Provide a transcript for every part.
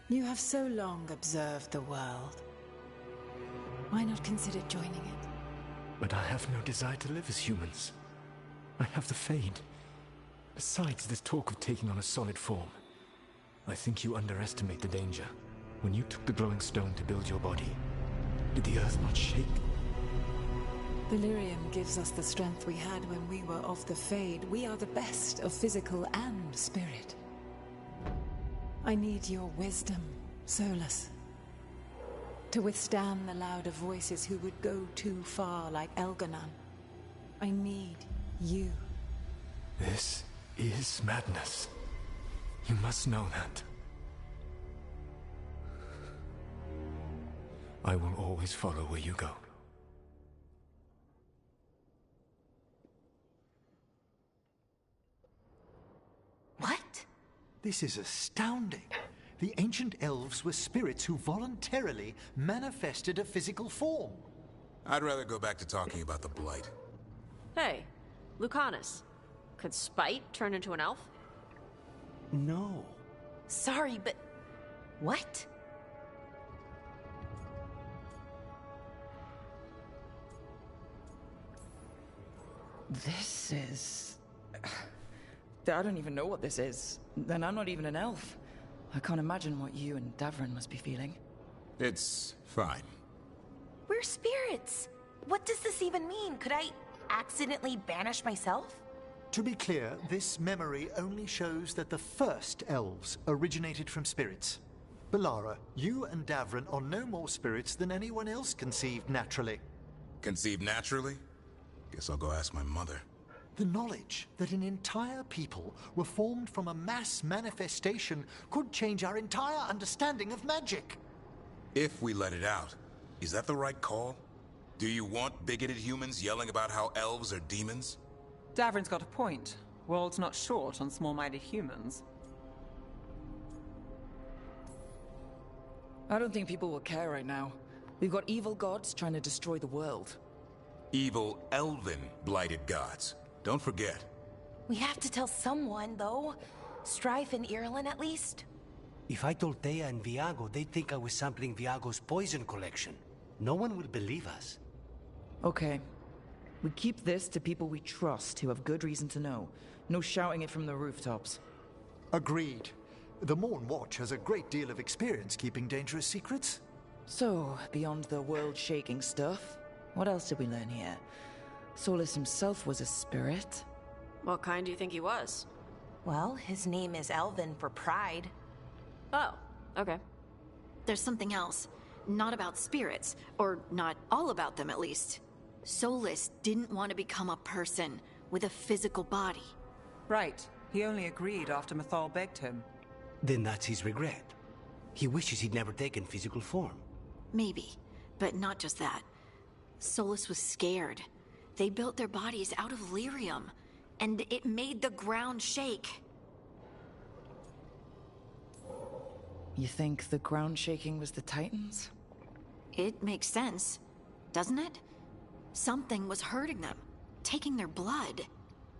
You have so long observed the world. Why not consider joining it? But I have no desire to live as humans. I have the Fade. Besides this talk of taking on a solid form, I think you underestimate the danger. When you took the glowing stone to build your body, did the earth not shake? Delirium gives us the strength we had when we were of the Fade. We are the best of physical and spirit. I need your wisdom, Solus. To withstand the louder voices who would go too far like Elganon. I need you. This is madness. You must know that. I will always follow where you go. What? This is astounding. The ancient elves were spirits who voluntarily manifested a physical form. I'd rather go back to talking about the Blight. Hey, Lucanus. Could Spite turn into an elf? No. Sorry, but... what? This is... I don't even know what this is. And I'm not even an elf. I can't imagine what you and Davrin must be feeling. It's fine. We're spirits. What does this even mean? Could I accidentally banish myself? To be clear, this memory only shows that the first elves originated from spirits. Balara, you and Davrin are no more spirits than anyone else conceived naturally. Conceived naturally? Guess I'll go ask my mother. The knowledge that an entire people were formed from a mass manifestation could change our entire understanding of magic. If we let it out, is that the right call? Do you want bigoted humans yelling about how elves are demons? Davrin's got a point. World's not short on small-minded humans. I don't think people will care right now. We've got evil gods trying to destroy the world. Evil elven blighted gods. Don't forget. We have to tell someone, though. Strife and Irulan, at least. If I told Thea and Viago, they'd think I was sampling Viago's poison collection. No one will believe us. Okay. We keep this to people we trust who have good reason to know. No shouting it from the rooftops. Agreed. The Morn Watch has a great deal of experience keeping dangerous secrets. So, beyond the world-shaking stuff, what else did we learn here? Solus himself was a spirit. What kind do you think he was? Well, his name is Elven for pride. Oh, okay. There's something else. Not about spirits, or not all about them at least. Solus didn't want to become a person with a physical body. Right. He only agreed after Mythal begged him. Then that's his regret. He wishes he'd never taken physical form. Maybe, but not just that. Solus was scared. They built their bodies out of lyrium, and it made the ground shake. You think the ground shaking was the Titans? It makes sense, doesn't it? Something was hurting them, taking their blood.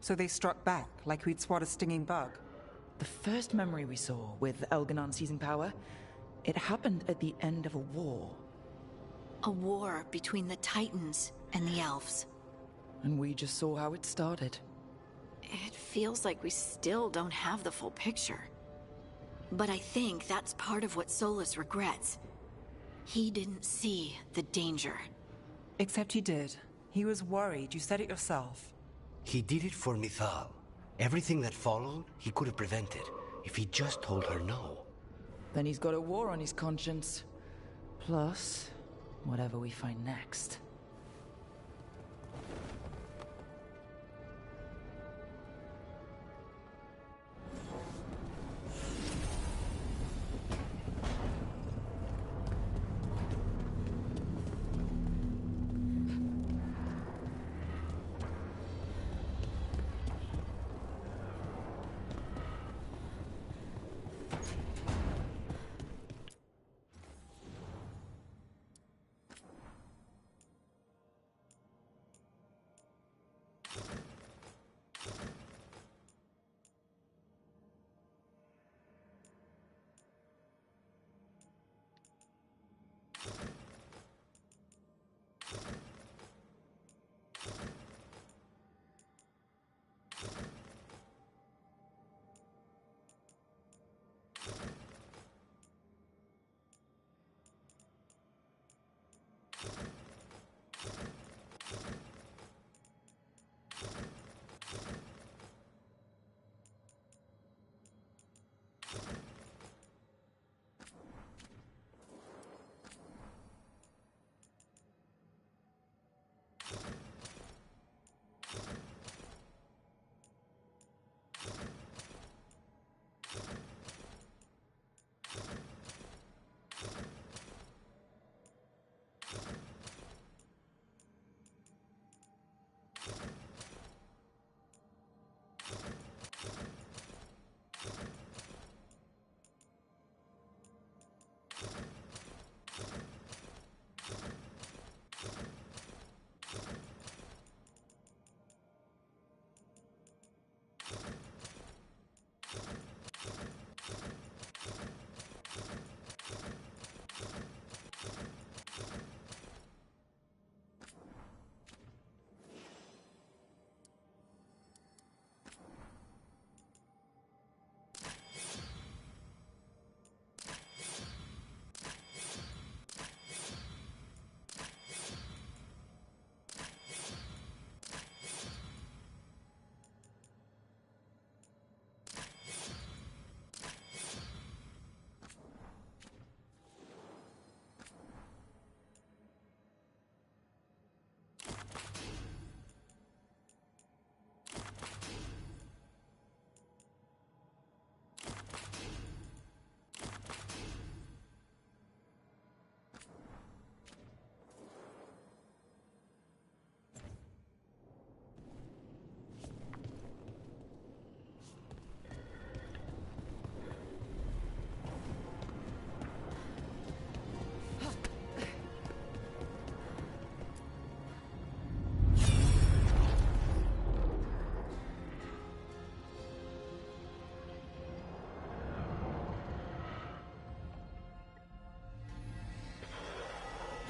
So they struck back, like we'd swat a stinging bug. The first memory we saw with Elganon seizing power, it happened at the end of a war. A war between the Titans and the Elves. And we just saw how it started. It feels like we still don't have the full picture. But I think that's part of what Solus regrets. He didn't see the danger. Except he did. He was worried. You said it yourself. He did it for Mythal. Everything that followed, he could have prevented, if he just told her no. Then he's got a war on his conscience. Plus, whatever we find next.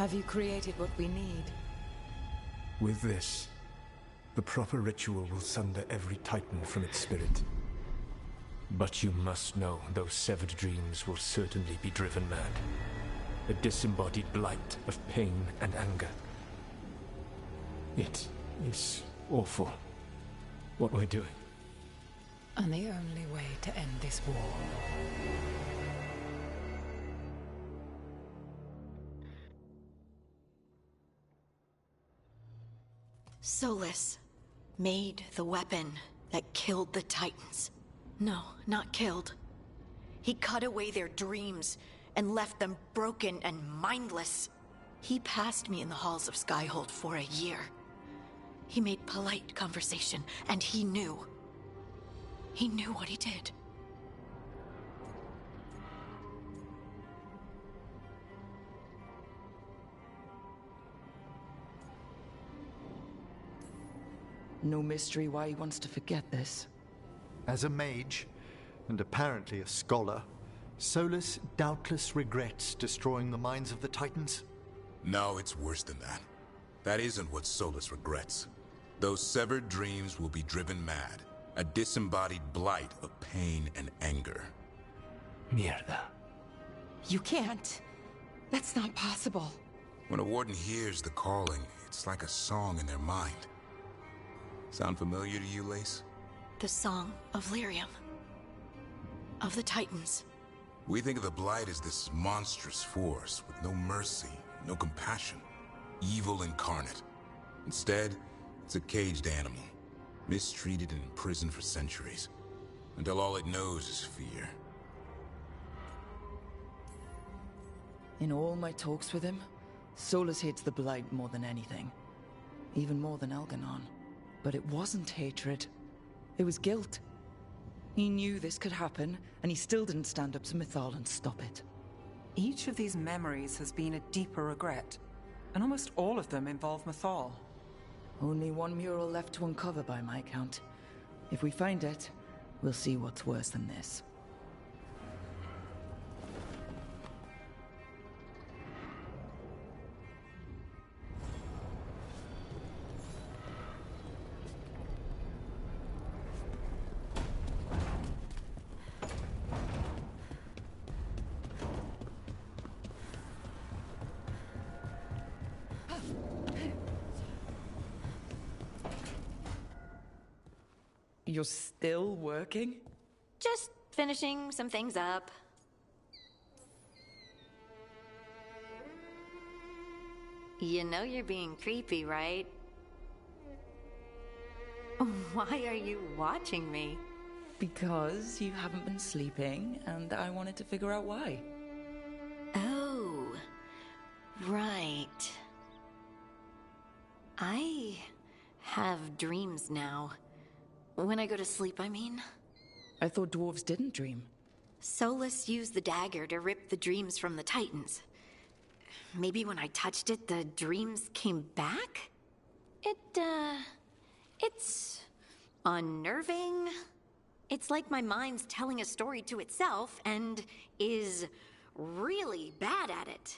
Have you created what we need? With this, the proper ritual will sunder every Titan from its spirit. But you must know those severed dreams will certainly be driven mad. A disembodied blight of pain and anger. It is awful what we're doing. And the only way to end this war. Solus made the weapon that killed the Titans. No, not killed. He cut away their dreams and left them broken and mindless. He passed me in the halls of Skyhold for a year. He made polite conversation, and he knew. He knew what he did. No mystery why he wants to forget this. As a mage, and apparently a scholar, Solus doubtless regrets destroying the minds of the Titans. No, it's worse than that. That isn't what Solus regrets. Those severed dreams will be driven mad. A disembodied blight of pain and anger. Mierda. You can't. That's not possible. When a warden hears the calling, it's like a song in their mind. Sound familiar to you, Lace? The Song of Lyrium. Of the Titans. We think of the Blight as this monstrous force with no mercy, no compassion. Evil incarnate. Instead, it's a caged animal. Mistreated and imprisoned for centuries. Until all it knows is fear. In all my talks with him, Solus hates the Blight more than anything. Even more than Elganon. But it wasn't hatred. It was guilt. He knew this could happen, and he still didn't stand up to Mythal and stop it. Each of these memories has been a deeper regret, and almost all of them involve Mythal. Only one mural left to uncover by my count. If we find it, we'll see what's worse than this. You're still working? Just finishing some things up. You know you're being creepy, right? Why are you watching me? Because you haven't been sleeping, and I wanted to figure out why. Oh, right. I have dreams now. When I go to sleep, I mean. I thought dwarves didn't dream. Solus used the dagger to rip the dreams from the Titans. Maybe when I touched it, the dreams came back? It's unnerving. It's like my mind's telling a story to itself and is really bad at it.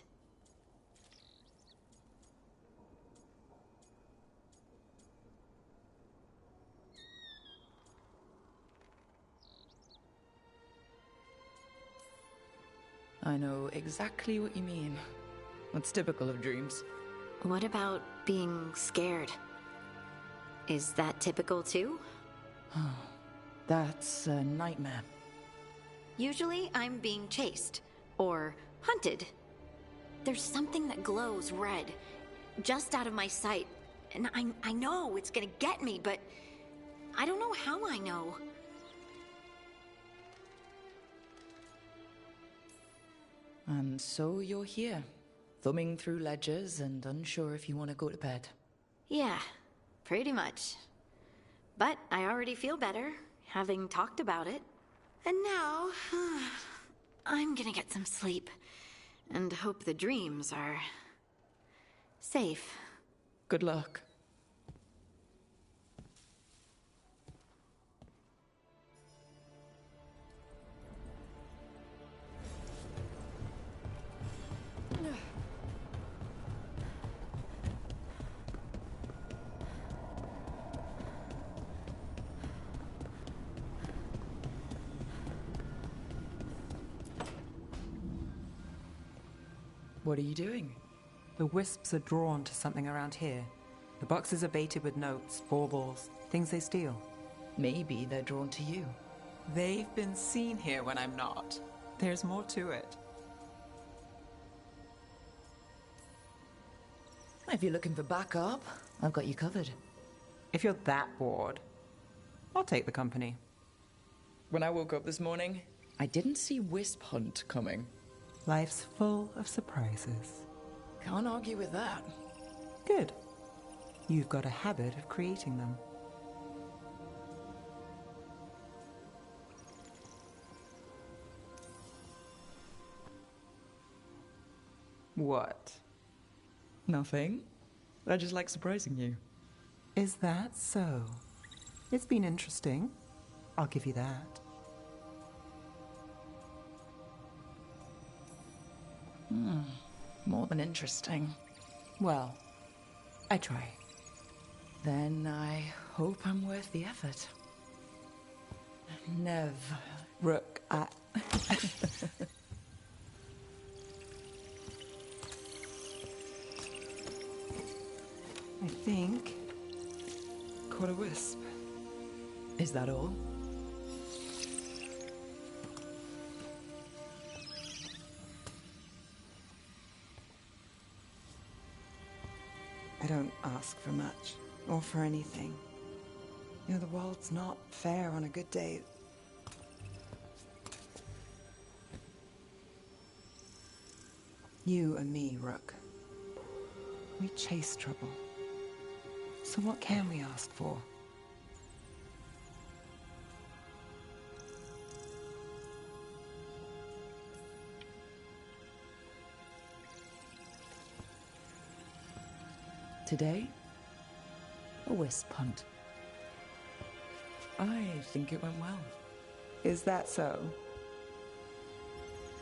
I know exactly what you mean. That's typical of dreams. What about being scared? Is that typical too? That's a nightmare. Usually I'm being chased or hunted. There's something that glows red, just out of my sight, and I know it's gonna get me, but I don't know how I know. And so you're here, thumbing through ledgers and unsure if you want to go to bed. Yeah, pretty much. But I already feel better, having talked about it. And now, I'm gonna get some sleep, and hope the dreams are safe. Good luck. What are you doing? The wisps are drawn to something around here. The boxes are baited with notes, baubles, things they steal. Maybe they're drawn to you. They've been seen here when I'm not. There's more to it. If you're looking for backup, I've got you covered. If you're that bored, I'll take the company. When I woke up this morning, I didn't see Wisp Hunt coming. Life's full of surprises. Can't argue with that. Good. You've got a habit of creating them. What? Nothing. I just like surprising you. Is that so? It's been interesting. I'll give you that. More than interesting. Well, I try. Then I hope I'm worth the effort. Nev. Rook, I think... caught a wisp. Is that all? I don't ask for much, or for anything. You know, the world's not fair on a good day. You and me, Rook. We chase trouble. So what can we ask for? Today, a wisp hunt. I think it went well. Is that so?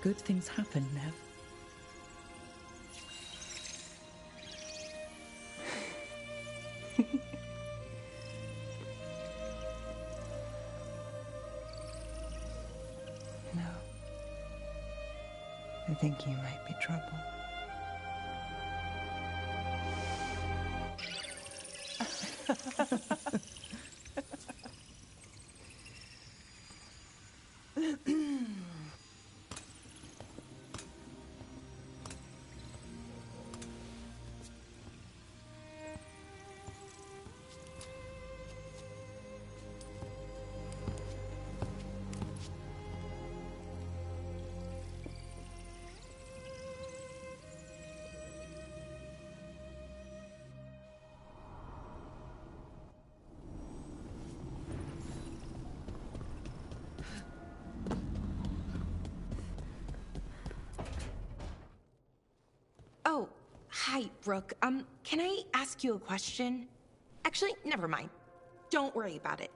Good things happen, Nev. No. I think you might be trouble. Oh, hi, Rook. Can I ask you a question? Actually, never mind. Don't worry about it.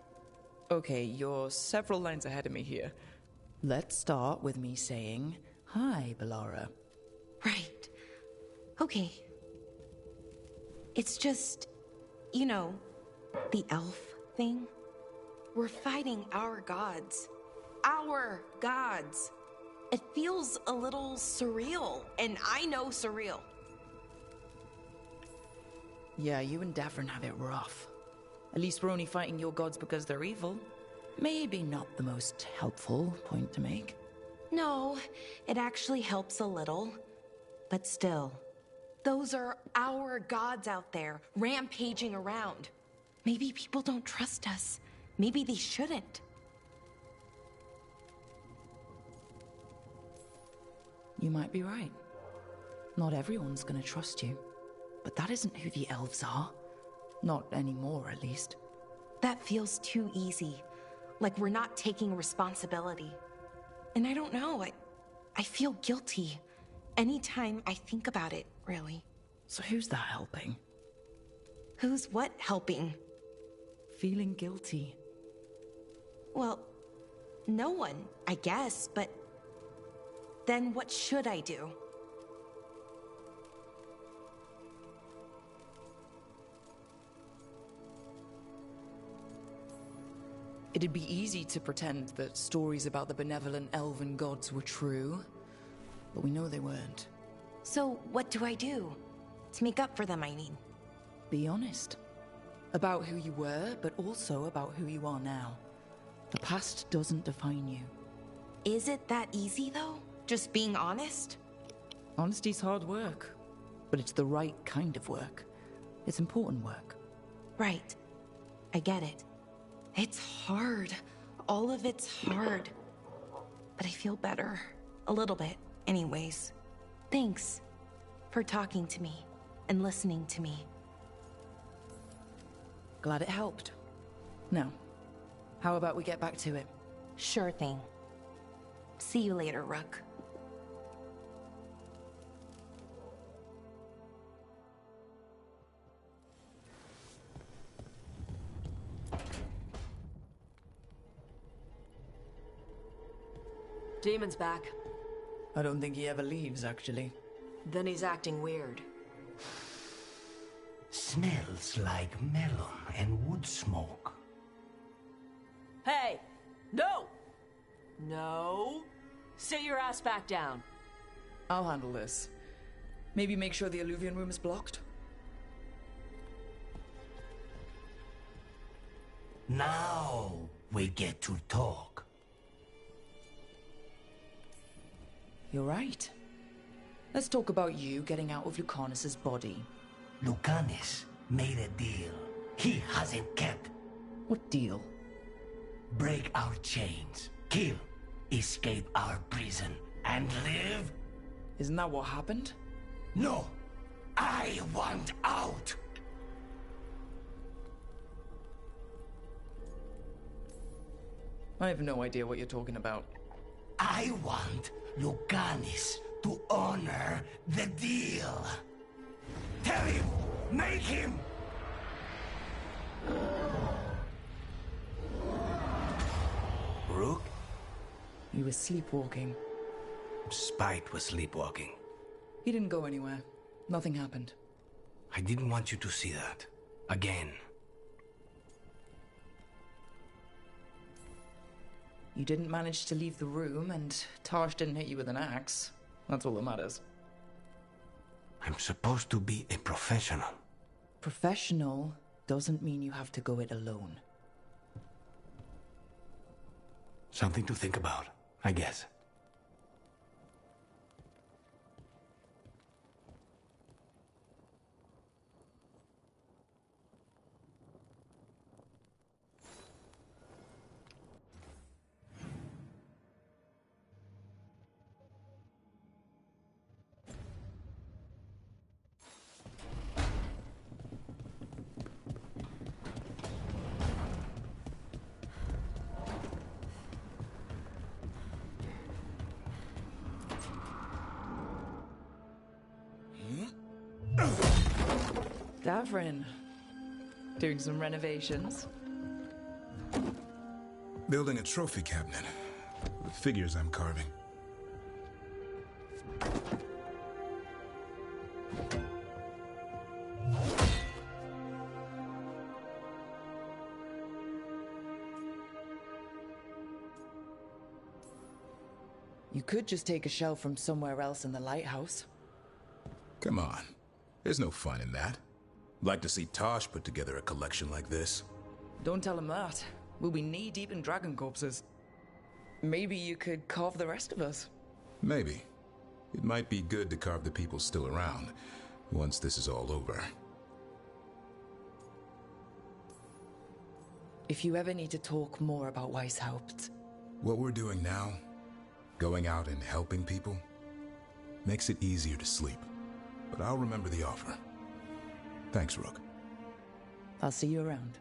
Okay, you're several lines ahead of me here. Let's start with me saying, hi, Balara. Right. Okay. It's just, you know, the elf thing. We're fighting our gods. Our gods. It feels a little surreal, and I know surreal. Yeah, you and Davrin have it rough. At least we're only fighting your gods because they're evil. Maybe not the most helpful point to make. No, it actually helps a little. But still, those are our gods out there, rampaging around. Maybe people don't trust us. Maybe they shouldn't. You might be right. Not everyone's gonna trust you. But that isn't who the elves are. Not anymore, at least. That feels too easy. Like we're not taking responsibility. And I don't know, I feel guilty. Anytime I think about it, really. So who's that helping? Who's what helping? Feeling guilty. Well, no one, I guess, but... then what should I do? It'd be easy to pretend that stories about the benevolent elven gods were true, but we know they weren't. So what do I do? To make up for them, I mean. Be honest. About who you were, but also about who you are now. The past doesn't define you. Is it that easy, though? Just being honest? Honesty's hard work, but it's the right kind of work. It's important work. Right. I get it. It's hard. All of it's hard. But I feel better. A little bit, anyways. Thanks for talking to me and listening to me. Glad it helped. Now, how about we get back to it? Sure thing. See you later, Rook. Demon's back. I don't think he ever leaves, actually. Then he's acting weird. Smells like melon and wood smoke. Hey! No! No! Sit your ass back down. I'll handle this. Maybe make sure the Illuvian room is blocked? Now we get to talk. You're right. Let's talk about you getting out of Lucanus's body. Lucanus made a deal he hasn't kept. What deal? Break our chains, kill, escape our prison, and live? Isn't that what happened? No! I want out! I have no idea what you're talking about. I want Lucanus to honor the deal. Tell him! Make him! Rook? You were sleepwalking. Spite was sleepwalking. He didn't go anywhere. Nothing happened. I didn't want you to see that. Again. You didn't manage to leave the room, and Tarsh didn't hit you with an axe. That's all that matters. I'm supposed to be a professional. Professional doesn't mean you have to go it alone. Something to think about, I guess. Davrin. Doing some renovations. Building a trophy cabinet. The figures I'm carving. You could just take a shelf from somewhere else in the lighthouse. Come on. There's no fun in that. Like to see Tosh put together a collection like this. Don't tell him that. We'll be knee-deep in dragon corpses. Maybe you could carve the rest of us. Maybe. It might be good to carve the people still around, once this is all over. If you ever need to talk more about Weishaupt... What we're doing now, going out and helping people, makes it easier to sleep. But I'll remember the offer. Thanks, Rook. I'll see you around.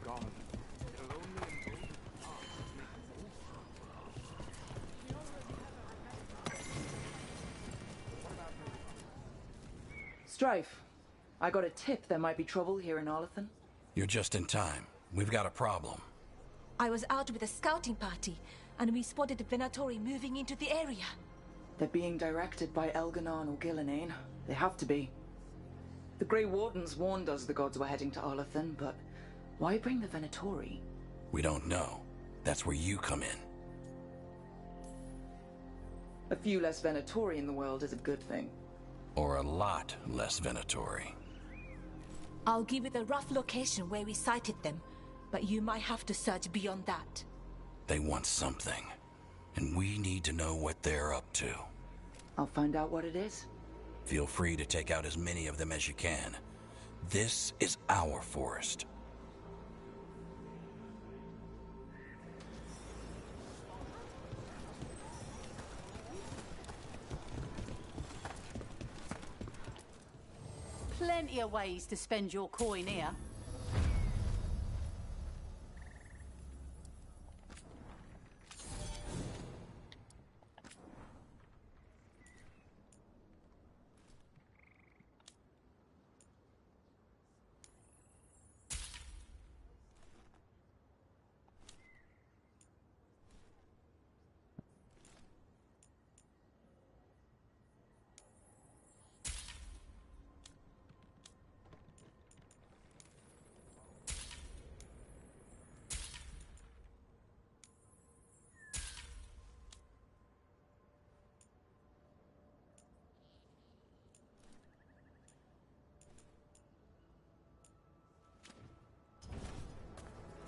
gone. It'll only embolden us to make Strife, I got a tip there might be trouble here in Arlathan. You're just in time. We've got a problem. I was out with a scouting party, and we spotted the Venatori moving into the area. They're being directed by Elganon or Gillenane. They have to be. The Grey Wardens warned us the gods were heading to Arlathan, but why bring the Venatori? We don't know. That's where you come in. A few less Venatori in the world is a good thing. Or a lot less Venatori. I'll give you the rough location where we sighted them, but you might have to search beyond that. They want something, and we need to know what they're up to. I'll find out what it is. Feel free to take out as many of them as you can. This is our forest. Plenty of ways to spend your coin here.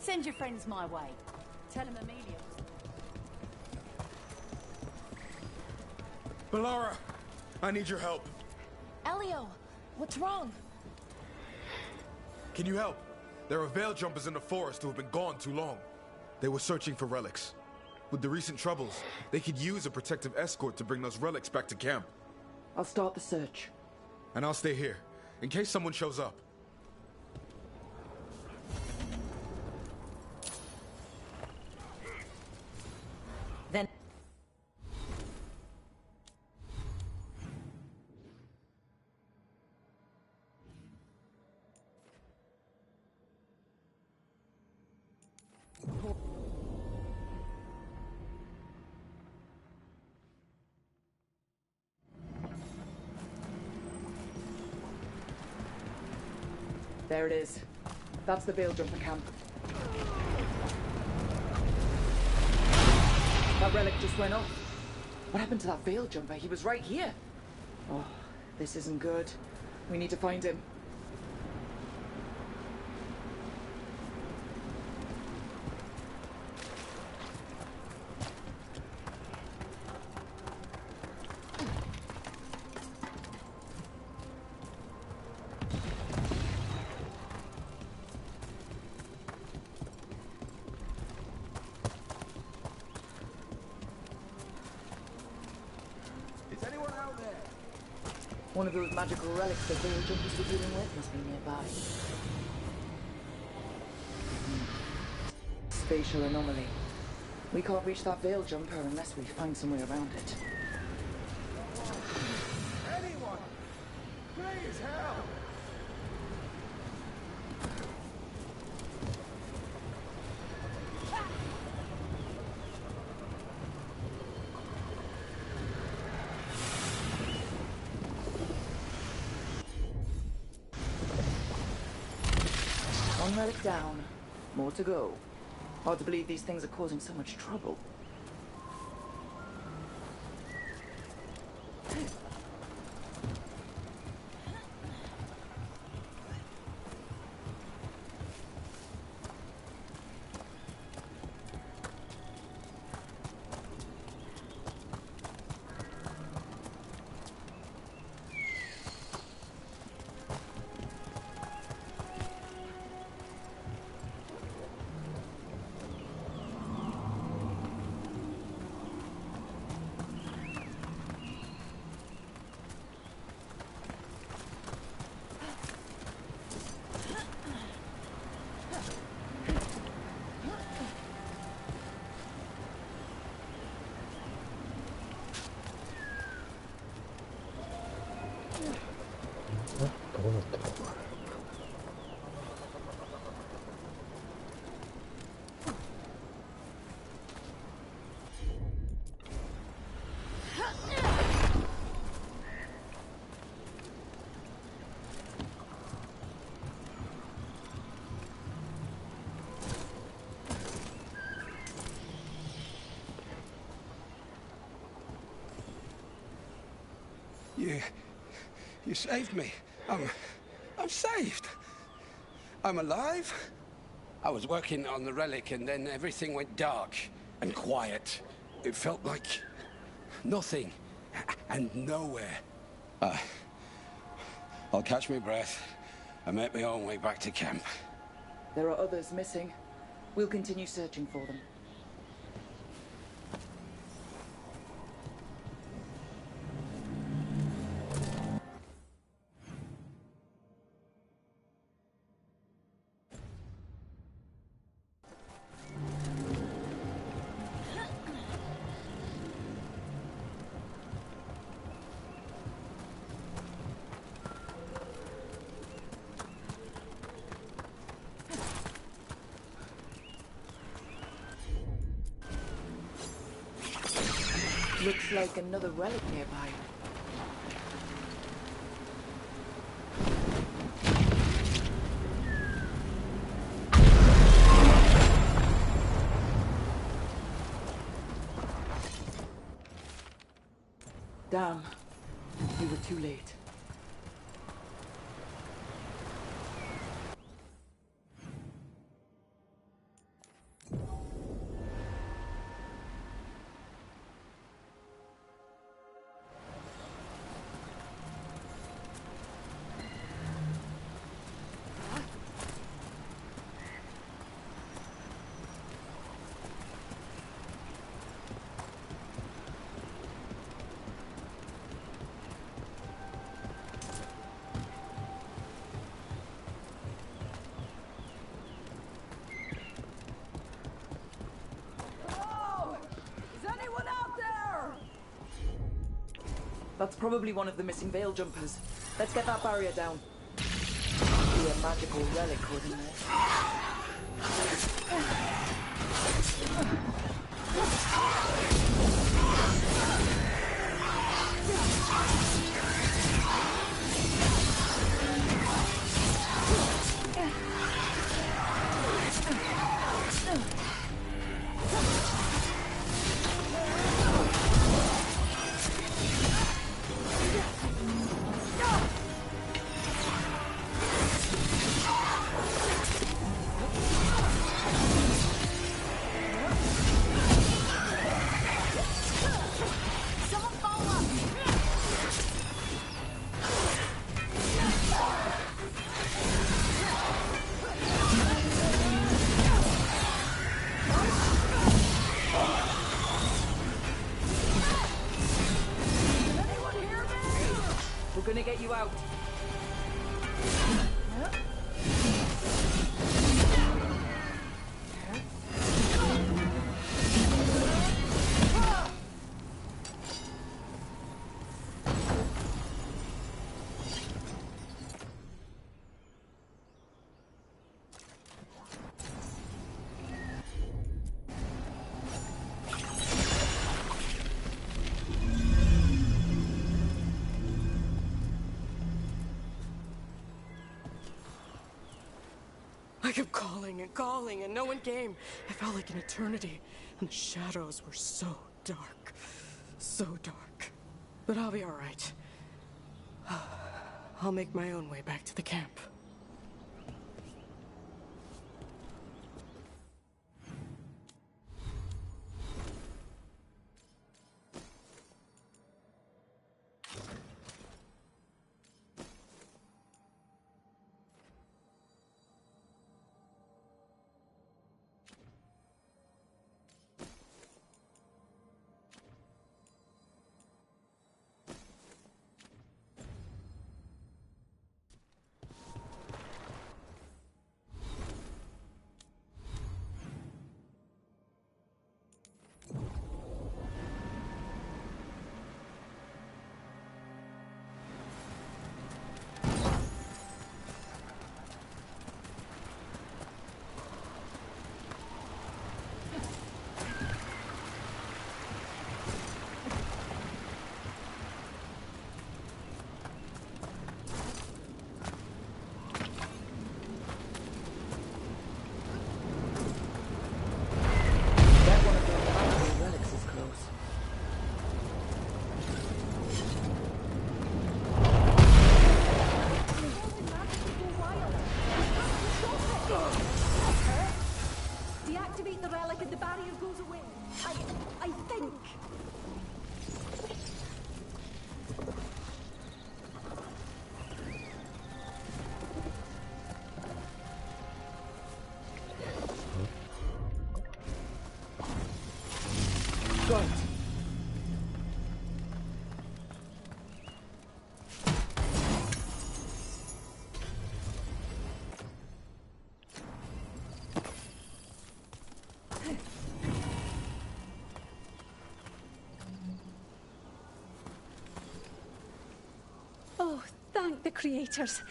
Send your friends my way. Tell them Amelia was... Bellara, I need your help. Elio, what's wrong? Can you help? There are veil jumpers in the forest who have been gone too long. They were searching for relics. With the recent troubles, they could use a protective escort to bring those relics back to camp. I'll start the search. And I'll stay here, in case someone shows up. Then... There it is. That's the veil jumper camp. That relic just went off. What happened to that veil jumper? He was right here. Oh, this isn't good. We need to find him. One of those magical relics that veil jumpers were dealing with must be nearby. Spatial anomaly. We can't reach that veil jumper unless we find some way around it. Anyone! Please help! One relic down. More to go. Hard to believe these things are causing so much trouble. You saved me. I'm saved. I'm alive. I was working on the relic and then everything went dark and quiet. It felt like nothing and nowhere. I'll catch my breath and make my own way back to camp. There are others missing. We'll continue searching for them. Looks like another relic nearby. Damn. We were too late. That's probably one of the missing veil jumpers. Let's get that barrier down. Be a magical relic, wouldn't it? We're gonna get you out. I kept calling and no one came. It felt like an eternity, and the shadows were so dark. So dark. But I'll be alright. I'll make my own way back to the camp. activate the relic and the barrier goes away. I think. Right. Oh, thank the creators.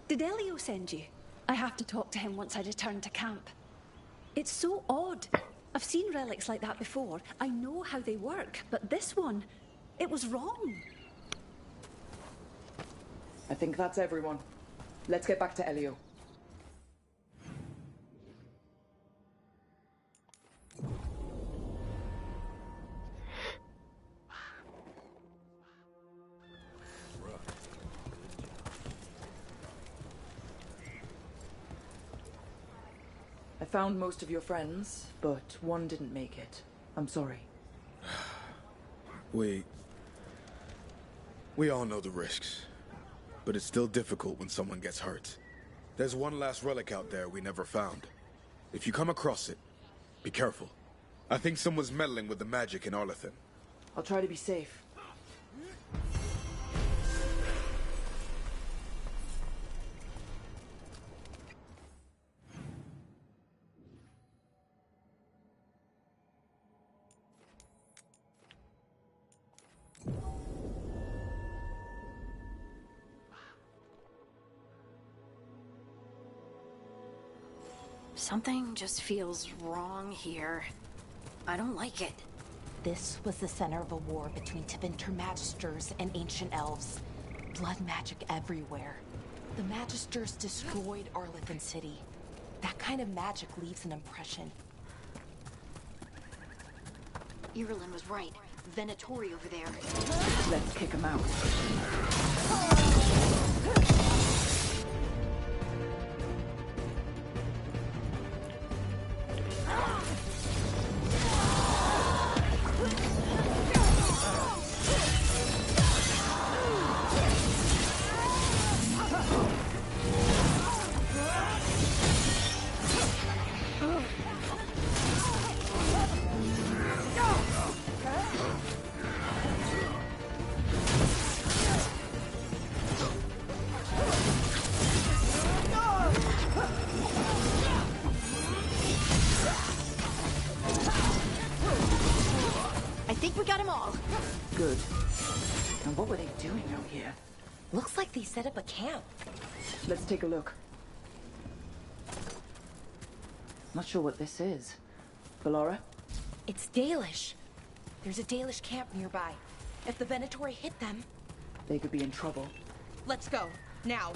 Did Elio send you? I have to talk to him once I return to camp. It's so odd. I've seen relics like that before. I know how they work, but this one, it was wrong. I think that's everyone. Let's get back to Elio. I found most of your friends, but one didn't make it. I'm sorry. We all know the risks, but it's still difficult when someone gets hurt. There's one last relic out there we never found. If you come across it, be careful. I think someone's meddling with the magic in Arlethan. I'll try to be safe. Something just feels wrong here. I don't like it. This was the center of a war between Tevinter Magisters and ancient elves. Blood magic everywhere. The Magisters destroyed Arlethan City. That kind of magic leaves an impression. Irulan was right. Venatori over there. Let's kick him out. Good. And what were they doing out here? Looks like they set up a camp. Let's take a look. Not sure what this is. Bellara? It's Dalish. There's a Dalish camp nearby. If the Venatori hit them... They could be in trouble. Let's go. Now.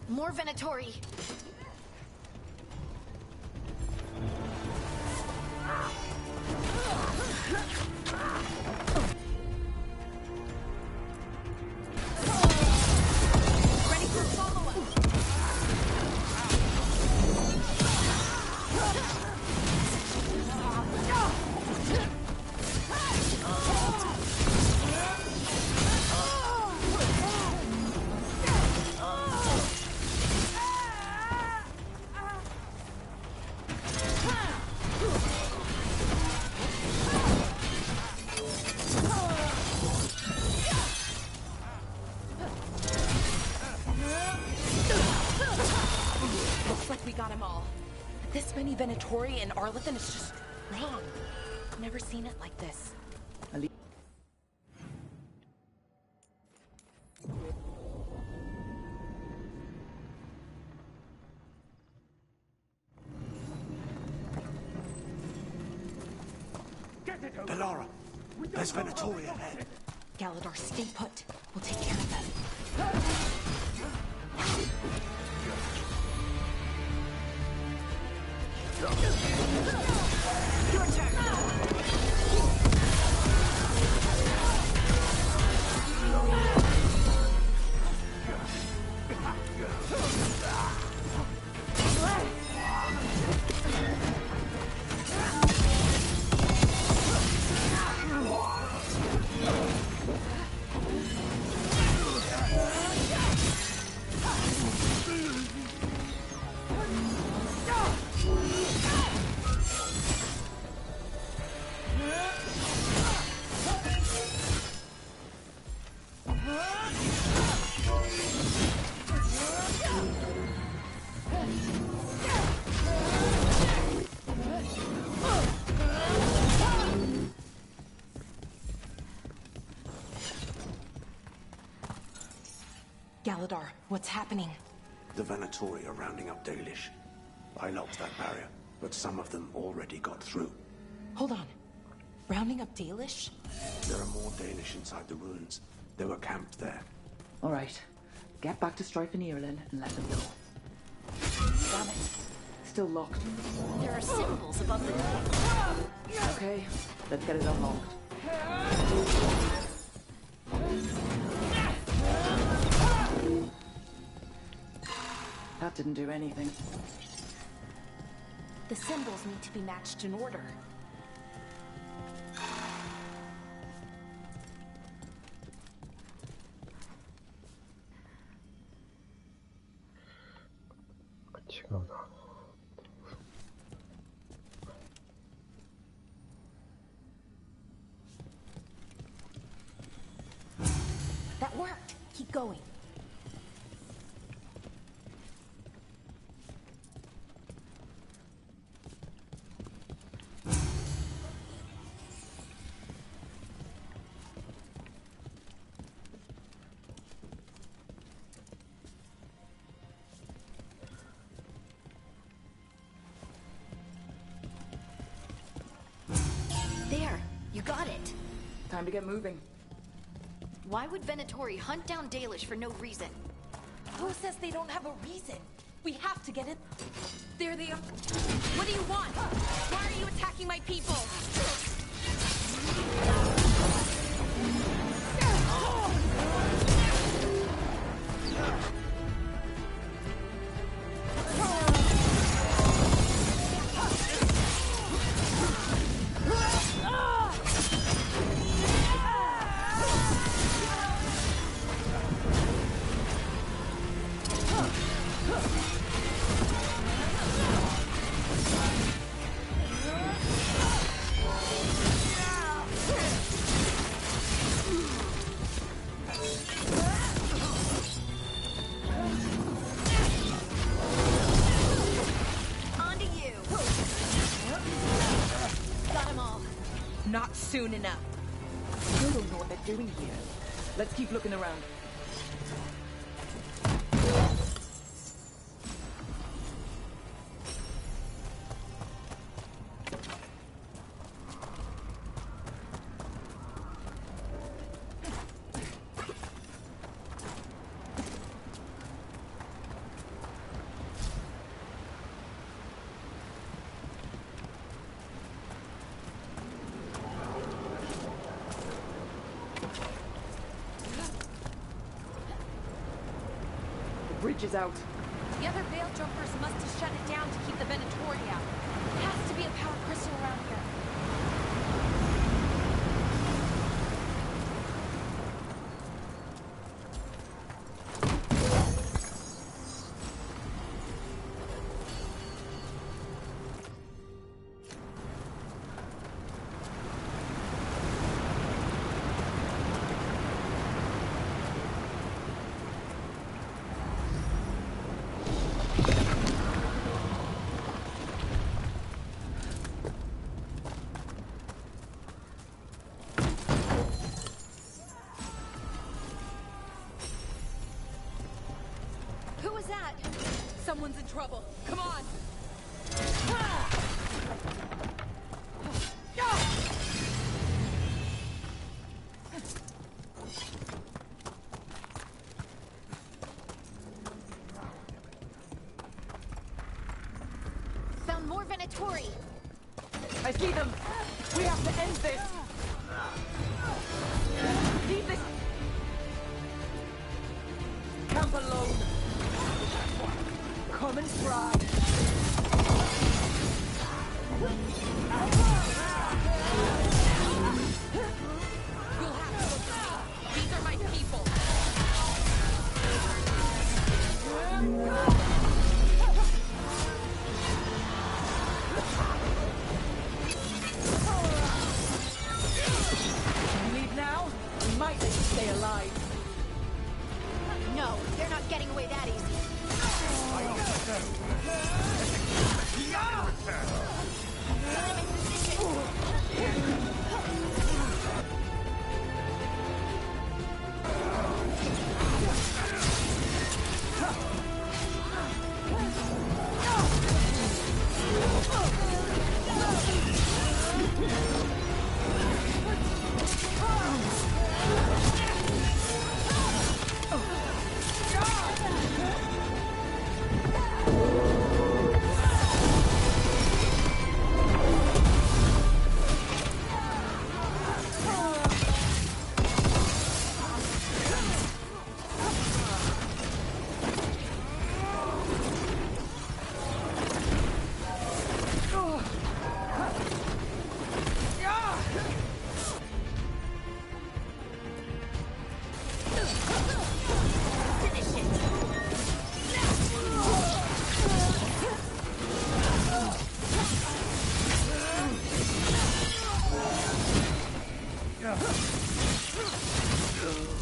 More Venatori. Venatori and Arlathan is just wrong. Never seen it like this. Belara, there's Venatori ahead. Galador, stay put. We'll take care of them. Your turn. Galador, what's happening? The Venatori are rounding up Dalish. I locked that barrier, but some of them already got through. Hold on. Rounding up Dalish? There are more Dalish inside the ruins. They were camped there. All right. Get back to Strife and Irulan and let them go. Damn it. Still locked. There are symbols above the door. Okay, let's get it unlocked. That didn't do anything. The symbols need to be matched in order. That worked. Keep going. There, you got it. Time to get moving. Why would Venatori hunt down Dalish for no reason? Who says they don't have a reason? We have to get it. There they are. What do you want? Why are you attacking my people? Not soon enough. You don't know what they're doing here. Let's keep looking around. Bridge is out. The other Veil Jumpers must have shut it down to keep the Venatori out. There has to be a power crystal around here. that? Someone's in trouble. Come on! Found more Venatori. I see them! We have to end this! Leave this camp alone! Come and try! You'll have to look at me! These are my people! Leave now? We might let you stay alive. No, they're not getting away that easy.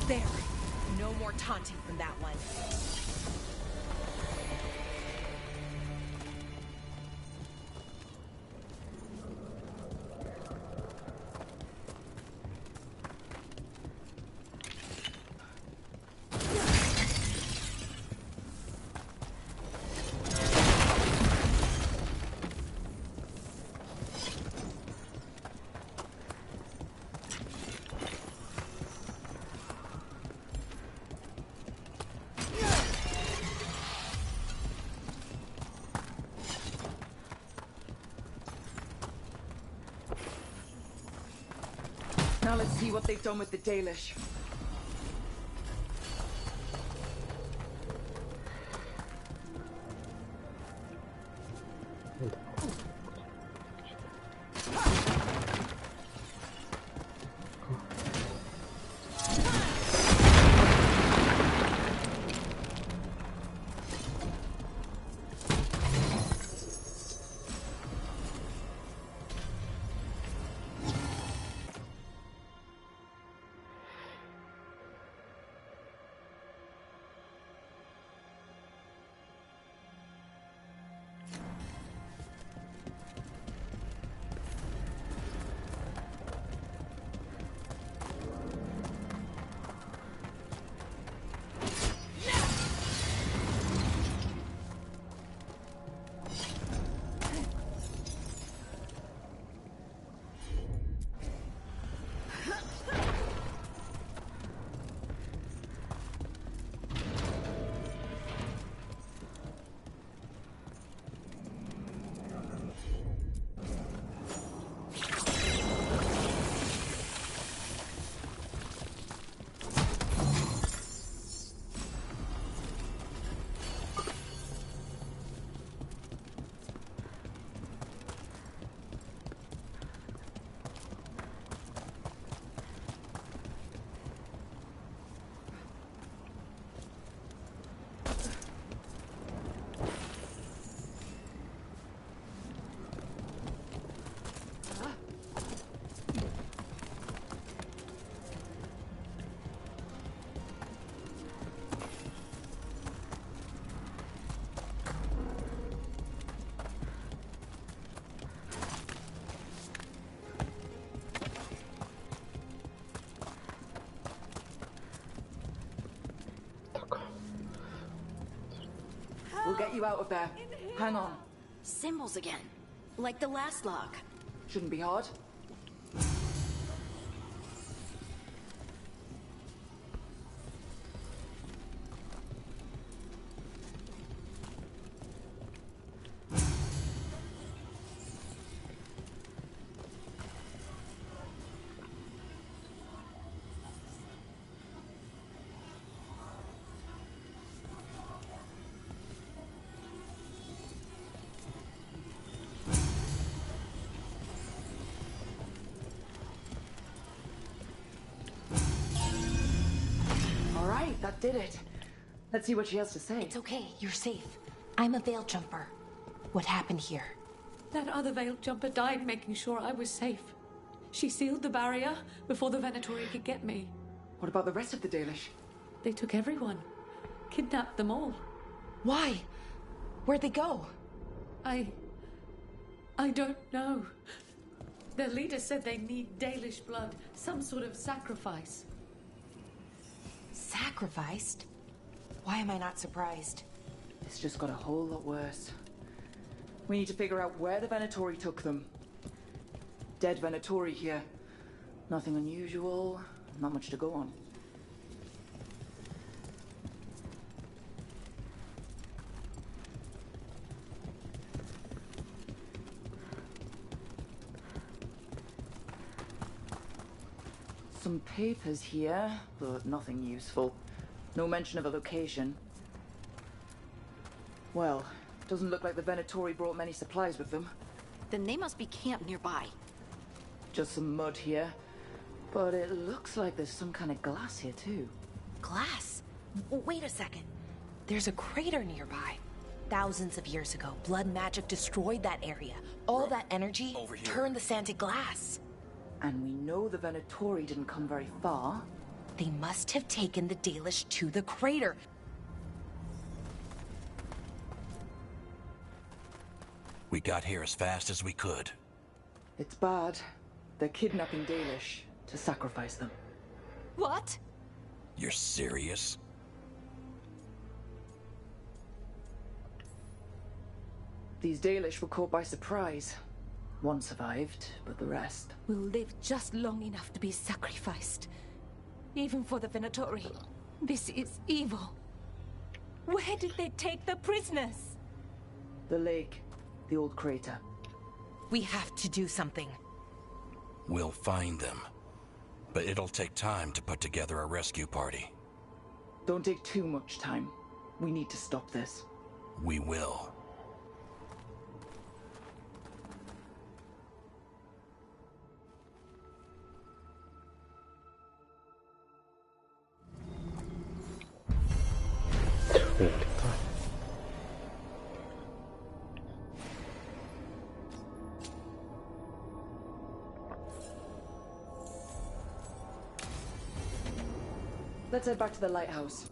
There. No more taunting from that one. Now let's see what they've done with the Dalish. get you out of there. Hang on. Symbols again. Like the last log. Shouldn't be hard. That did it. Let's see what she has to say. It's okay, you're safe. I'm a veil jumper. What happened here? That other veil jumper died making sure I was safe. She sealed the barrier before the Venatori could get me. What about the rest of the Dalish? They took everyone. Kidnapped them all. Why? Where'd they go? I don't know. Their leader said they need Dalish blood, some sort of sacrifice. Sacrificed? Why am I not surprised? It's just got a whole lot worse. We need to figure out where the Venatori took them. Dead Venatori here. Nothing unusual, not much to go on. Some papers here, but nothing useful. No mention of a location. Well, doesn't look like the Venatori brought many supplies with them. Then they must be camped nearby. Just some mud here. But it looks like there's some kind of glass here too. Glass? Wait a second. There's a crater nearby. Thousands of years ago, blood magic destroyed that area. All that energy turned the sand to glass. And we know the Venatori didn't come very far. They must have taken the Dalish to the crater. We got here as fast as we could. It's bad. They're kidnapping Dalish to sacrifice them. What? You're serious? These Dalish were caught by surprise. One survived, but the rest... will live just long enough to be sacrificed. Even for the Venatori. This is evil. Where did they take the prisoners? The lake. The old crater. We have to do something. We'll find them. But it'll take time to put together a rescue party. Don't take too much time. We need to stop this. We will. Let's head back to the lighthouse.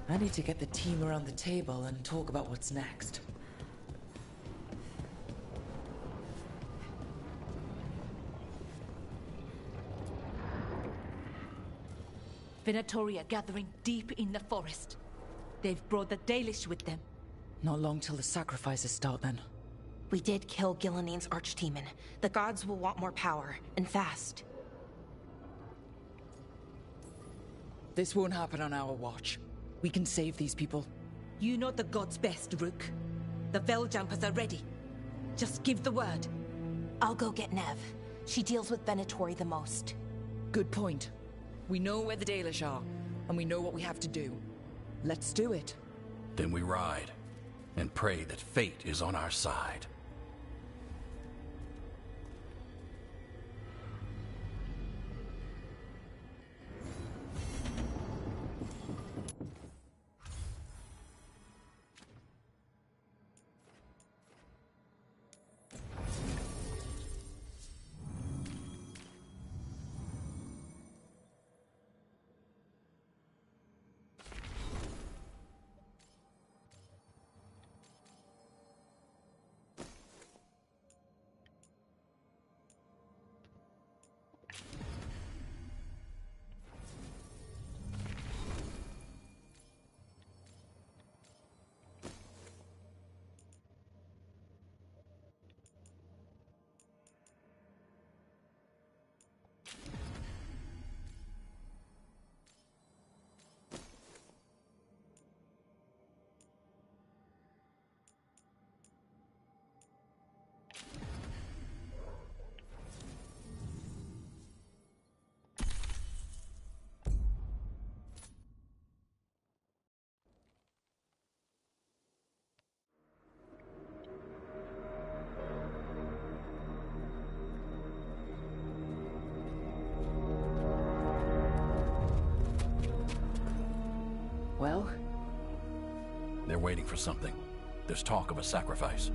I need to get the team around the table and talk about what's next. Venatori are gathering deep in the forest. They've brought the Dalish with them. Not long till the sacrifices start, then. We did kill Gilleneen's archdemon. The gods will want more power, and fast. This won't happen on our watch. We can save these people. You know the gods best, Rook. The Veil Jumpers are ready. Just give the word. I'll go get Nev. She deals with Venatori the most. Good point. We know where the Dalish are, and we know what we have to do. Let's do it. Then we ride, and pray that fate is on our side. Well? They're waiting for something. There's talk of a sacrifice.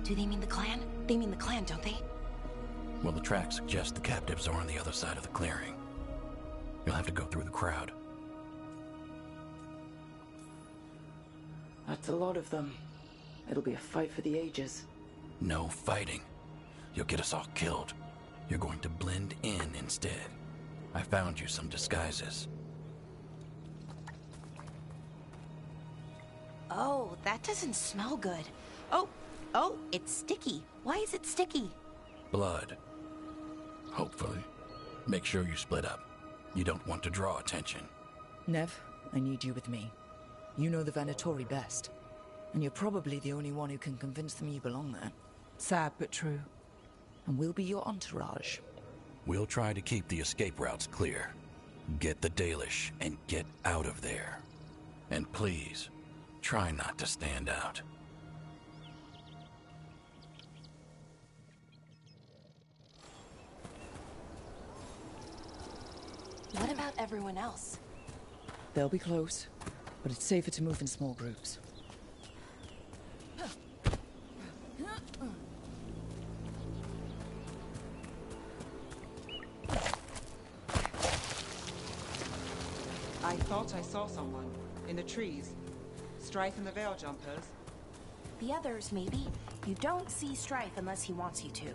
Do they mean the clan? They mean the clan, don't they? Well, the tracks suggest the captives are on the other side of the clearing. You'll have to go through the crowd. That's a lot of them. It'll be a fight for the ages. No fighting. You'll get us all killed. You're going to blend in instead. I found you some disguises. Oh, that doesn't smell good. Oh, it's sticky. Why is it sticky? Blood. Hopefully. Make sure you split up. You don't want to draw attention. Nev, I need you with me. You know the Venatori best. And you're probably the only one who can convince them you belong there. Sad but true. And we'll be your entourage. We'll try to keep the escape routes clear. Get the Dalish and get out of there. And please, try not to stand out. What about everyone else? They'll be close, but it's safer to move in small groups. I thought I saw someone. In the trees. Strife and the Veil Jumpers. The others, maybe. You don't see Strife unless he wants you to.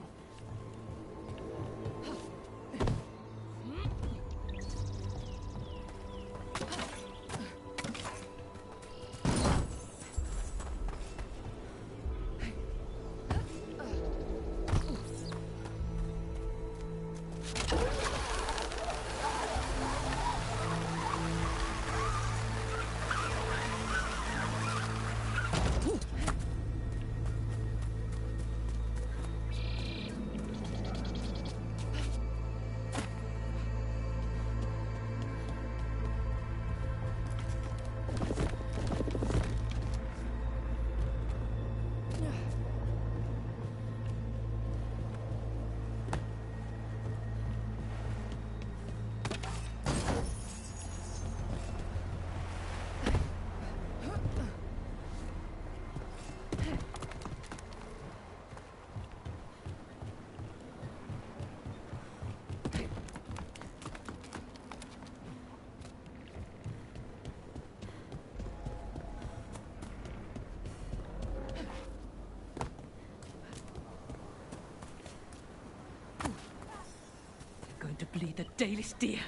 To bleed the Dalish deer.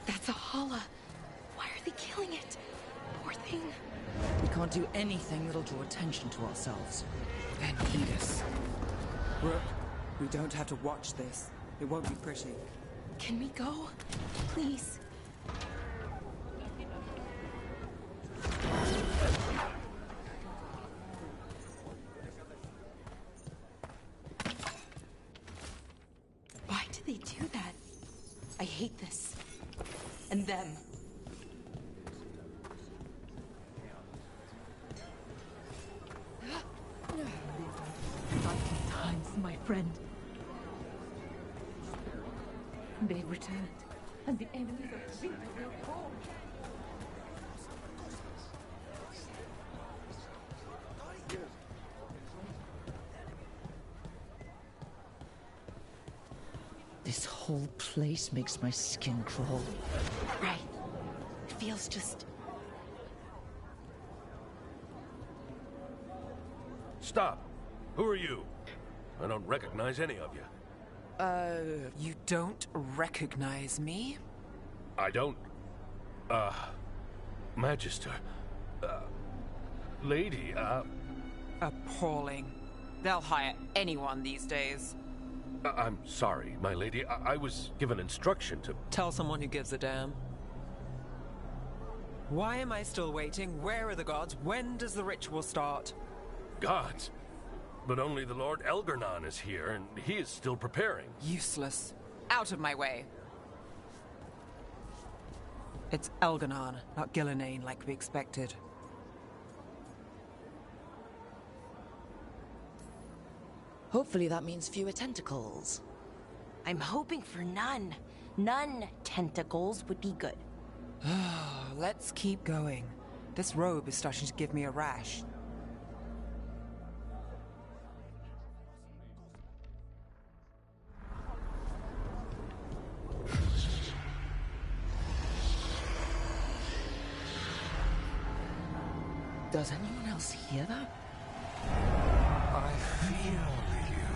That's a holla. Why are they killing it? Poor thing. We can't do anything that'll draw attention to ourselves. Then lead us. Brooke, we don't have to watch this. It won't be pretty. Can we go? Please. Why do they do that? I hate this. And them. Fighting times, my friend. They've returned, and the enemies of Vita will fall. This whole place makes my skin crawl. Right. It feels just... Stop! Who are you? I don't recognize any of you. You don't recognize me? I don't... Magister... Lady, Appalling. They'll hire anyone these days. I'm sorry, my lady. I was given instruction to... Tell someone who gives a damn. Why am I still waiting? Where are the gods? When does the ritual start? Gods? But only the Lord Elgarnon is here, and he is still preparing. Useless. Out of my way. It's Elgarnon, not Gillenane like we expected. Hopefully that means fewer tentacles. I'm hoping for none. None tentacles would be good. Let's keep going. This robe is starting to give me a rash. Does anyone else hear that? I feel you.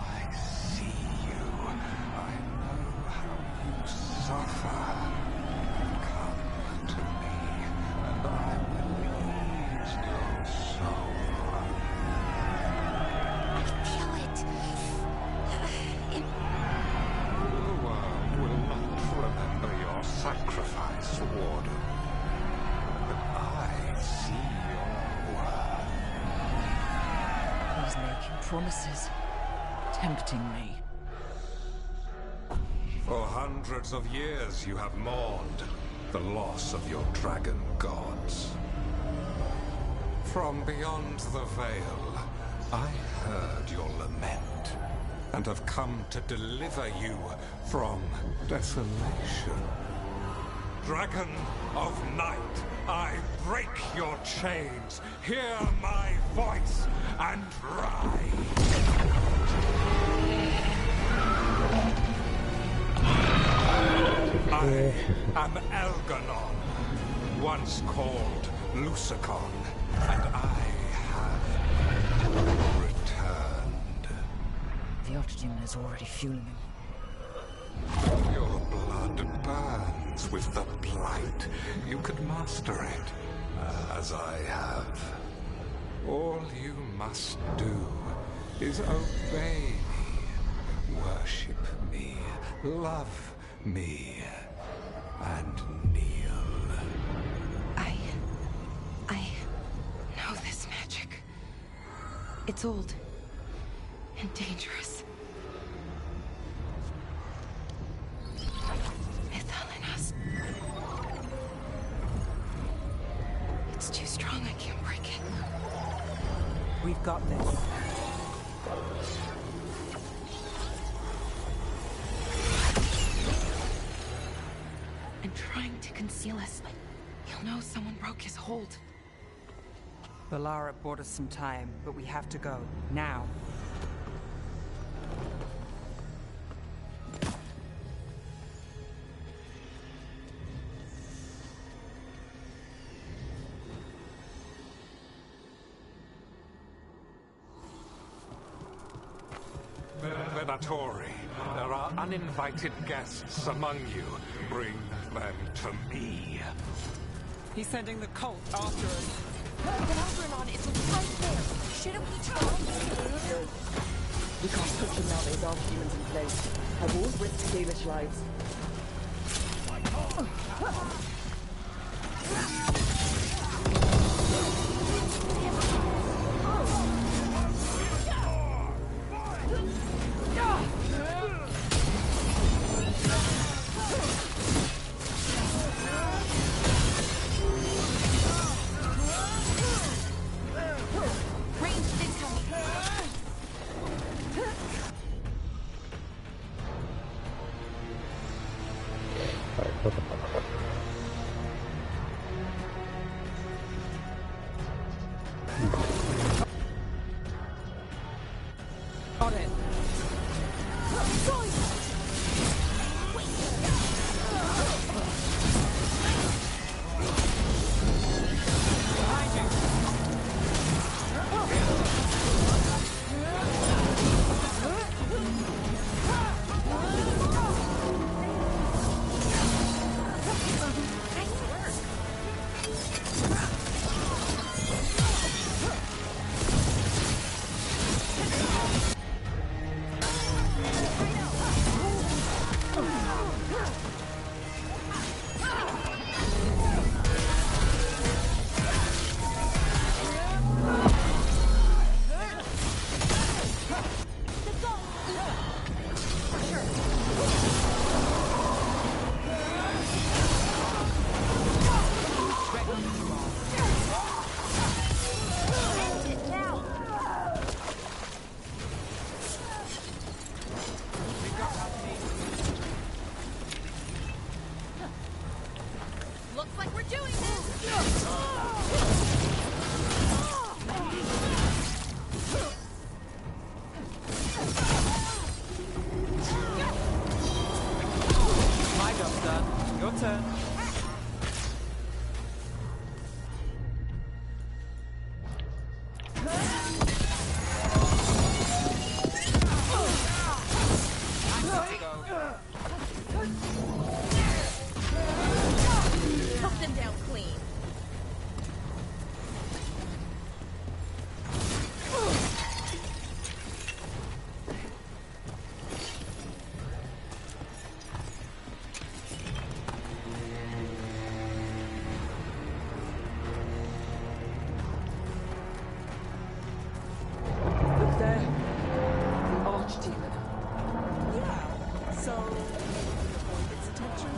I see you. I know how you suffer. Come to me, and I will ease your soul. I feel it. The world will not remember your sacrifice, Warden. But I see your worth. He's making promises, tempting me. For hundreds of years you have mourned the loss of your dragon gods. From beyond the veil, I heard your lament, and have come to deliver you from desolation. Dragon of Night, I break your chains. Hear my voice and rise. I am Elganon, once called Lucicon, and I have returned. The Archdemon is already fueling him. Your blood burns with the blight. You could master it, as I have. All you must do is obey me, worship me, love me, and kneel. I know this magic. It's old and dangerous. Mythalinas. It's too strong, I can't break it. We've got this. And trying to conceal us. He'll know someone broke his hold. Balara bought us some time, but we have to go. Now. Venatori, there are uninvited guests among you. Bring them to me. He's sending the cult after us. Algernon is right there. Shouldn't we try? We can't touch him now there's Archdemons in place. I won't risk Dalish lives. My job's done. Your turn. Knock them down clean. Look there. The Archdemon. Yeah, so... avoid its attention?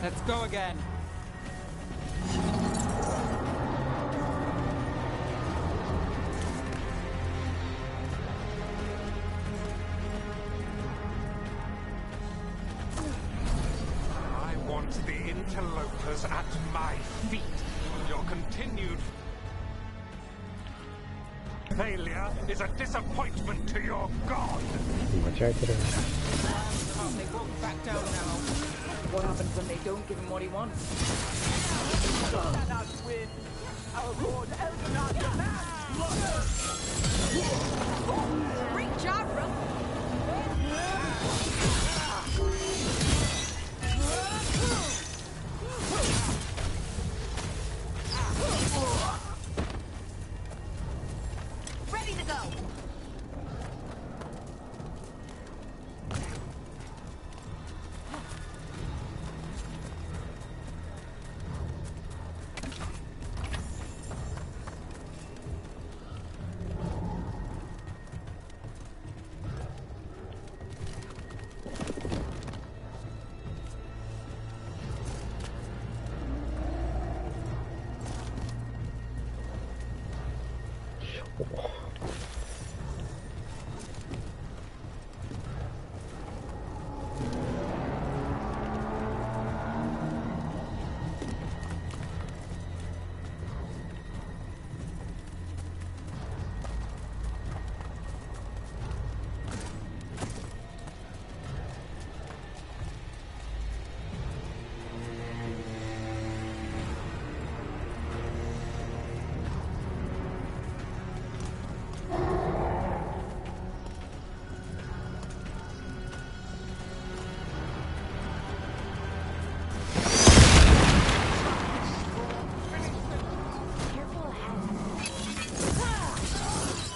Let's go again. I want the interlopers at my feet. Your continued failure is a disappointment to your god. They won't back down now. What happens when they don't give him what he wants? Cannot win. Our Lord Elganon demands. Great job, bro. Ready to go.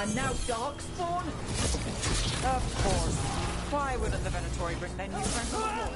And now Darkspawn? Of course. Why wouldn't the Venatori bring their new friend on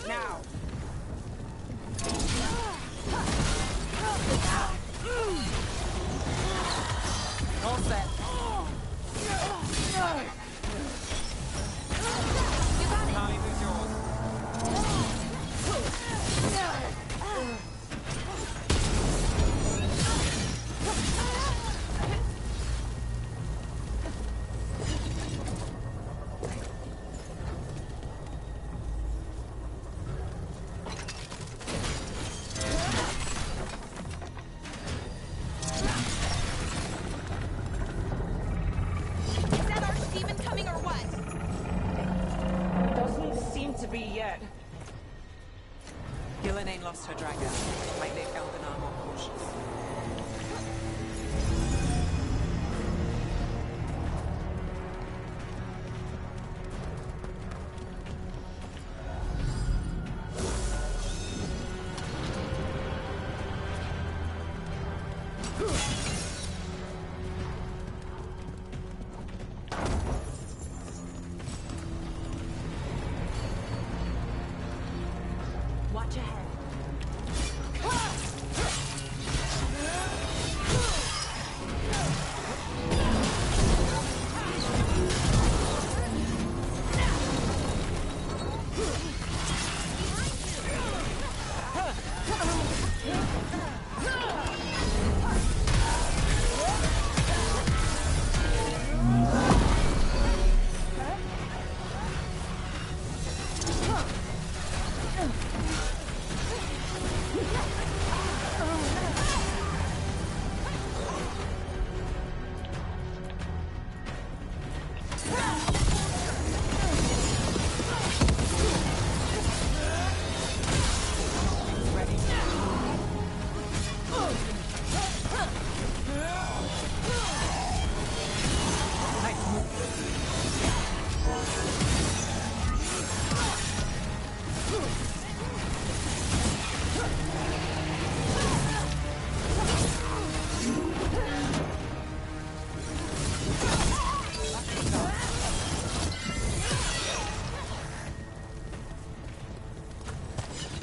Now! All set. Time is yours. Her dragon might make Elganon more cautious. Watch ahead.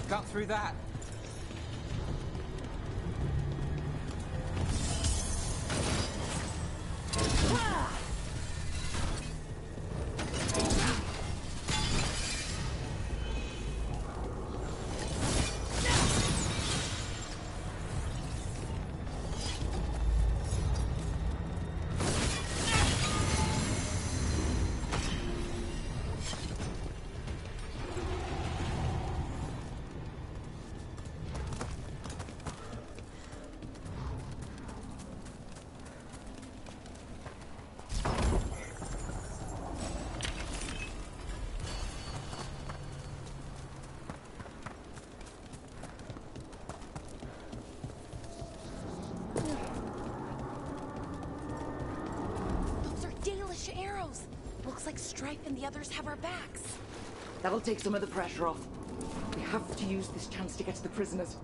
Got through that. Arrows! Looks like Strife and the others have our backs. That'll take some of the pressure off. We have to use this chance to get to the prisoners.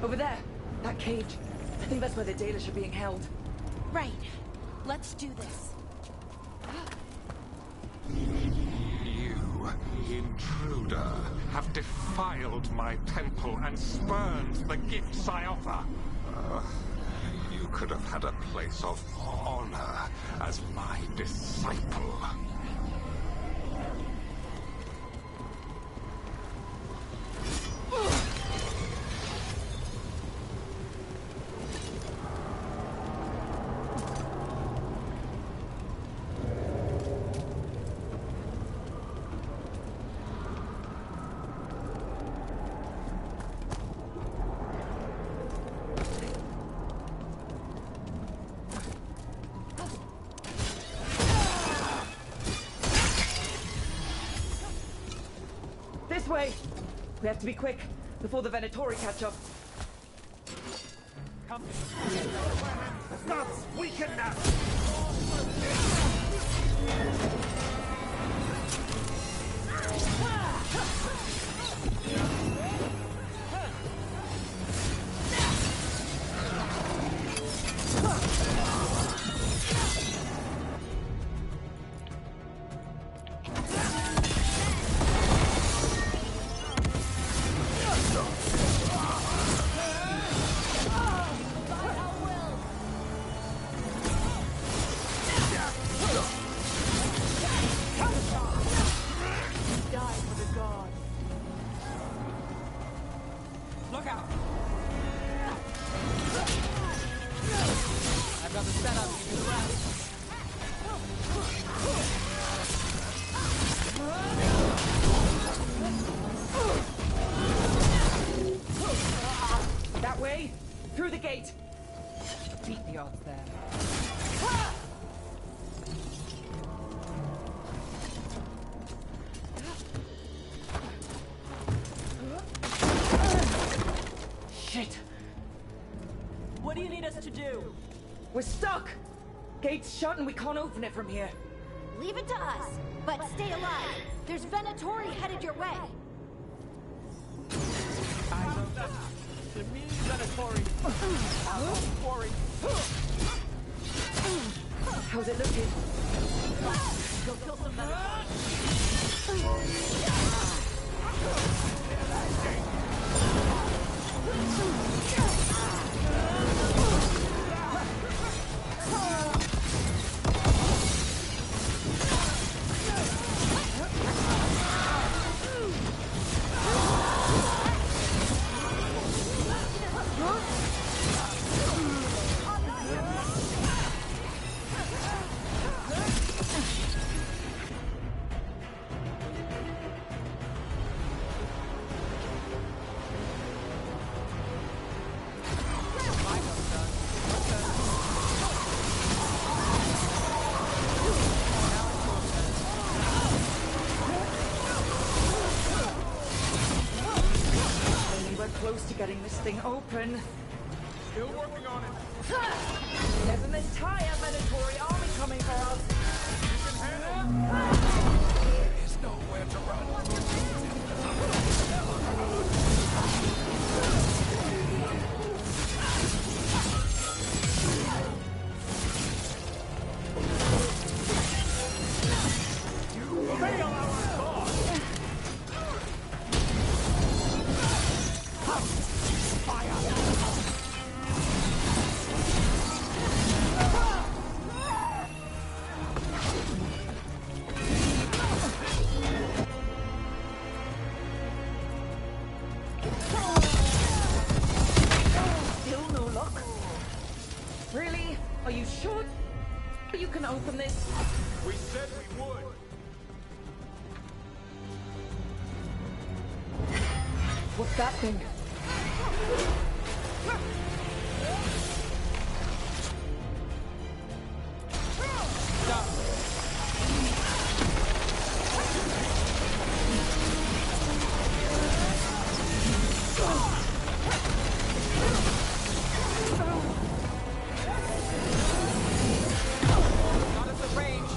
Over there! That cage. I think that's where the Dalish are being held. Right. Let's do this. You, intruder, have defiled my temple and spurned the gifts I offer. You could have had a place of honor as my disciple. This way! We have to be quick, before the Venatori catch up. Come. The gods weaken now! We're stuck! Gate's shut and we can't open it from here. Leave it to us, but stay alive. There's Venatori headed your way. How's it looking? Go kill some Close to getting this thing open. Still working on it. There's an entire Venatori army coming for us. There's nowhere to run. Fail our cause. Still no luck? Really? Are you sure you can open this? We said we would. What's that thing? Not at the range.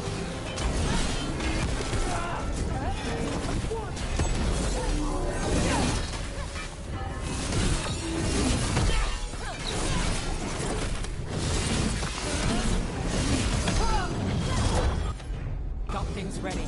Got things ready.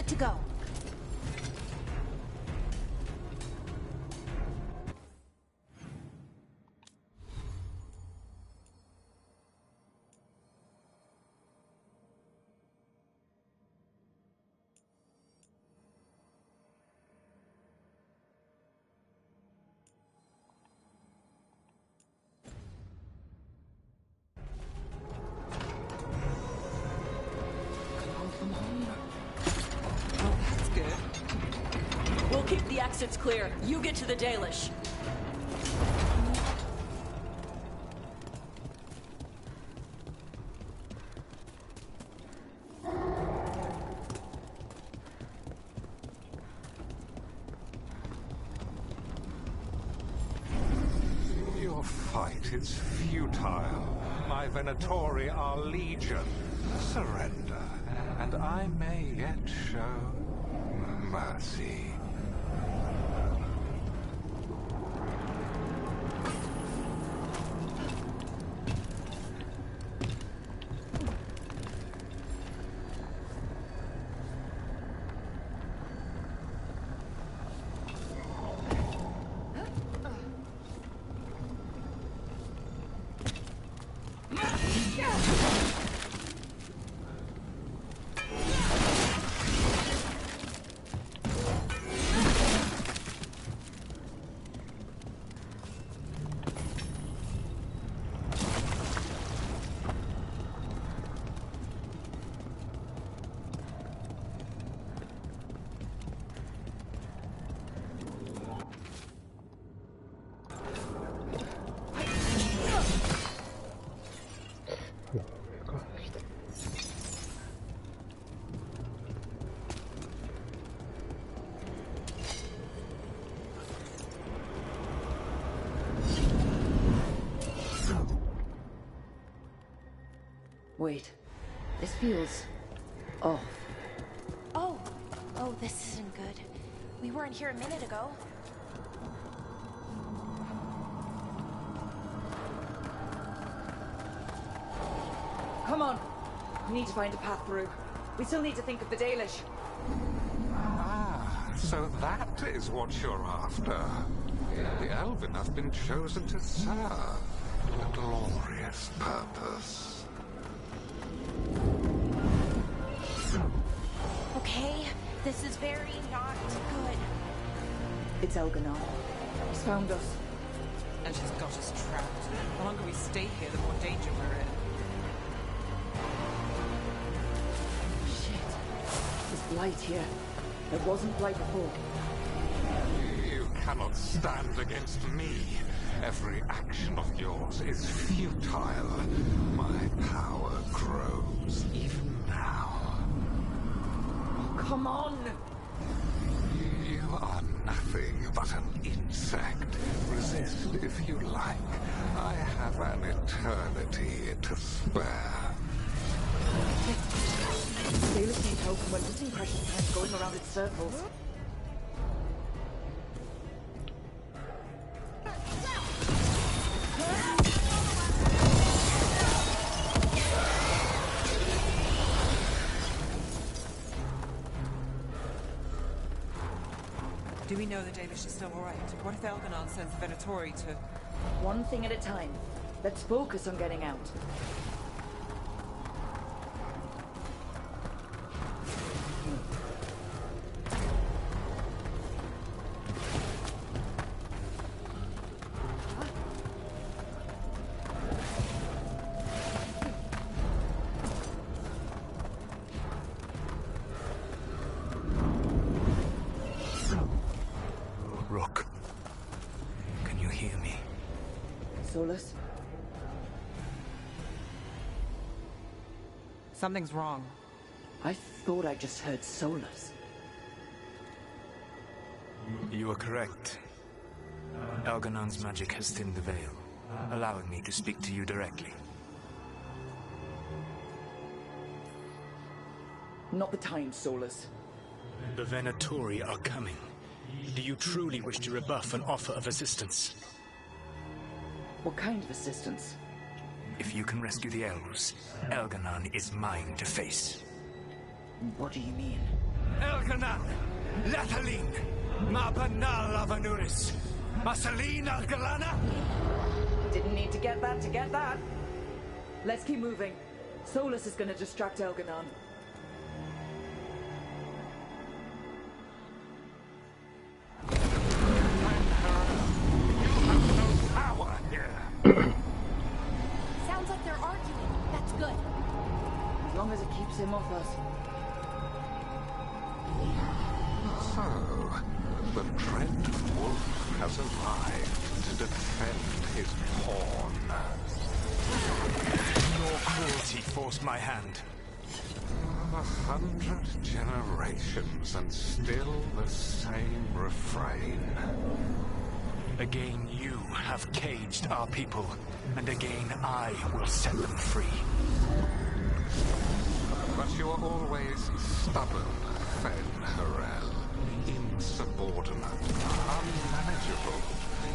Good to go. We'll keep the exits clear. You get to the Dalish. Your fight is futile. My Venatori are legion. Surrender, and I may yet show mercy. Wait, this feels off. Oh, this isn't good. We weren't here a minute ago. Come on. We need to find a path through. We still need to think of the Dalish. Ah, so that is what you're after. The Elven have been chosen to serve a glorious purpose. Okay, this is very not good. It's Elganon. He's found us. And she's got us trapped. The longer we stay here, the more danger we're in. Shit. There's blight here. There wasn't blight before. You cannot stand against me. Every action of yours is futile. My power grows even now. Come on! You are nothing but an insect. Resist if you like. I have an eternity to spare. Dalish need help and we're losing precious time going around in circles. Do we know the Dalish is still alright? What if Elganon sends Venatori to... One thing at a time. Let's focus on getting out. Rook, can you hear me? Solus? Something's wrong. I thought I just heard Solus. You are correct. Elganon's magic has thinned the veil, allowing me to speak to you directly. Not the time, Solus. The Venatori are coming. Do you truly wish to rebuff an offer of assistance? What kind of assistance? If you can rescue the elves, Elganon is mine to face. What do you mean? Elganan, Lathaline, Mabanal Avanuris, Masaline Algalana? Didn't need to get that. Let's keep moving. Solus is gonna distract Elganon. Sounds like they're arguing. That's good. As long as it keeps him off us. So, the Dread Wolf has arrived to defend his pawn. Your cruelty forced my hand. 100 generations and still the same refrain. Again you have caged our people, and again I will set them free. But you are always stubborn, Fen-Harel. Insubordinate, unmanageable,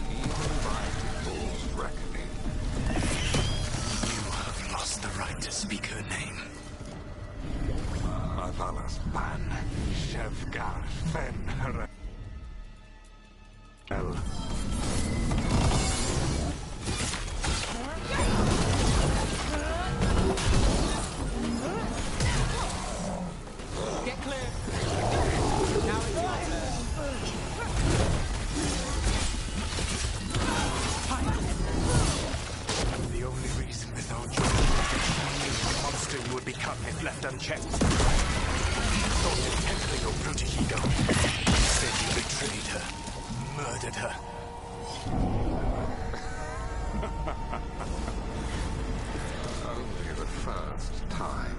even by people's reckoning. You have lost the right to speak her name. Avalas Ban, Shevgar Fen-Harel. Get clear. Now it's your turn. The only reason without you, you knew the monster you would become if left unchecked. Thought intently of Protegido. Said you betrayed her, murdered her. Only the first time,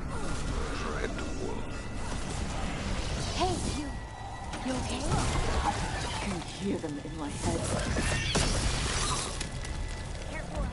Dread Wolf. Hey, you okay? I can hear them in my head. Careful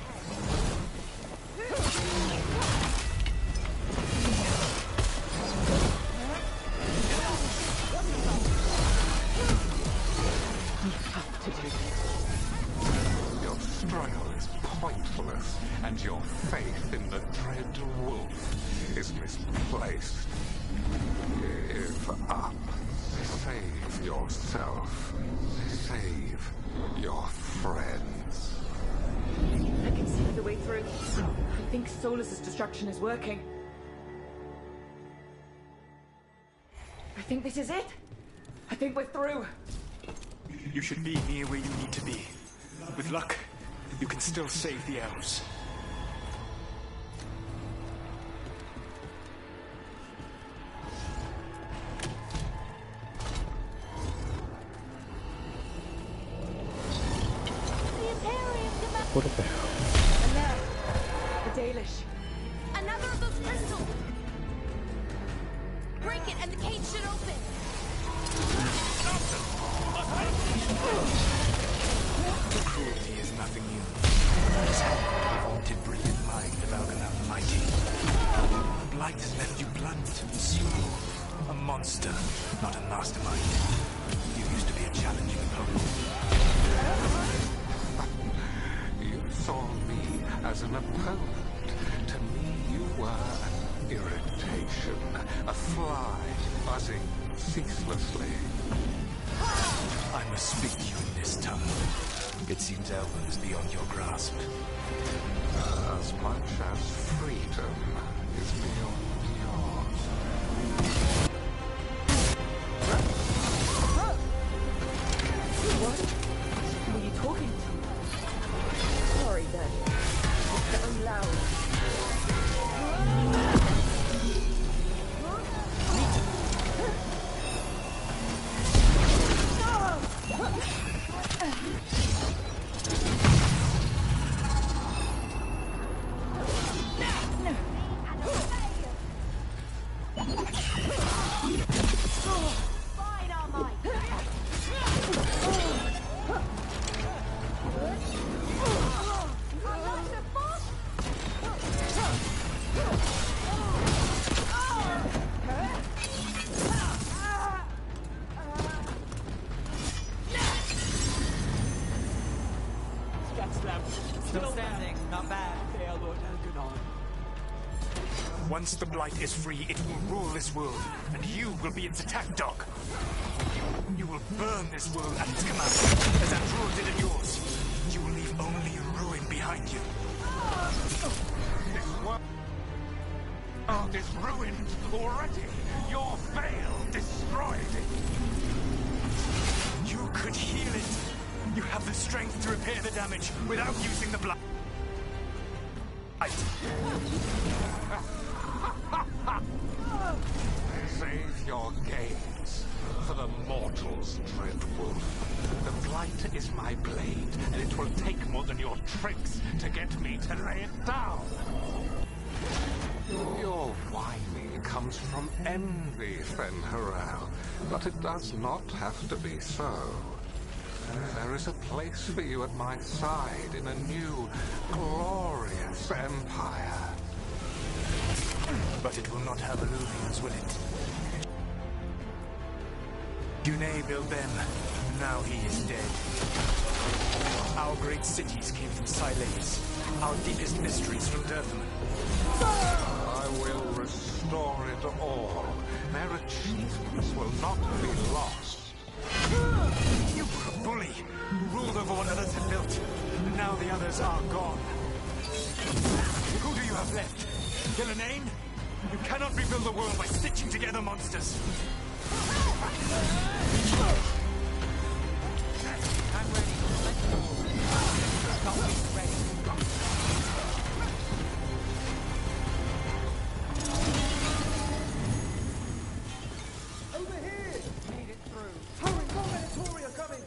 Your struggle is pointless, and your faith in the Dread Wolf is misplaced. Give up. Save yourself. Save your friends. I can see the way through. I think Solus's distraction is working. I think this is it. I think we're through. You should be near where you need to be. With luck, you can still save the elves. What the hell? And there, the Dalish. Another of those crystals! Break it and the cage should open! The cruelty is nothing new. This happened to the vaunted brilliant mind of Elganon the Mighty. Blight has left you blunt, slow, a monster, not a mastermind. You used to be a challenging opponent. You saw me as an opponent. To me, you were an irritation, a fly buzzing ceaselessly. I must speak to you in this tongue. It seems Elven is beyond your grasp. As much as freedom is beyond yours. What? Who are you talking to? Sorry then. It's so loud. Still standing. Not bad. Fair Lord Elganon. Once the Blight is free, it will rule this world, and you will be its attack dog. You will burn this world at its command, as Andror did at yours. You will leave only ruin behind you. This world is ruined already. Your veil destroyed it. You could heal it. You have the strength to repair the damage without using the Blight. Save your gaze for the mortals, Dreadwolf. The Blight is my blade, and it will take more than your tricks to get me to lay it down. Your whining comes from envy, Fen'Harel, but it does not have to be so. There is a place for you at my side in a new, glorious empire. But it will not have illusions, will it? Dune built them. Now he is dead. Our great cities came from Sileus. Our deepest mysteries from Dirthaman. I will restore it all. Their achievements will not be lost. You were a bully who ruled over what others had built. And now the others are gone. Who do you have left? Ghilanane? You cannot rebuild the world by stitching together monsters. I'm ready. Let's go. Always ready. Over here! Made it through. Hurry, more Venatori are coming!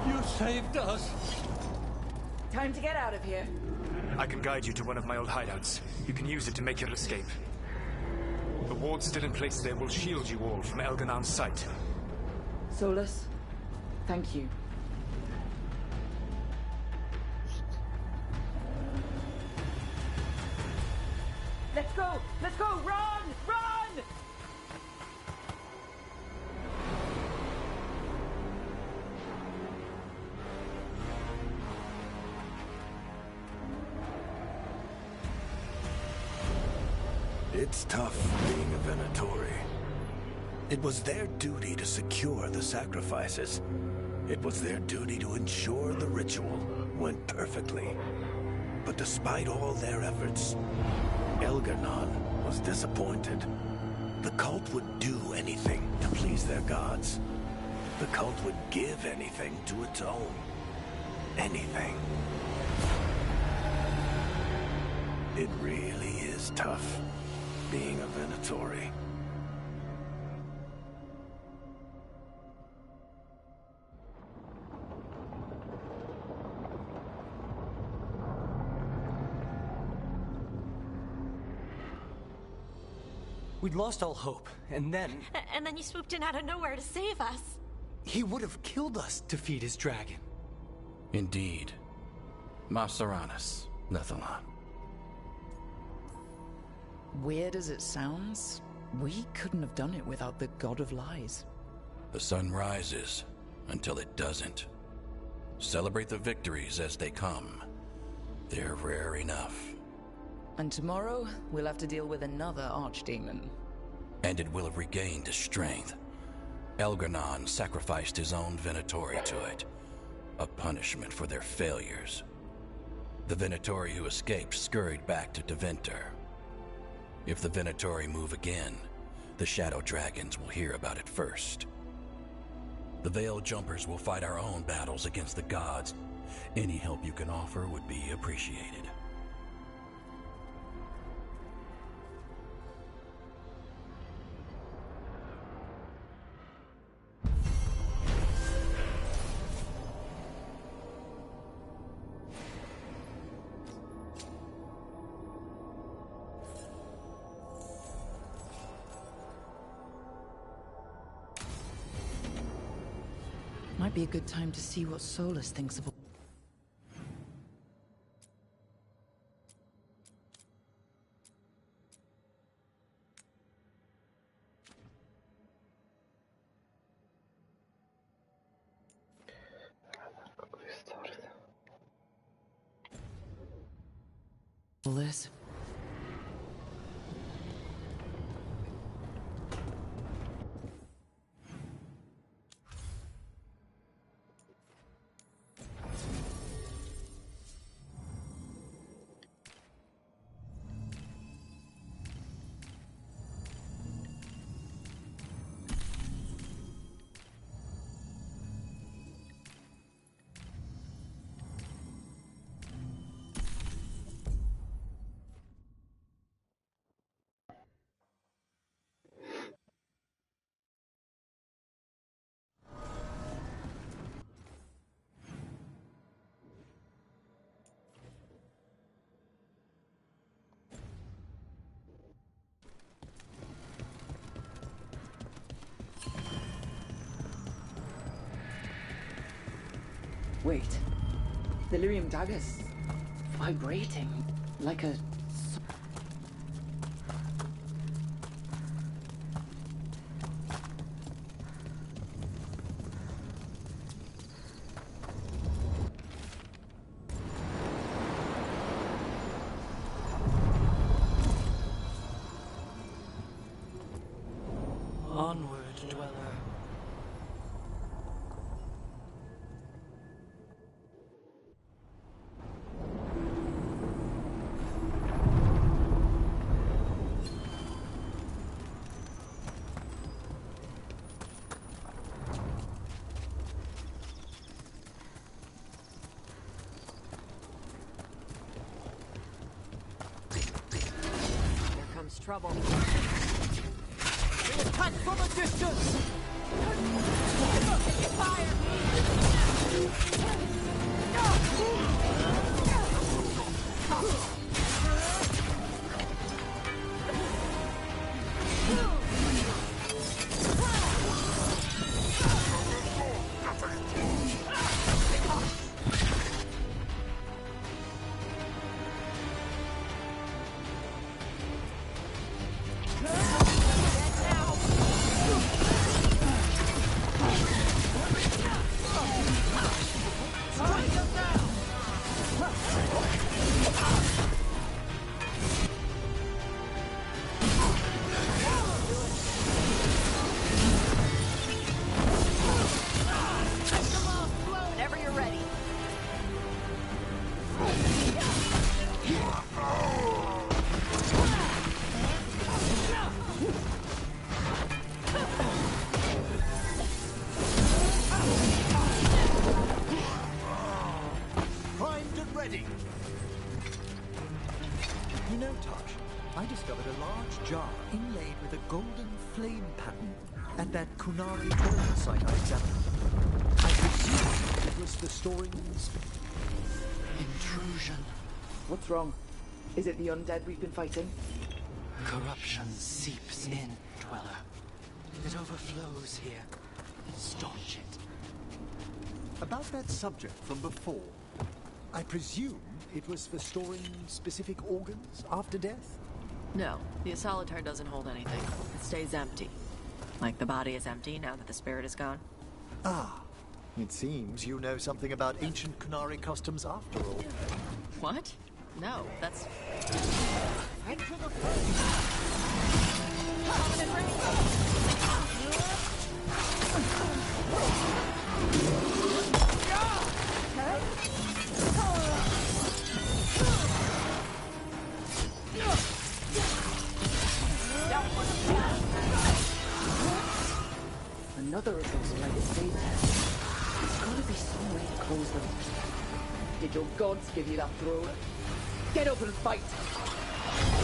You saved us. Time to get out of here. I can guide you to one of my old hideouts. You can use it to make your escape. The wards still in place there will shield you all from Elganon's sight. Solus, thank you. Let's go! Let's go! Run! Run! It's tough being a Venatori. It was their duty to secure the sacrifices. It was their duty to ensure the ritual went perfectly. But despite all their efforts, Elganon was disappointed. The cult would do anything to please their gods. The cult would give anything to its own. Anything. It really is tough being a Venatori. We'd lost all hope, and then... And then you swooped in out of nowhere to save us. He would have killed us to feed his dragon. Indeed. Masaranus, Nethalon. Weird as it sounds, we couldn't have done it without the God of Lies. The sun rises until it doesn't. Celebrate the victories as they come. They're rare enough. And tomorrow, we'll have to deal with another archdemon. And it will have regained its strength. Elganon sacrificed his own Venatori to it. A punishment for their failures. The Venatori who escaped scurried back to Deventer. If the Venatori move again, the Shadow Dragons will hear about it first. The Veil Jumpers will fight our own battles against the gods. Any help you can offer would be appreciated. Might be a good time to see what Solus thinks of all. This. Wait. The lyrium dagger's vibrating like a... Onward, dweller. Trouble. They attack from a distance! Fire! You know, Tosh, I discovered a large jar inlaid with a golden flame pattern at that Kunari dwelling site I examined. I presume it was for storing... Intrusion. What's wrong? Is it the undead we've been fighting? Corruption seeps in, dweller. It overflows here. Staunch it. About that subject from before, I presume it was for storing specific organs after death? No, the solitar doesn't hold anything. It stays empty. Like the body is empty now that the spirit is gone. Ah, it seems you know something about ancient Kunari customs after all. What? No, that's... Right to the front! Another of those lighted stayed there. There's gotta be some way to close them. Did your gods give you that throne? Get up and fight!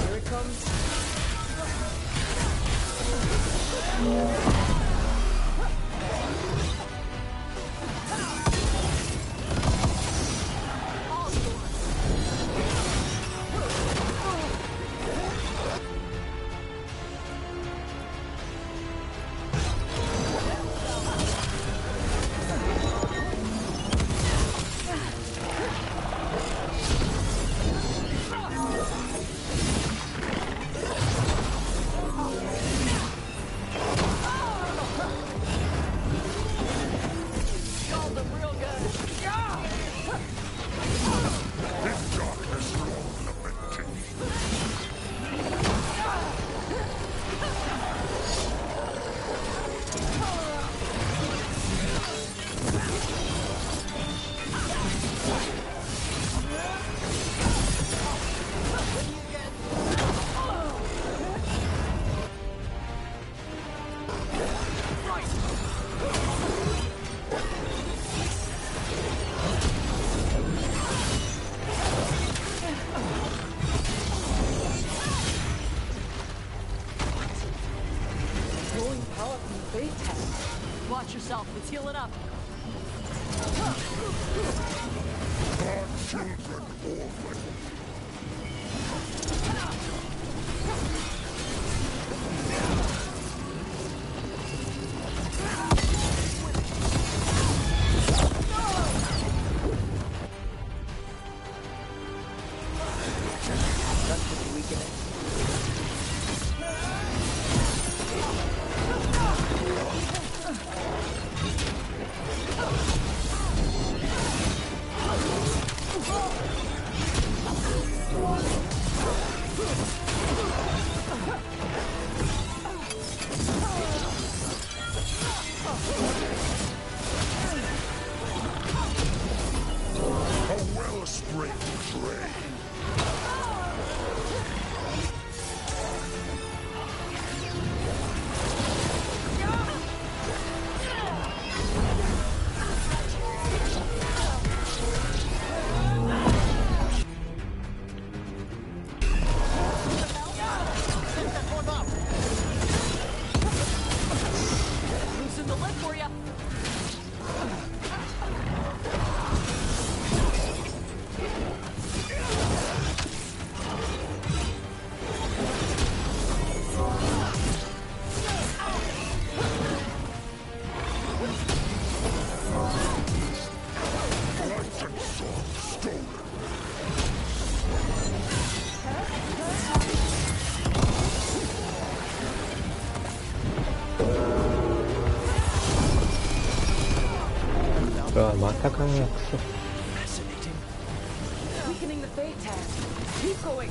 Here it comes. Watch yourself. Let's heal it up. Our children orphan. Weakening the fate test. Keep going.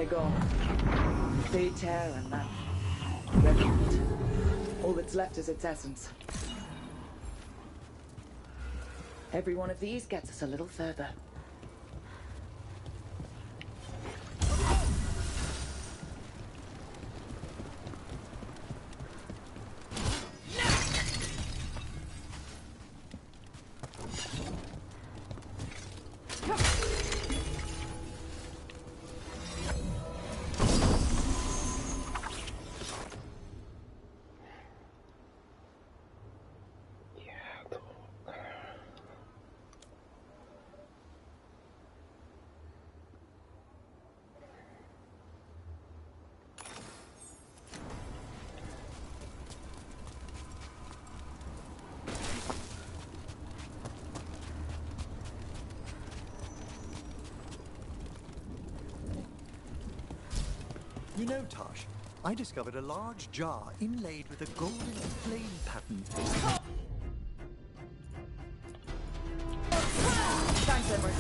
They're gone. Fade tear and that revenant. All that's left is its essence. Every one of these gets us a little further. You know, Tosh, I discovered a large jar inlaid with a golden flame pattern. Thanks, Edward.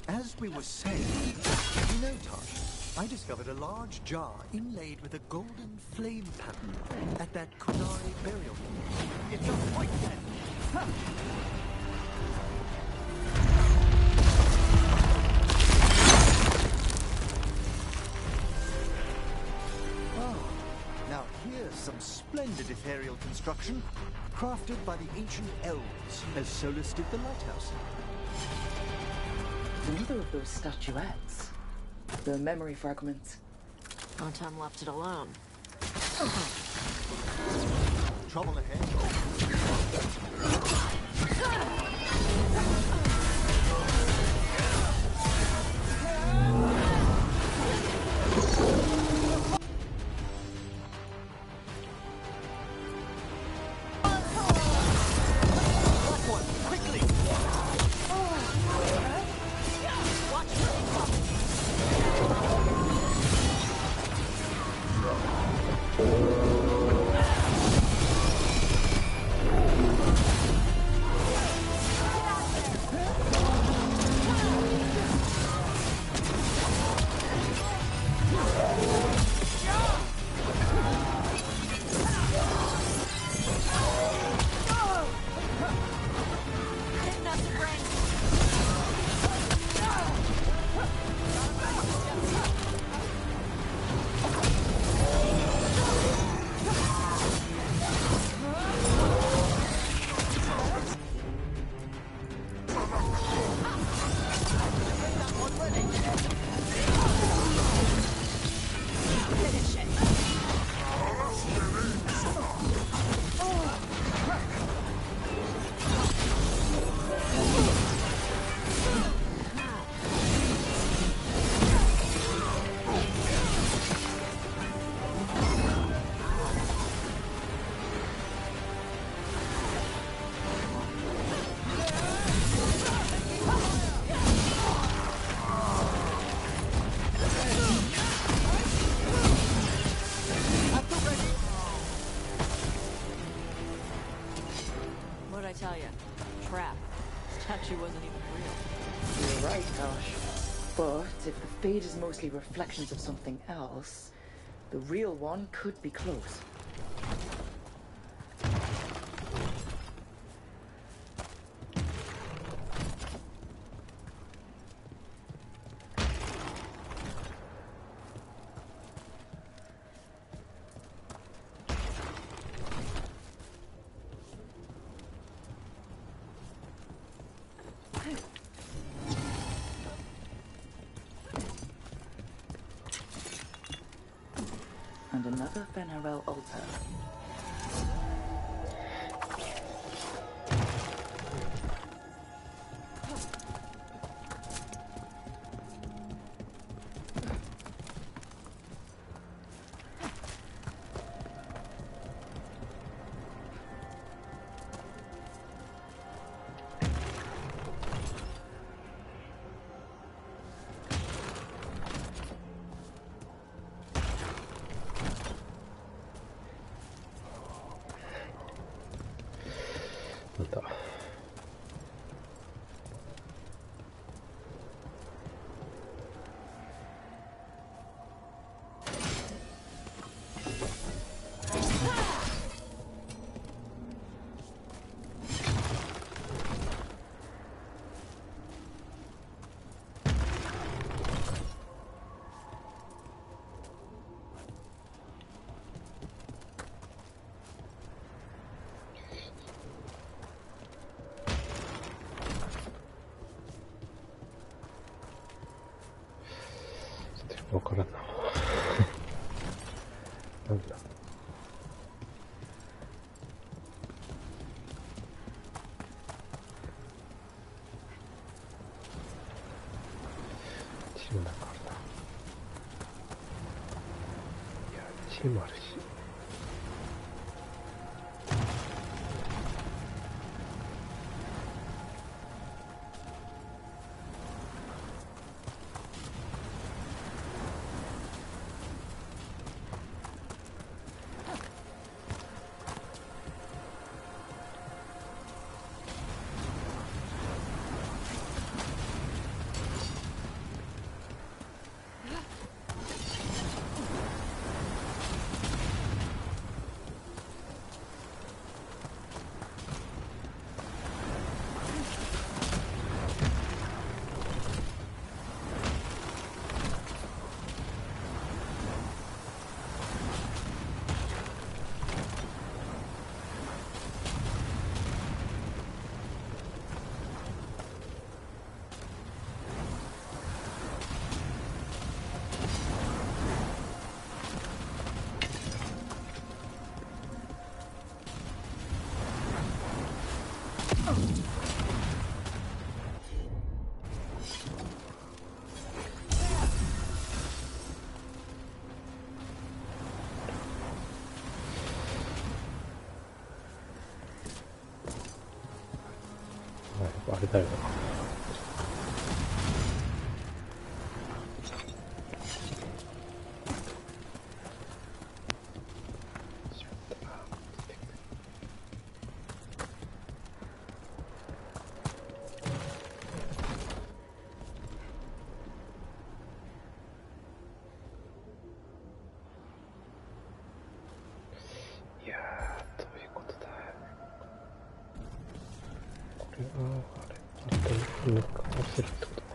As we were saying, you know, Tosh, I discovered a large jar inlaid with a golden flame pattern at that Kunari burial. It's a point then. Now here's some splendid ethereal construction, crafted by the ancient elves, as Solus did the lighthouse. Another of those statuettes. The memory fragments. Autumn left it alone. Trouble ahead. What'd I tell you? Trap. Statue wasn't even real. You're right, Tosh. But if the fade is mostly reflections of something else, the real one could be close. And another Fenharel altar. わからんな。なんだ。チームだからな。いや、チームあるし。あれだよな。いやー、どういうことだ。これはあれ。向かわせるってことか。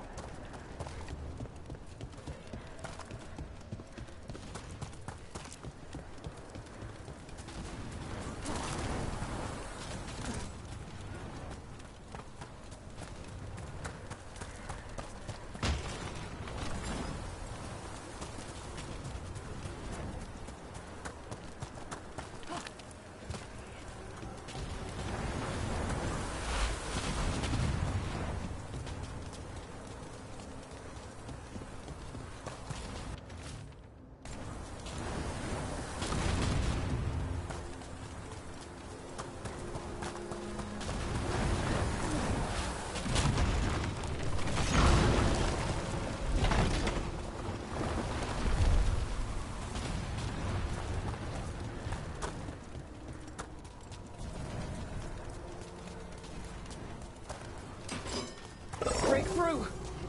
Break through!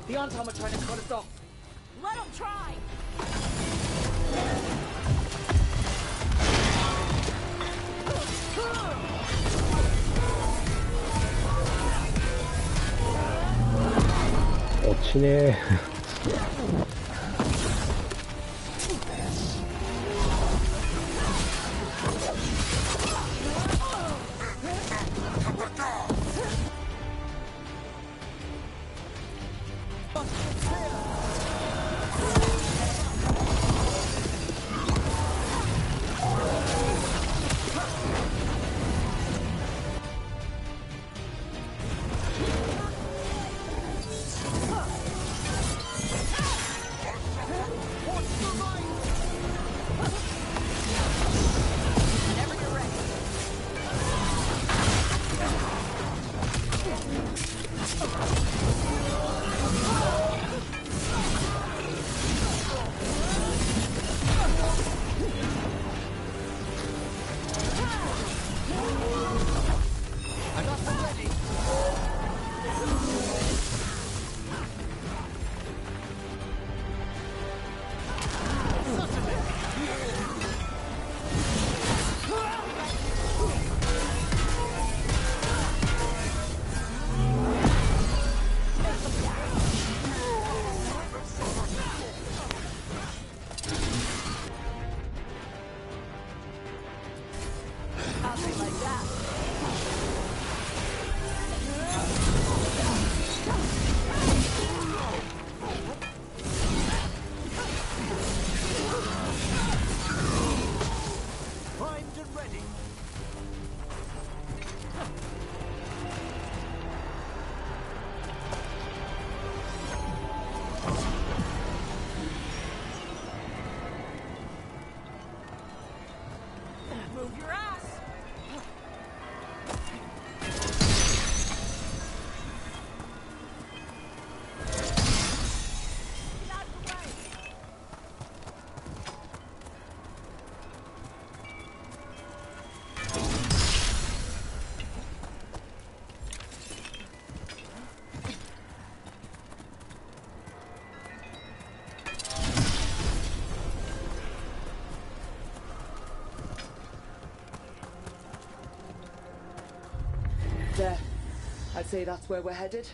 The Antom are trying to cut us off. Let them try!落ちねえ。There. I'd say that's where we're headed.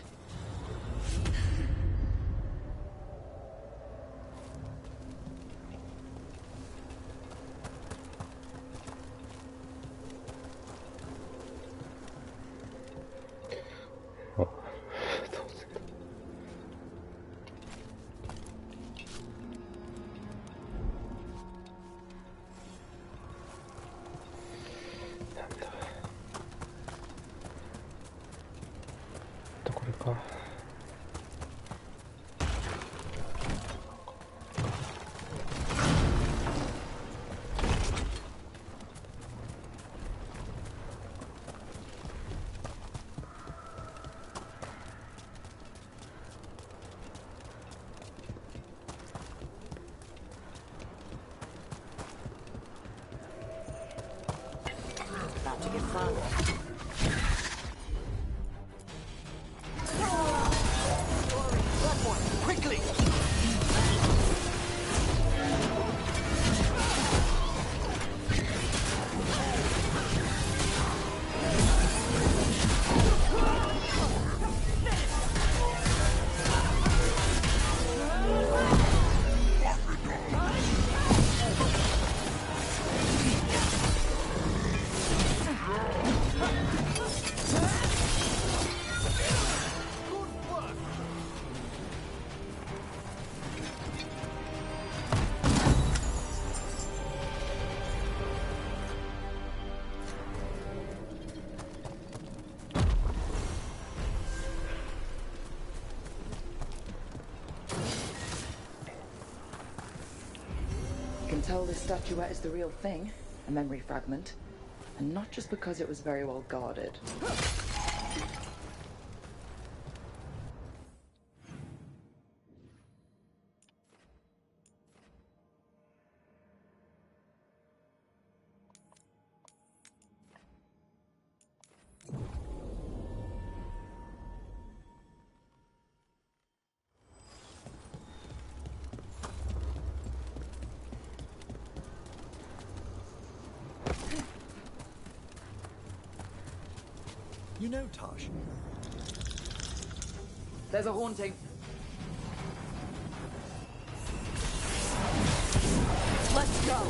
About to get fun. Quickly! Tell this statuette is the real thing, a memory fragment, and not just because it was very well guarded. You know, Tosh. There's a haunting. Let's go.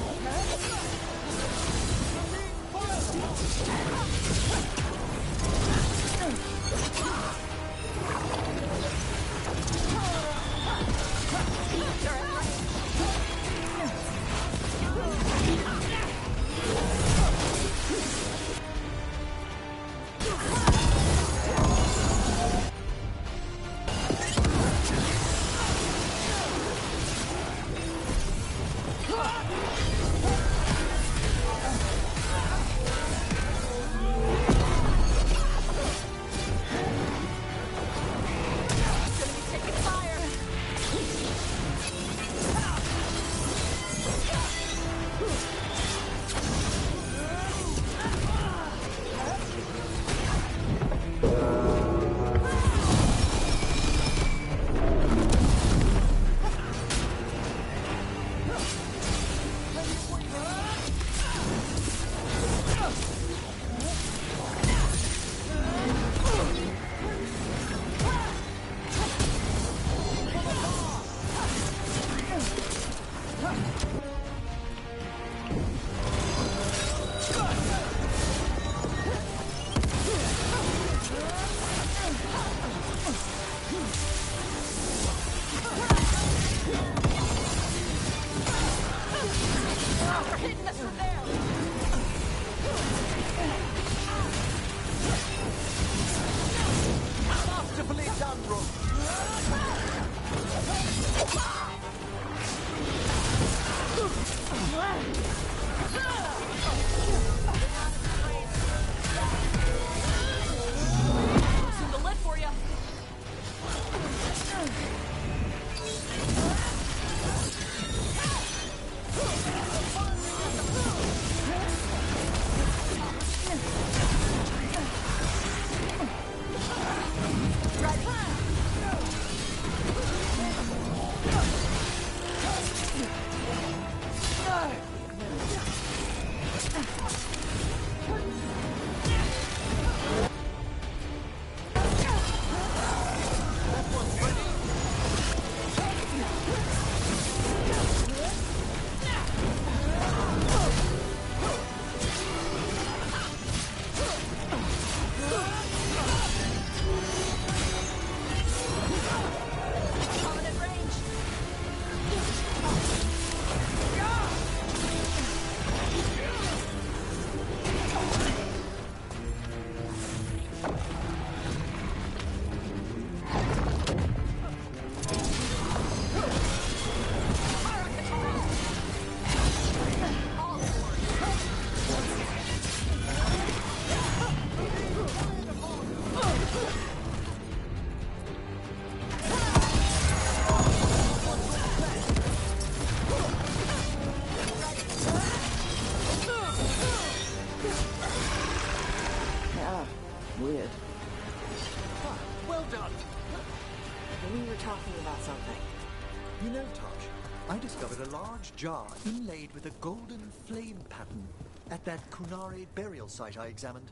know, Taj, I discovered a large jar inlaid with a golden flame pattern at that Kunari burial site I examined.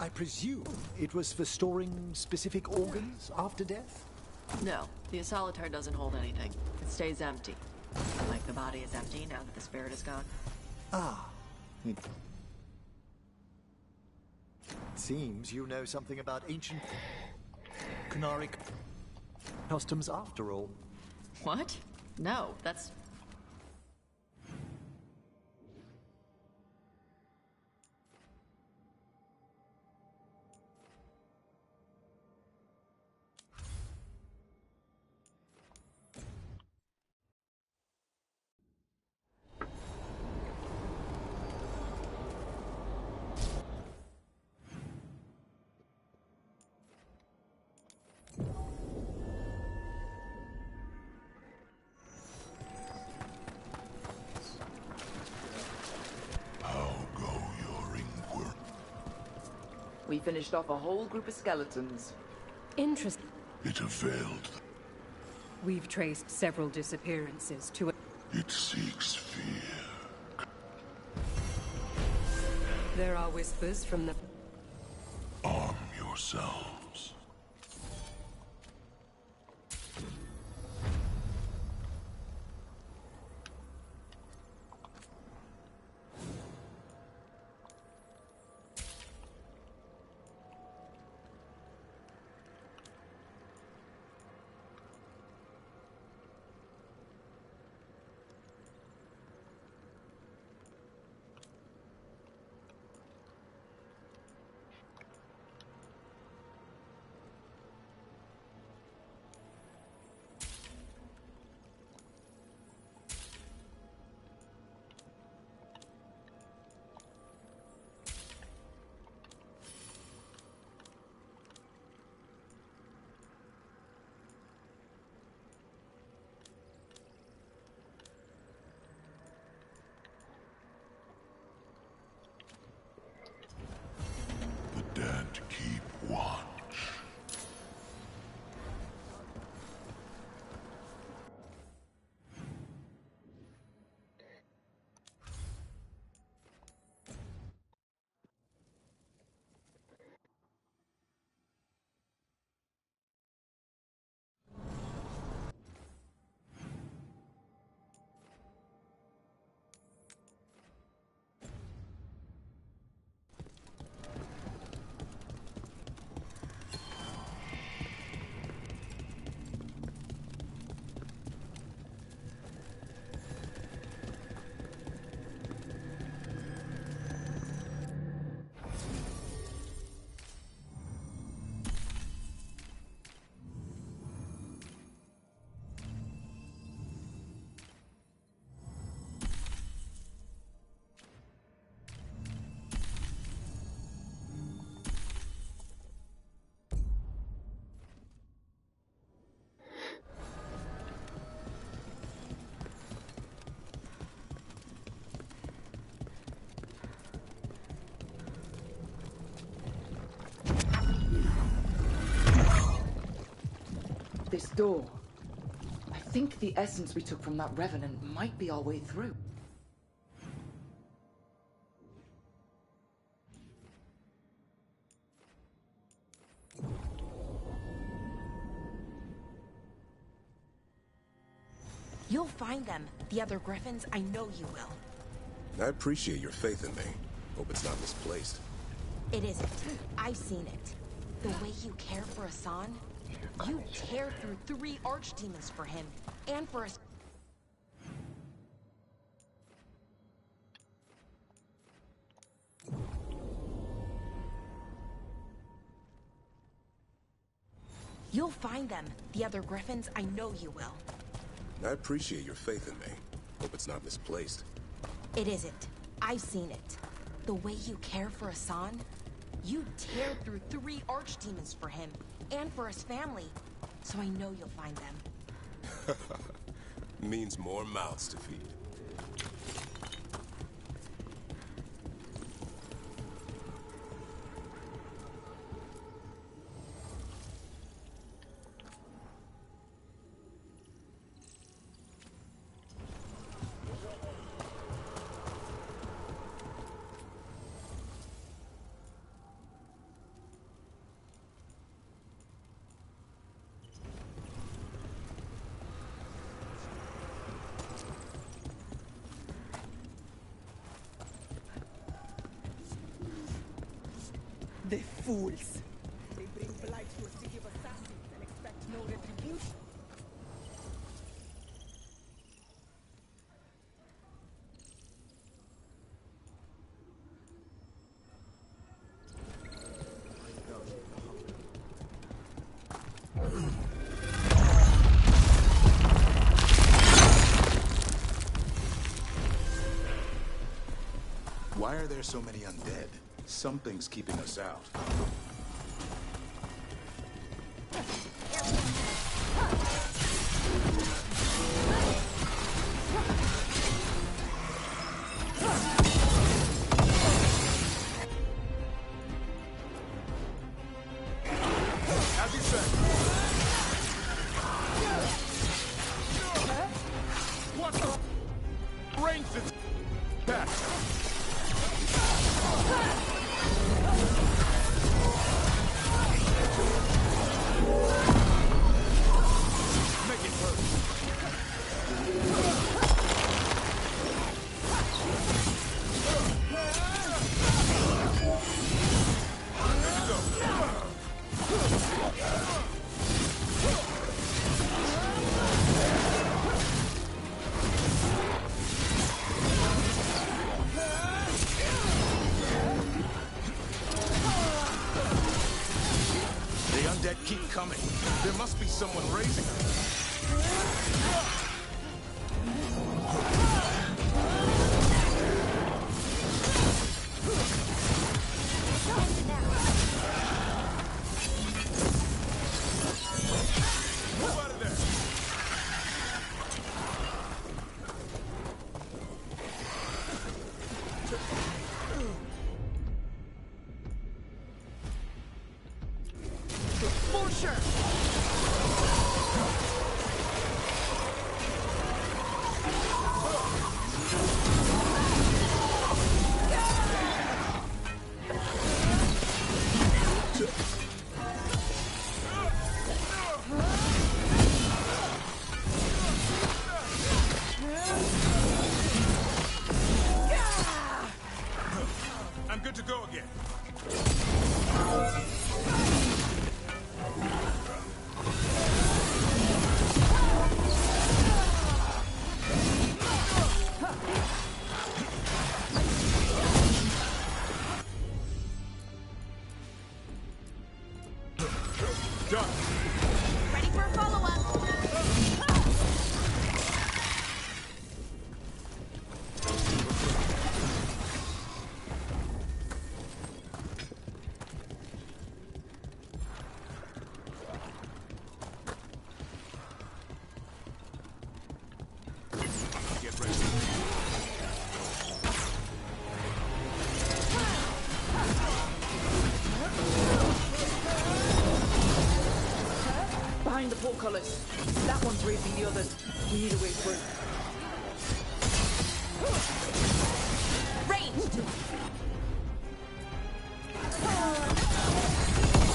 I presume it was for storing specific organs after death? No, the Asolitar doesn't hold anything. It stays empty. Like the body is empty now that the spirit is gone. Ah. It seems you know something about ancient Kunari customs after all. What? No, that's... We finished off a whole group of skeletons. Interesting. It availed. We've traced several disappearances to it. It seeks fear. There are whispers from the... Arm yourselves. The dead keep watch. This door. I think the essence we took from that revenant might be our way through. You'll find them, the other Griffins. I know you will. I appreciate your faith in me. Hope it's not misplaced. It isn't. I've seen it. The way you care for Hassan, you tear through 3 archdemons for him, and for us. You'll find them, the other Griffins. I know you will. I appreciate your faith in me. Hope it's not misplaced. It isn't. I've seen it. The way you care for Hassan, you tear through 3 archdemons for him, and for his family. So I know you'll find them. Means more mouths to feed. Fools. They bring blight to a city of assassins and expect no retribution. Why are there so many undead? Something's keeping us out. As you said. What the? Range is back. Keep coming. There must be someone raising them. Move out of there. I'm good to go again. Done. Ready for a follow-up. Get ready. Behind the portcullis. That one's raising the others. We need a way through. Ranged.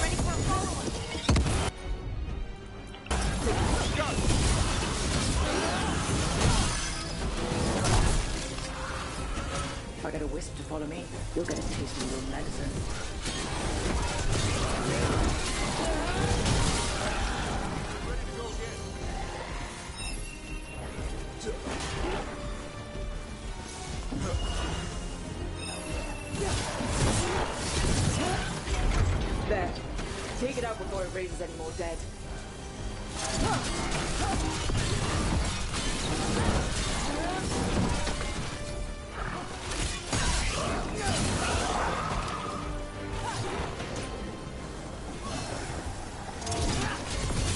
Ready for a follow-up. If I get a wisp to follow me, you'll get a taste of your own medicine. There. Take it out before it raises any more dead.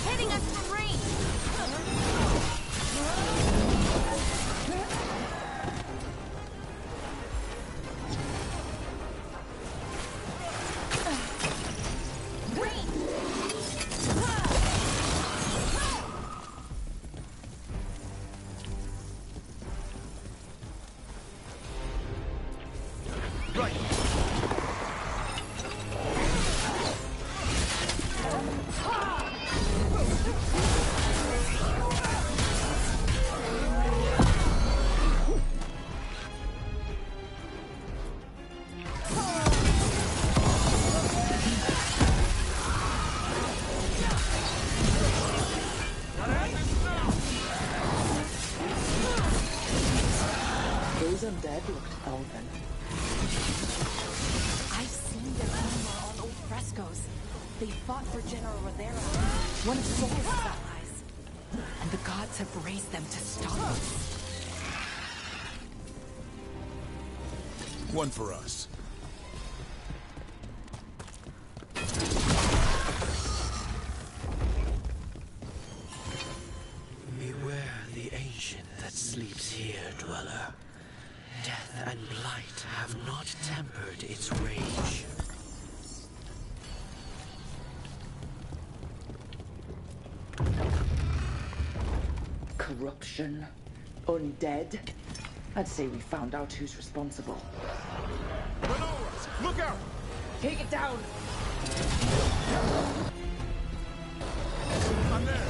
Hitting us from range. looked elven. I've seen their armor on old frescoes. They fought for General Rivera, one of Soul's allies. And the gods have raised them to stop us. One for us. Beware the ancient that sleeps here, dweller. Death and blight have not tempered its rage. Corruption. Undead. I'd say we found out who's responsible. Look out! Take it down! I'm there!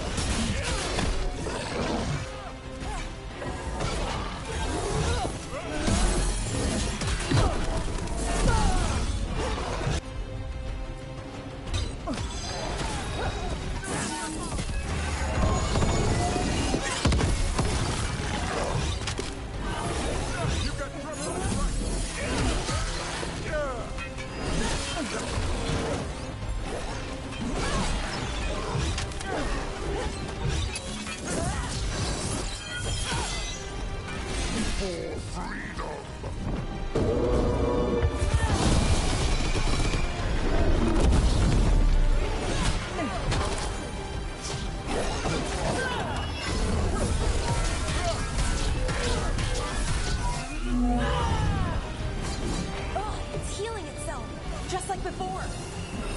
It's healing itself, just like before.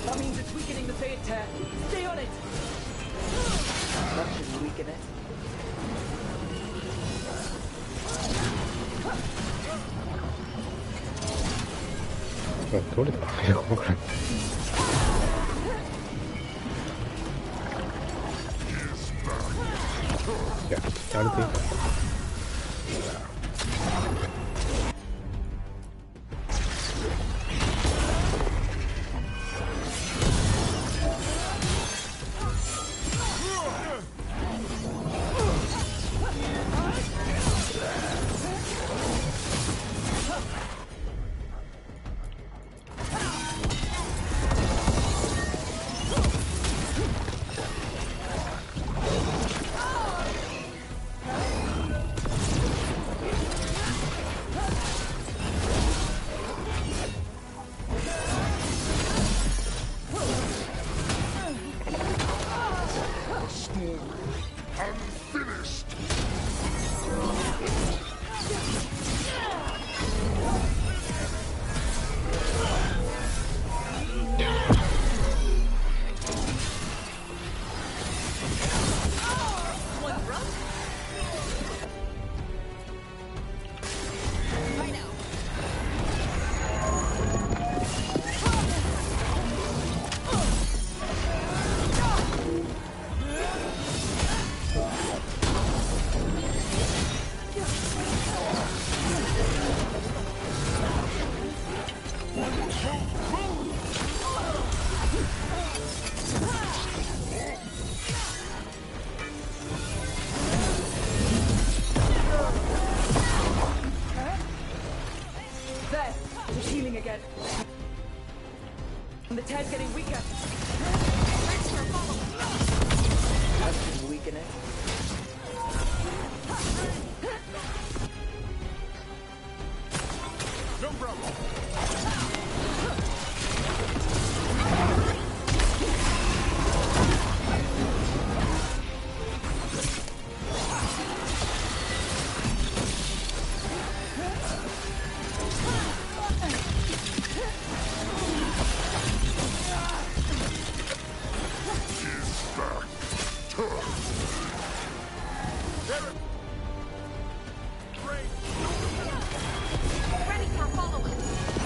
That means it's weakening the Fade Tear. Stay on it! That should weaken it. ¿Dónde está? ¿Cómo que? Ya, ahora There! It's healing again. And the tear's getting weaker. That should weaken it. No problem. Ready, Cal, follow it.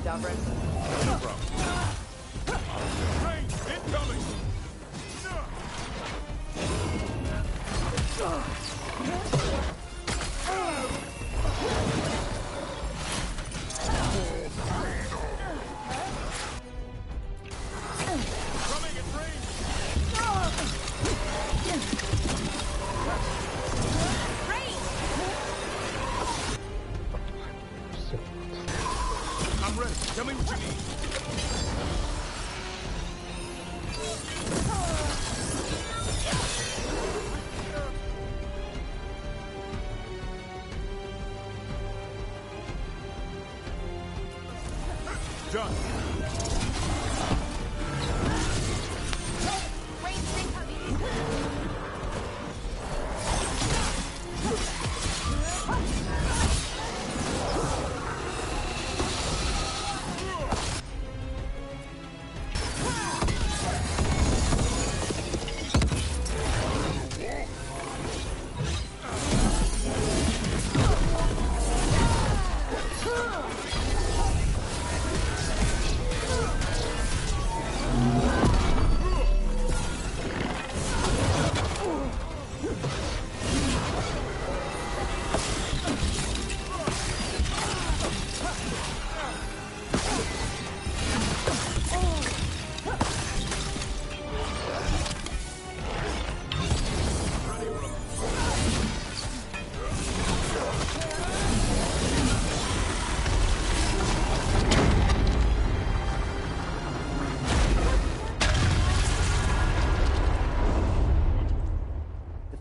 Davrin. Range incoming! Coming at range! I'm ready. Tell me what you need. Done.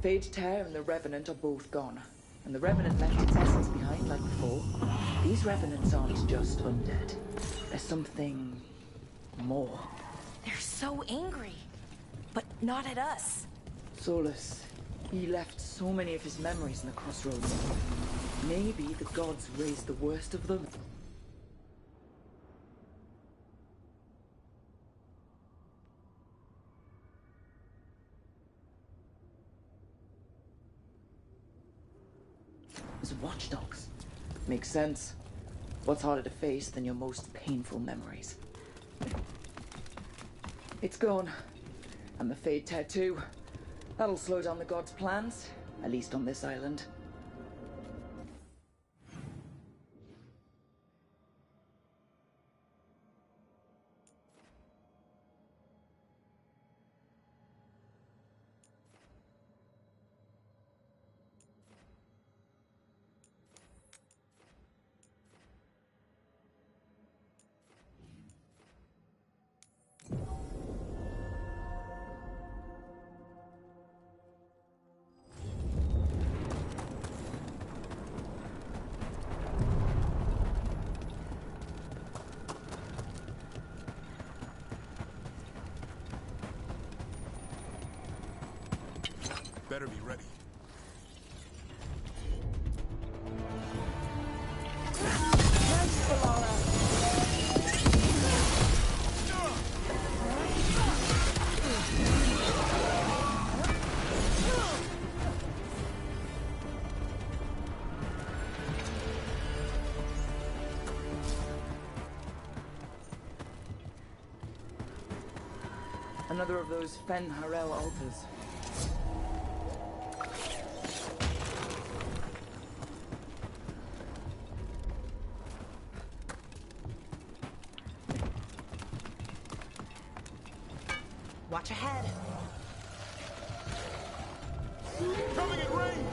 Fade Tear and the Revenant are both gone, and the Revenant left its essence behind like before. These Revenants aren't just undead. There's something more. They're so angry, but not at us. Solus, he left so many of his memories in the crossroads. Maybe the gods raised the worst of them. As watchdogs. Makes sense. What's harder to face than your most painful memories? It's gone. And the Fade Tattoo. That'll slow down the gods' plans, at least on this island. Better be ready. Another of those Fen Harel altars. Watch ahead. Coming at range!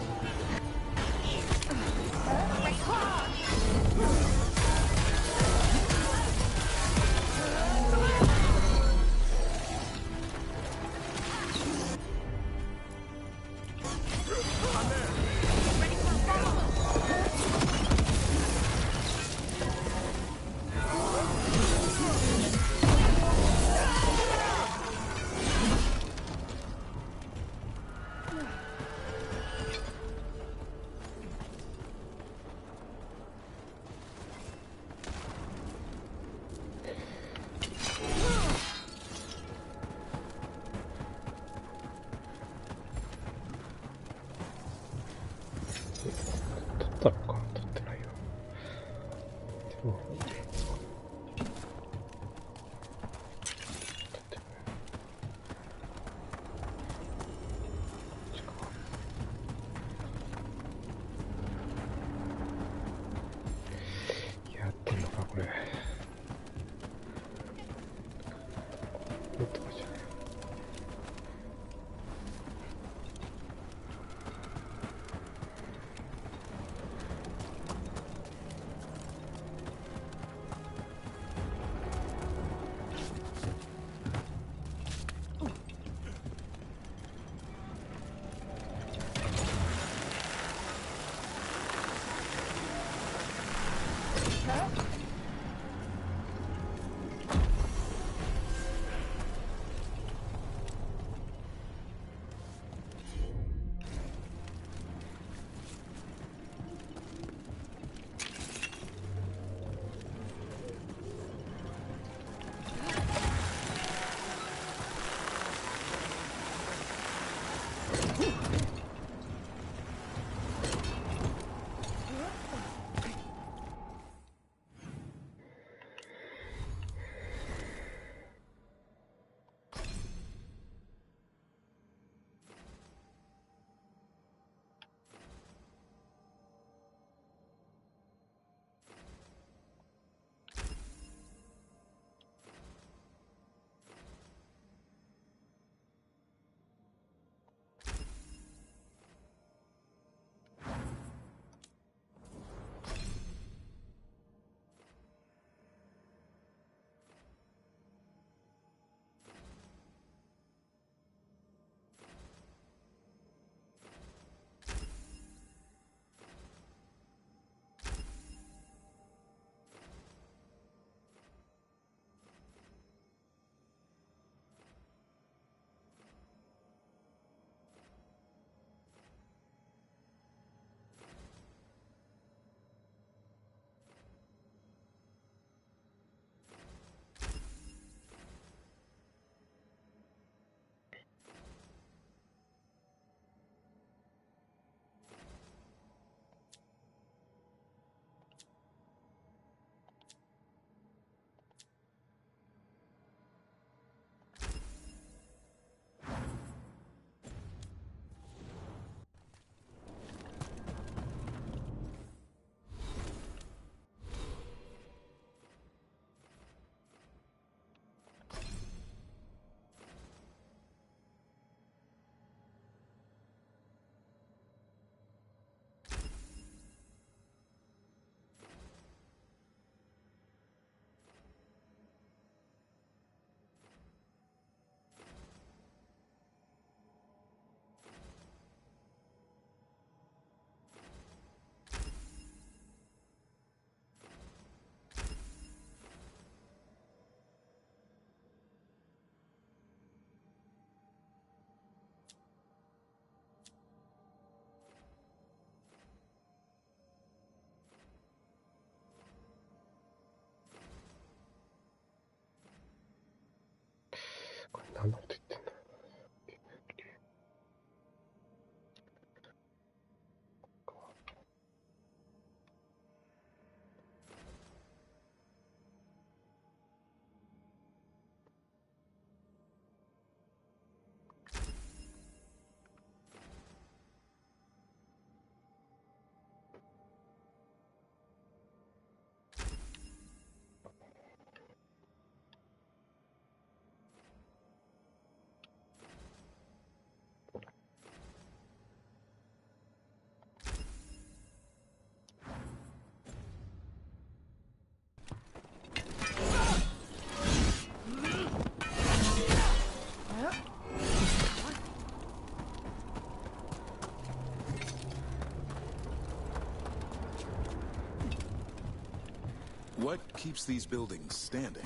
What keeps these buildings standing?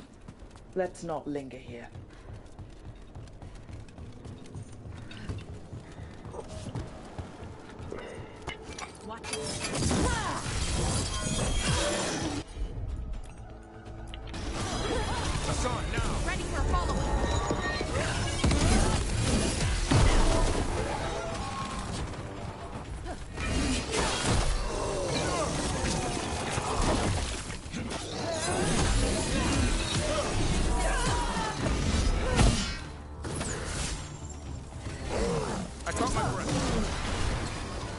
Let's not linger here. Hassan, now! Ready for follow-up.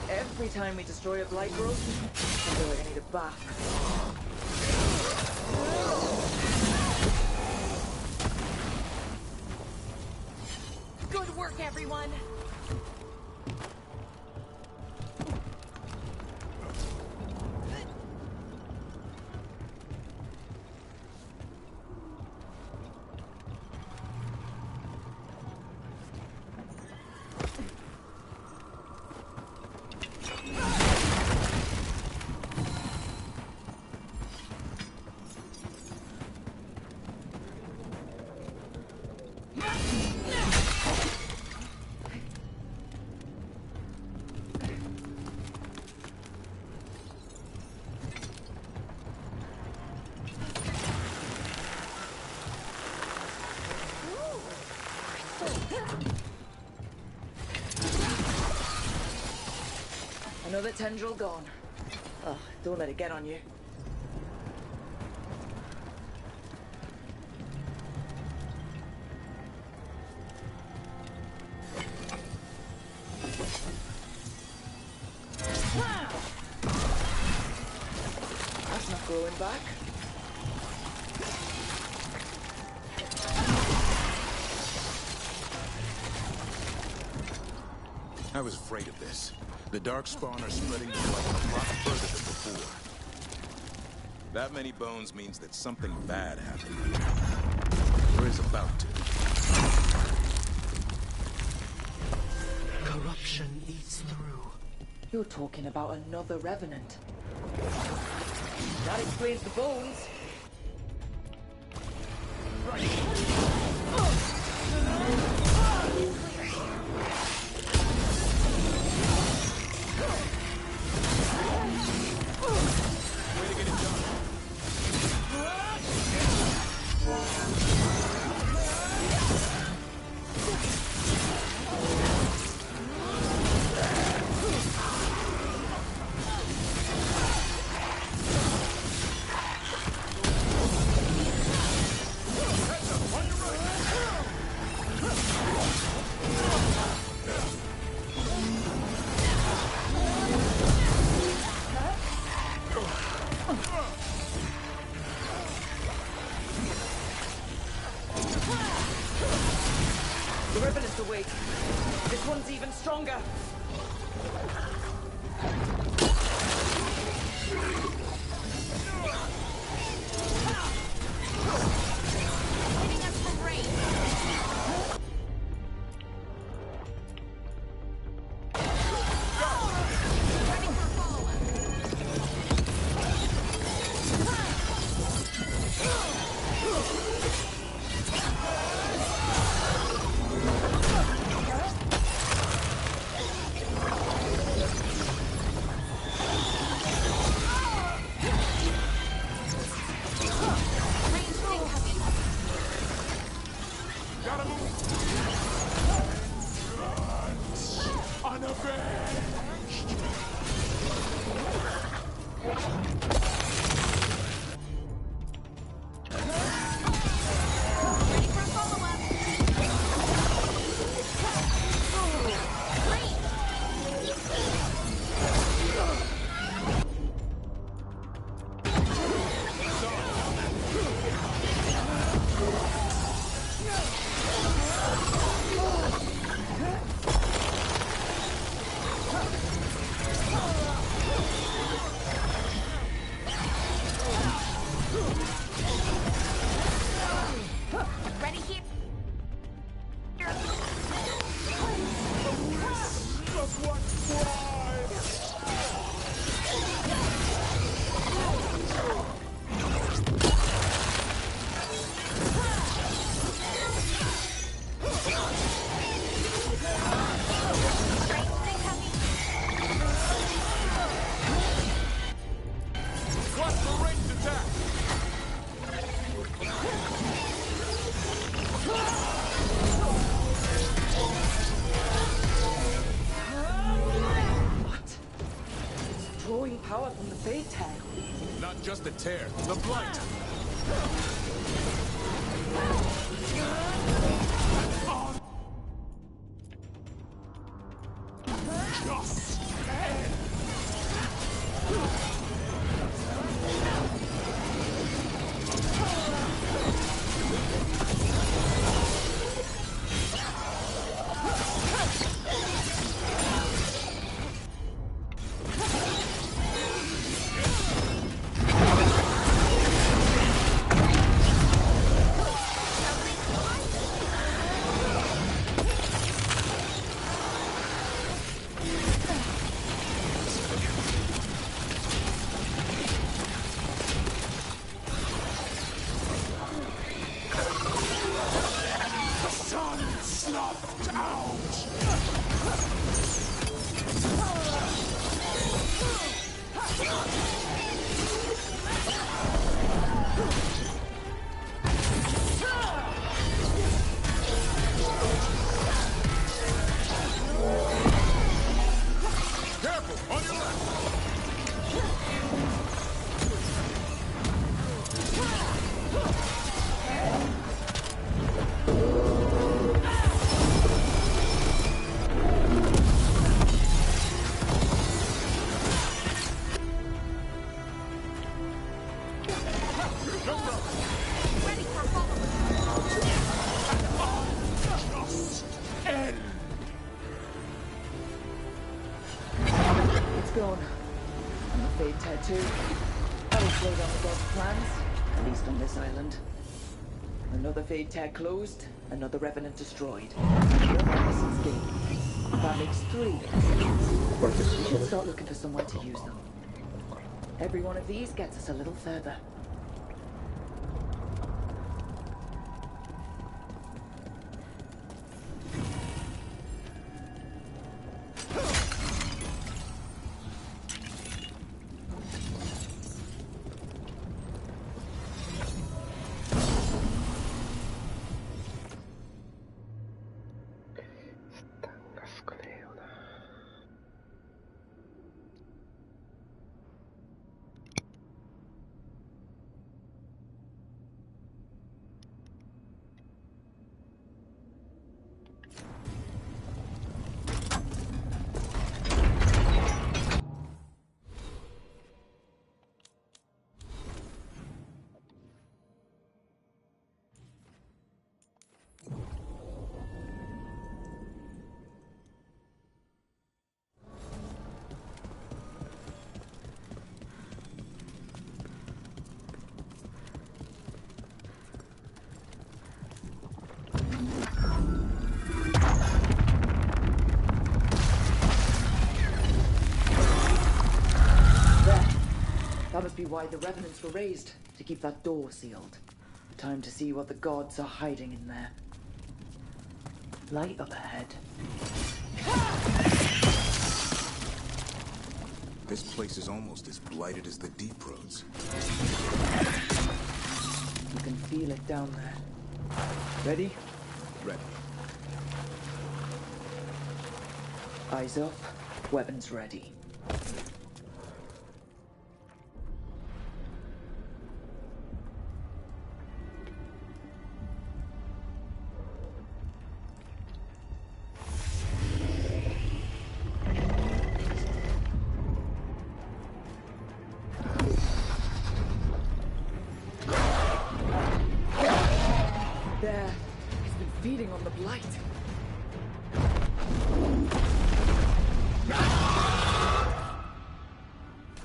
Every time we destroy a blight growth, I feel like I need a bath. Good work, everyone. Another tendril gone. Oh, don't let it get on you. That's not growing back. I was afraid of this. The Darkspawn are spreading their light a lot further than before. That many bones means that something bad happened. Or is about to. Corruption eats through. You're talking about another revenant. That explains the bones. The Revenants awake. This one's even stronger. Hitting us from range. Ready for follow-up. fate tear. Not just the tear, the blight! Gone. And the fade tattoo. That'll slow down the god's plans, at least on this island. Another fade tear closed, another revenant destroyed. Another essence gained. That makes 3 essence. We should start looking for someone to use them. Every one of these gets us a little further. That must be why the revenants were raised, to keep that door sealed. Time to see what the gods are hiding in there. Light up ahead. This place is almost as blighted as the deep roads. You can feel it down there. Ready? Ready. Eyes up, weapons ready. There, he's been feeding on the blight.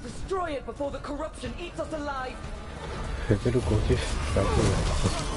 Destroy it before the corruption eats us alive! 레벨을 54고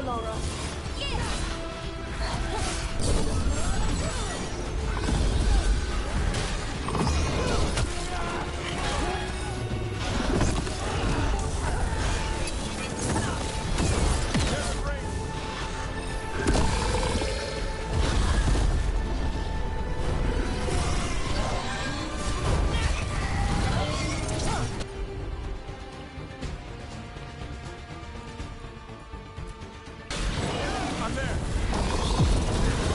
Laura. I'm there.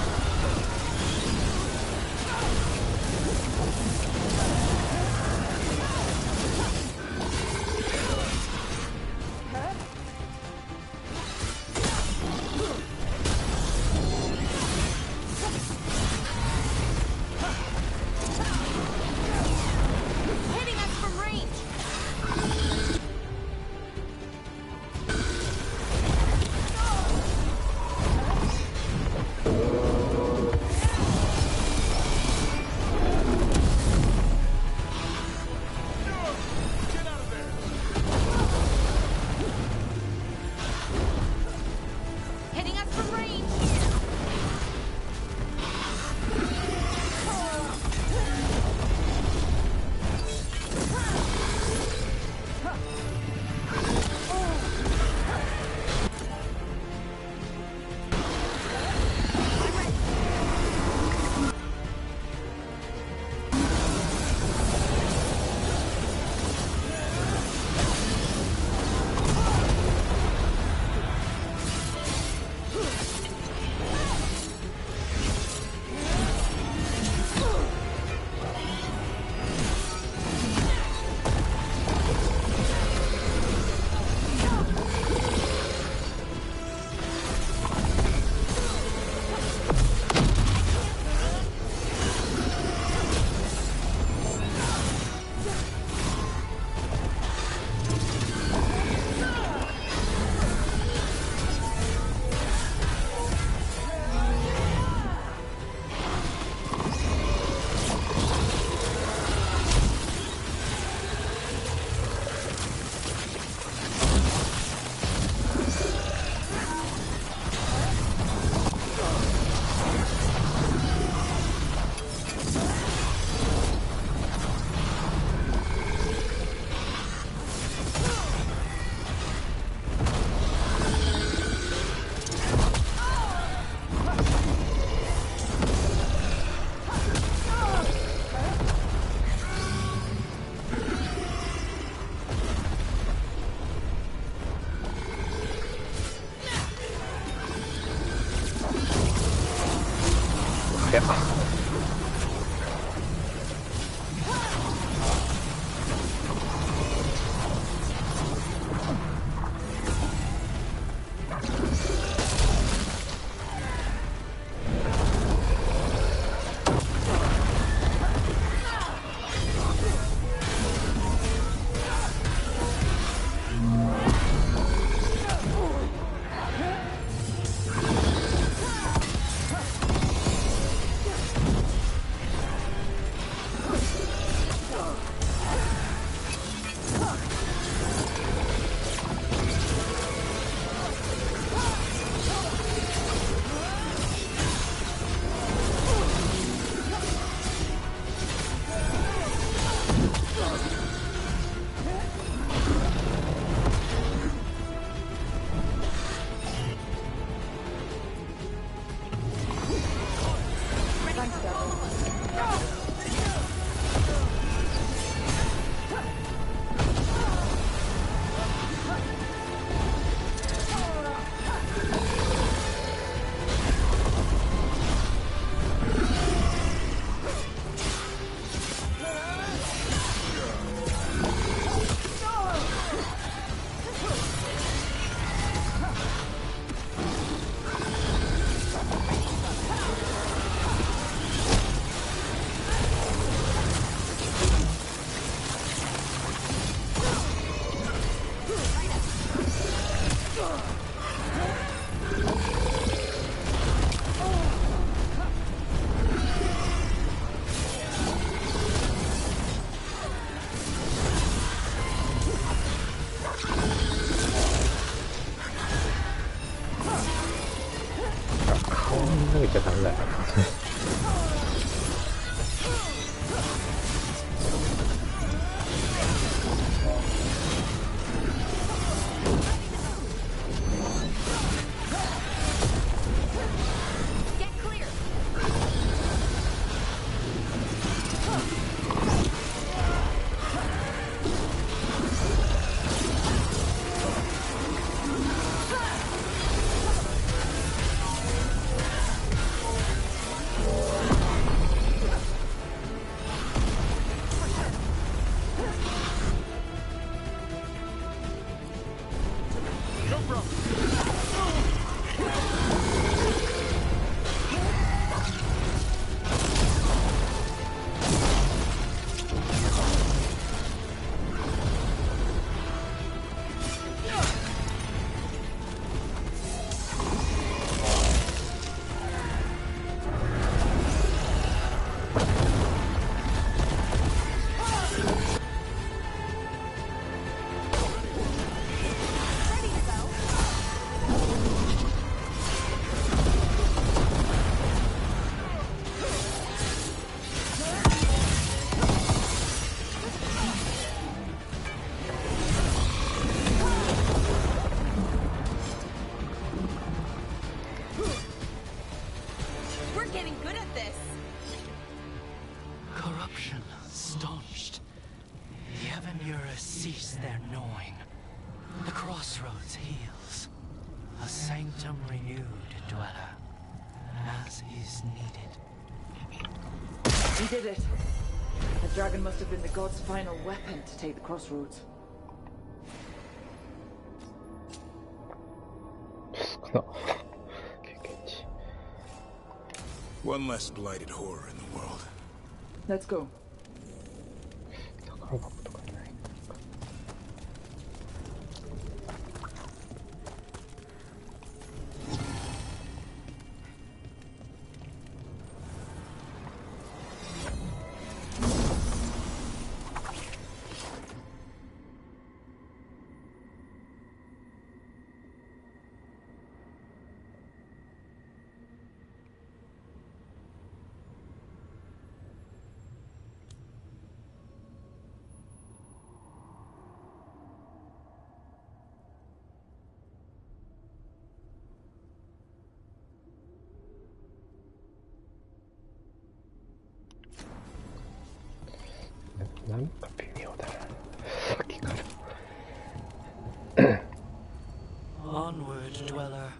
ちゃダメだよ。Cease their gnawing. The crossroads heals. A sanctum renewed, dweller, as is needed. We did it. The dragon must have been the god's final weapon to take the crossroads. One less blighted horror in the world. Let's go. Onward, dweller.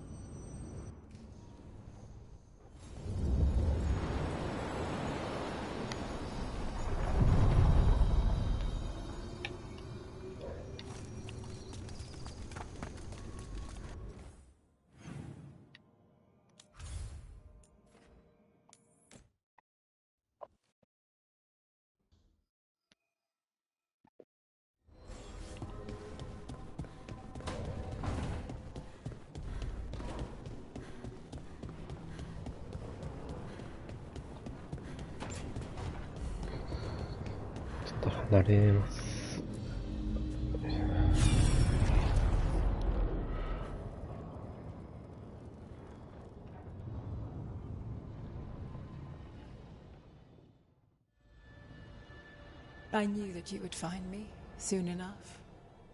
I knew that you would find me soon enough.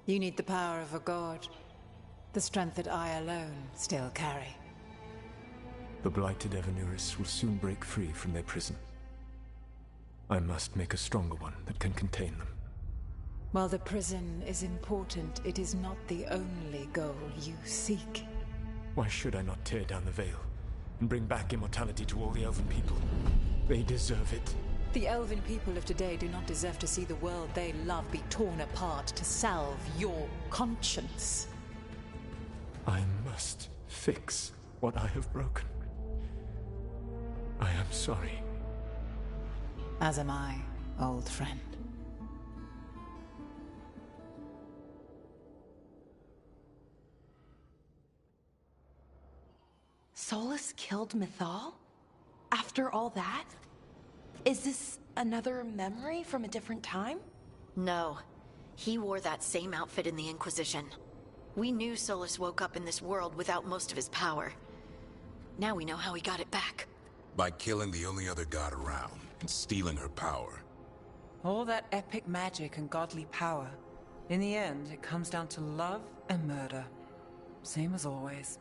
You need the power of a god, the strength that I alone still carry. The blighted Evanuris will soon break free from their prison. I must make a stronger one that can contain them. While the prison is important, it is not the only goal you seek. Why should I not tear down the veil and bring back immortality to all the Elven people? They deserve it. The Elven people of today do not deserve to see the world they love be torn apart to salve your conscience. I must fix what I have broken. I am sorry. As am I, old friend. Solus killed Mythal? After all that? Is this another memory from a different time? No. He wore that same outfit in the Inquisition. We knew Solus woke up in this world without most of his power. Now we know how he got it back. By killing the only other god around and stealing her power. All that epic magic and godly power. In the end, it comes down to love and murder. Same as always.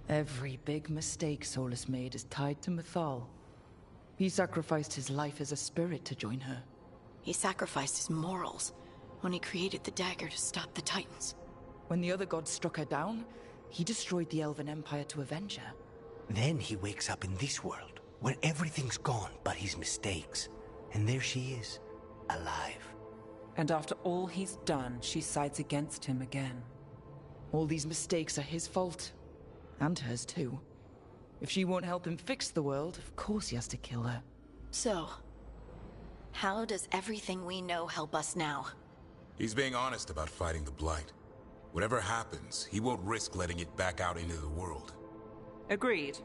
Every big mistake Solus made is tied to Mythal. He sacrificed his life as a spirit to join her. He sacrificed his morals when he created the dagger to stop the Titans. When the other gods struck her down, he destroyed the Elven Empire to avenge her. Then he wakes up in this world, where everything's gone but his mistakes. And there she is, alive. And after all he's done, she sides against him again. All these mistakes are his fault. And hers too. If she won't help him fix the world, of course he has to kill her. So, how does everything we know help us now? He's being honest about fighting the Blight. Whatever happens, he won't risk letting it back out into the world. Agreed.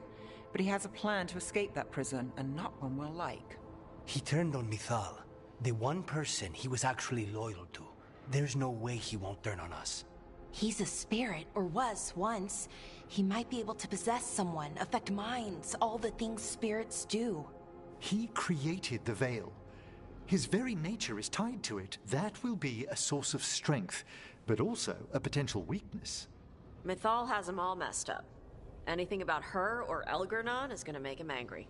But he has a plan to escape that prison, and not one we'll like. He turned on Mythal, the one person he was actually loyal to. There's no way he won't turn on us. He's a spirit, or was once. He might be able to possess someone, affect minds, all the things spirits do. He created the Veil. His very nature is tied to it. That will be a source of strength, but also a potential weakness. Mythal has him all messed up. Anything about her or Elgernon is gonna make him angry.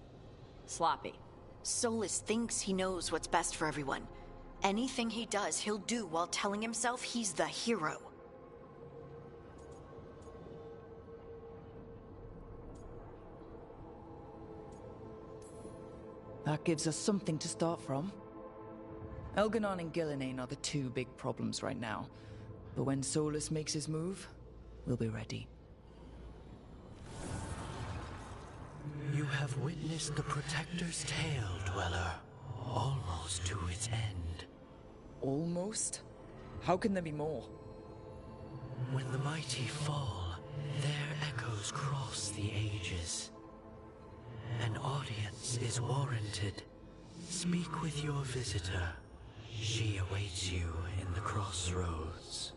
Sloppy. Solus thinks he knows what's best for everyone. Anything he does, he'll do while telling himself he's the hero. That gives us something to start from. Elgernon and Gillenane are the two big problems right now. But when Solus makes his move, we'll be ready. You have witnessed the Protector's tale, Dweller. Almost to its end. Almost? How can there be more? When the mighty fall, their echoes cross the ages. An audience is warranted. Speak with your visitor. She awaits you in the crossroads.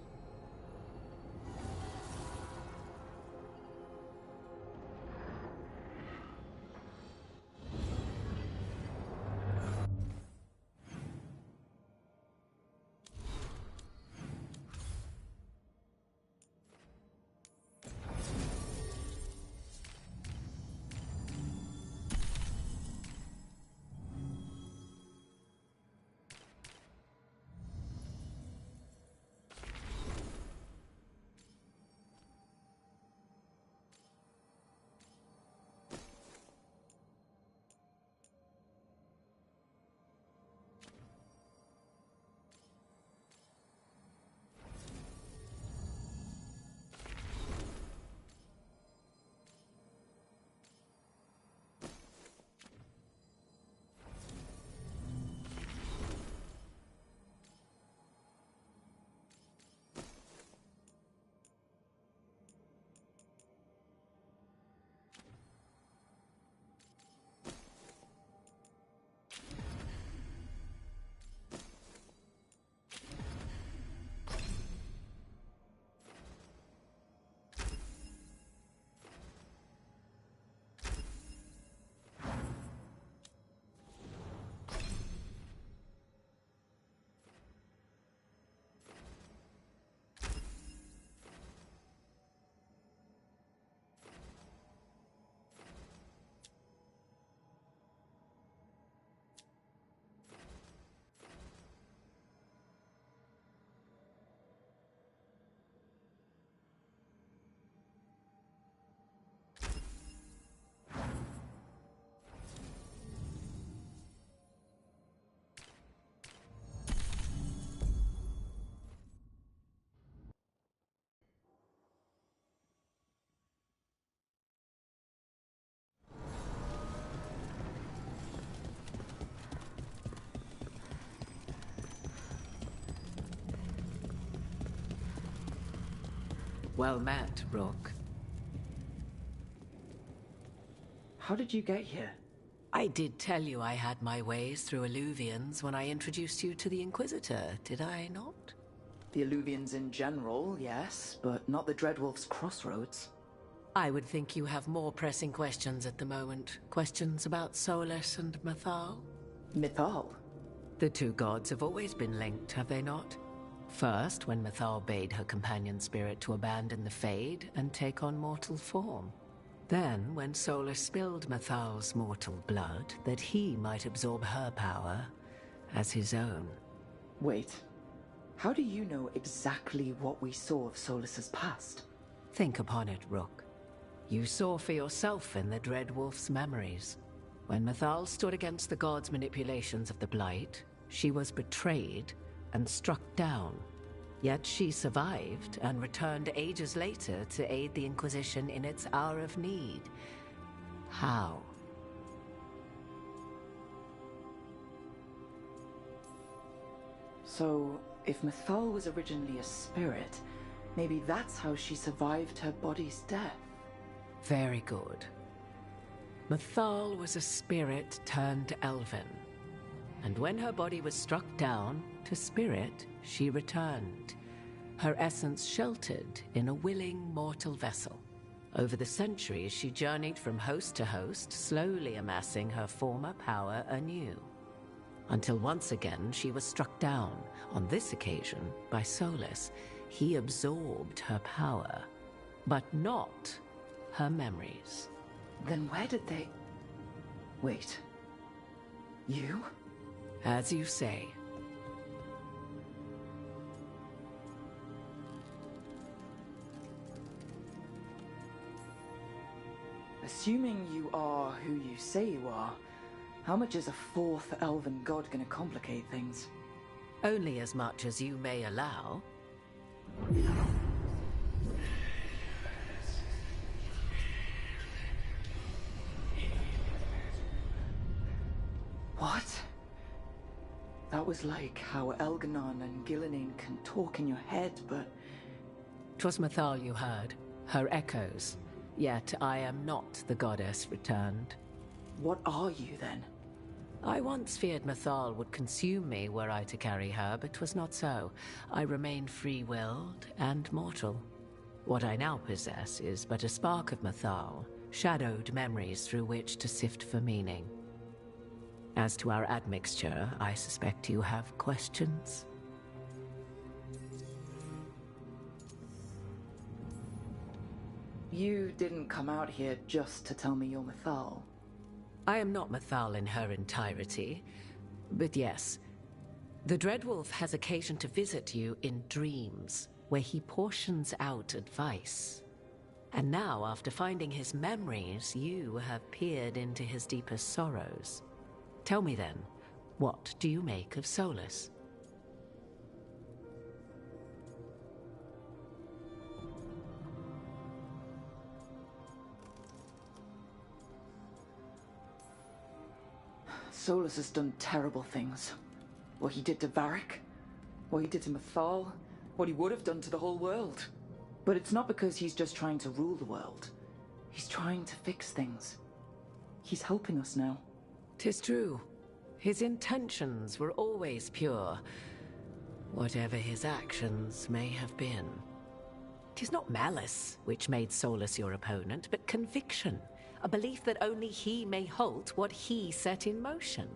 Well met, Rook. How did you get here? I did tell you I had my ways through Illuvians when I introduced you to the Inquisitor, did I not? The Illuvians in general, yes, but not the Dreadwolf's crossroads. I would think you have more pressing questions at the moment. Questions about Solus and Mythal? Mythal? The two gods have always been linked, have they not? First, when Mythal bade her companion spirit to abandon the Fade and take on mortal form. Then, when Solus spilled Mythal's mortal blood, that he might absorb her power as his own. Wait. How do you know exactly what we saw of Solus's past? Think upon it, Rook. You saw for yourself in the Dreadwolf's memories. When Mythal stood against the gods' manipulations of the Blight, she was betrayed and struck down. Yet she survived and returned ages later to aid the Inquisition in its hour of need. How? So, if Mythal was originally a spirit, maybe that's how she survived her body's death. Very good. Mythal was a spirit turned elven. And when her body was struck down, to spirit, she returned. Her essence sheltered in a willing mortal vessel. Over the centuries, she journeyed from host to host, slowly amassing her former power anew. Until once again, she was struck down, on this occasion, by Solus. He absorbed her power, but not her memories. Then where did they... Wait. You? As you say. Assuming you are who you say you are, how much is a fourth elven god gonna complicate things? Only as much as you may allow. What? That was like how Elganon and Gillinan can talk in your head, but... 'Twas Mythal you heard, her echoes. Yet I am not the goddess returned. What are you, then? I once feared Mythal would consume me were I to carry her, but 'twas not so. I remain free-willed and mortal. What I now possess is but a spark of Mythal, shadowed memories through which to sift for meaning. As to our admixture, I suspect you have questions. You didn't come out here just to tell me you're Mythal. I am not Mythal in her entirety, but yes. The Dreadwolf has occasion to visit you in dreams, where he portions out advice. And now, after finding his memories, you have peered into his deepest sorrows. Tell me then, what do you make of Solus? Solus has done terrible things. What he did to Varric, what he did to Mythal, what he would have done to the whole world. But it's not because he's just trying to rule the world. He's trying to fix things. He's helping us now. 'Tis true. His intentions were always pure, whatever his actions may have been. 'Tis not malice which made Solus your opponent, but conviction. A belief that only he may halt what he set in motion.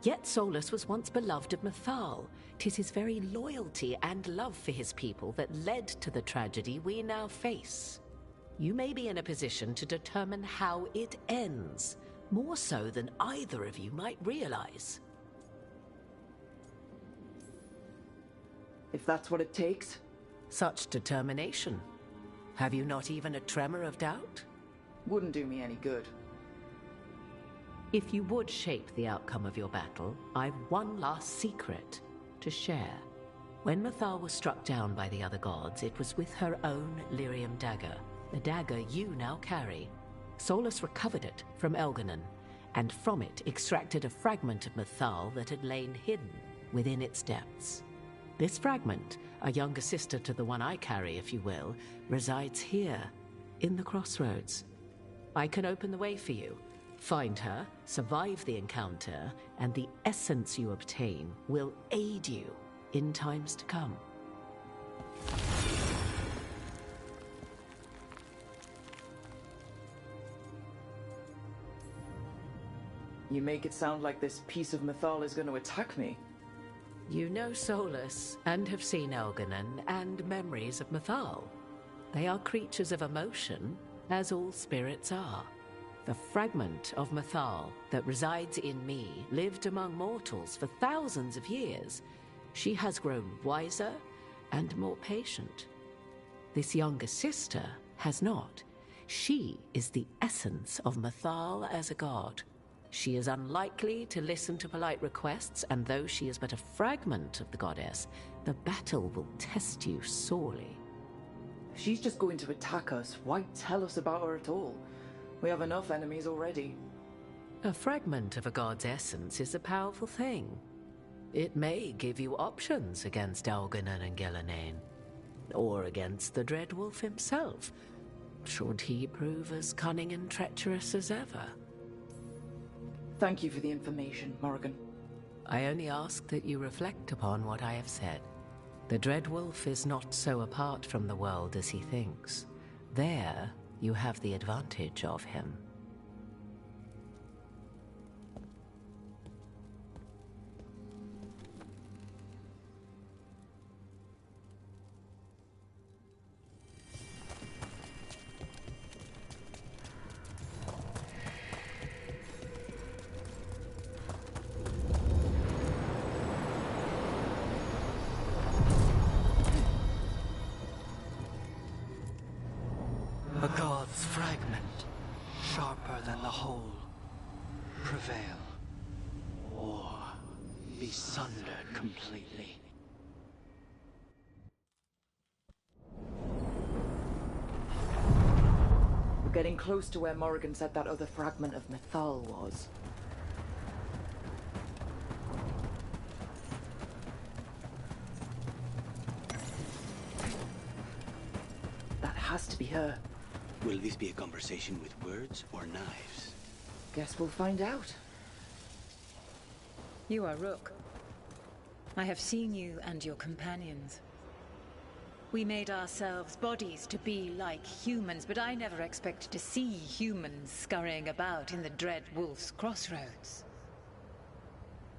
Yet Solus was once beloved of Mythal. 'Tis his very loyalty and love for his people that led to the tragedy we now face. You may be in a position to determine how it ends, more so than either of you might realize. If that's what it takes. Such determination. Have you not even a tremor of doubt? Wouldn't do me any good. If you would shape the outcome of your battle, I've one last secret to share. When Mythal was struck down by the other gods, it was with her own lyrium dagger, the dagger you now carry. Solus recovered it from Elganon, and from it extracted a fragment of Mythal that had lain hidden within its depths. This fragment, a younger sister to the one I carry, if you will, resides here, in the crossroads. I can open the way for you. Find her, survive the encounter, and the essence you obtain will aid you in times to come. You make it sound like this piece of Mythal is going to attack me. You know Solus, and have seen Elganon, and memories of Mythal. They are creatures of emotion, as all spirits are. The fragment of Mythal that resides in me lived among mortals for thousands of years. She has grown wiser and more patient. This younger sister has not. She is the essence of Mythal as a god. She is unlikely to listen to polite requests, and though she is but a fragment of the goddess, the battle will test you sorely. If she's just going to attack us, why tell us about her at all? We have enough enemies already. A fragment of a god's essence is a powerful thing. It may give you options against Elganon and Gillenane, or against the Dreadwolf himself, should he prove as cunning and treacherous as ever. Thank you for the information, Morrigan. I only ask that you reflect upon what I have said. The Dreadwolf is not so apart from the world as he thinks. There, you have the advantage of him. A god's fragment, sharper than the whole. Prevail, or be sundered completely. We're getting close to where Morrigan said that other fragment of Mythal was. That has to be her. Will this be a conversation with words or knives? Guess we'll find out. You are Rook. I have seen you and your companions. We made ourselves bodies to be like humans, but I never expected to see humans scurrying about in the Dread Wolf's crossroads.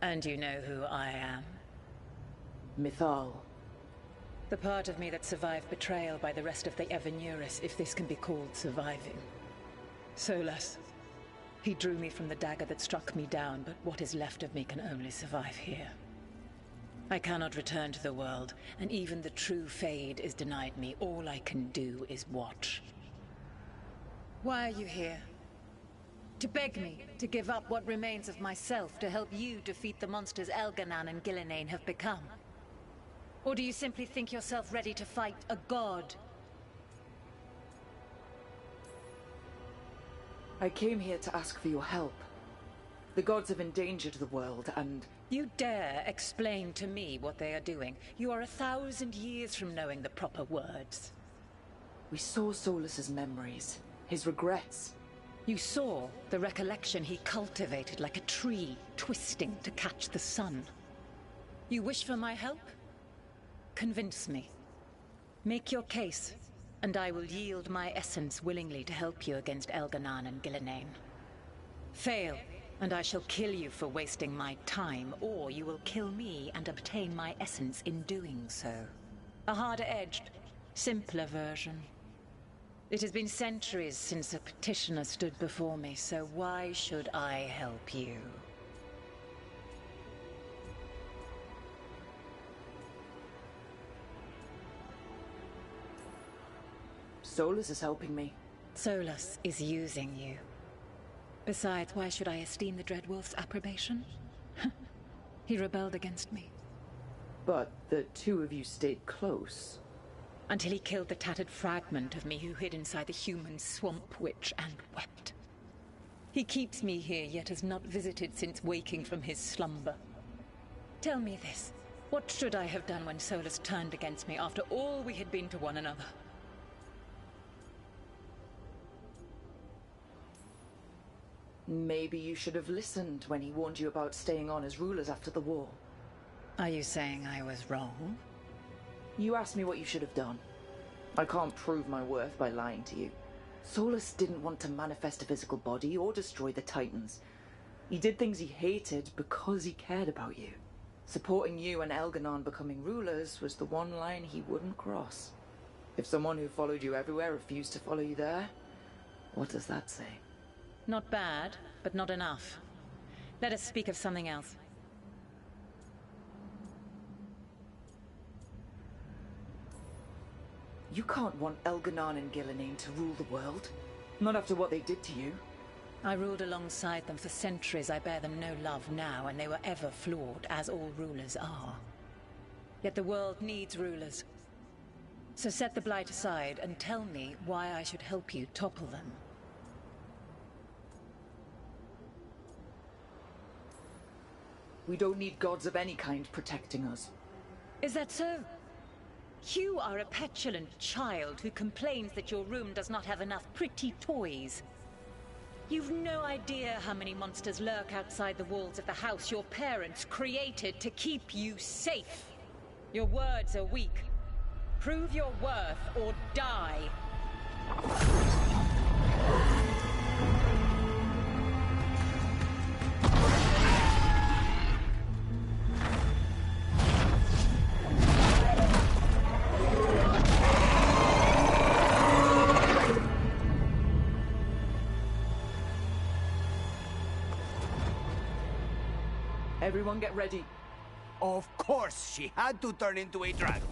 And you know who I am? Mythal. The part of me that survived betrayal by the rest of the Evanuris, if this can be called surviving. Solus. He drew me from the dagger that struck me down, but what is left of me can only survive here. I cannot return to the world, and even the true Fade is denied me. All I can do is watch. Why are you here? To beg me to give up what remains of myself to help you defeat the monsters Elganon and Gillenane have become? Or do you simply think yourself ready to fight a god? I came here to ask for your help. The gods have endangered the world, and... You dare explain to me what they are doing? You are 1,000 years from knowing the proper words. We saw Solus's memories, his regrets. You saw the recollection he cultivated like a tree, twisting to catch the sun. You wish for my help? Convince me. Make your case, and I will yield my essence willingly to help you against Elganon and Gillenane. Fail, and I shall kill you for wasting my time, or you will kill me and obtain my essence in doing so. A harder-edged, simpler version. It has been centuries since a petitioner stood before me, so why should I help you? Solus is helping me. Solus is using you. Besides, why should I esteem the Dreadwolf's approbation? He rebelled against me. But the two of you stayed close. Until he killed the tattered fragment of me who hid inside the human swamp witch and wept. He keeps me here, yet has not visited since waking from his slumber. Tell me this. What should I have done when Solus turned against me after all we had been to one another? Maybe you should have listened when he warned you about staying on as rulers after the war. Are you saying I was wrong? You asked me what you should have done. I can't prove my worth by lying to you. Solus didn't want to manifest a physical body or destroy the Titans. He did things he hated because he cared about you. Supporting you and Elganon becoming rulers was the one line he wouldn't cross. If someone who followed you everywhere refused to follow you there, what does that say? Not bad, but not enough. Let us speak of something else. You can't want Elganon and Gillenane to rule the world. Not after what they did to you. I ruled alongside them for centuries. I bear them no love now, and they were ever flawed, as all rulers are. Yet the world needs rulers. So set the Blight aside and tell me why I should help you topple them. We don't need gods of any kind protecting us. Is that so? You are a petulant child who complains that your room does not have enough pretty toys. You've no idea how many monsters lurk outside the walls of the house your parents created to keep you safe. Your words are weak. Prove your worth or die. Everyone get ready. Of course, she had to turn into a dragon.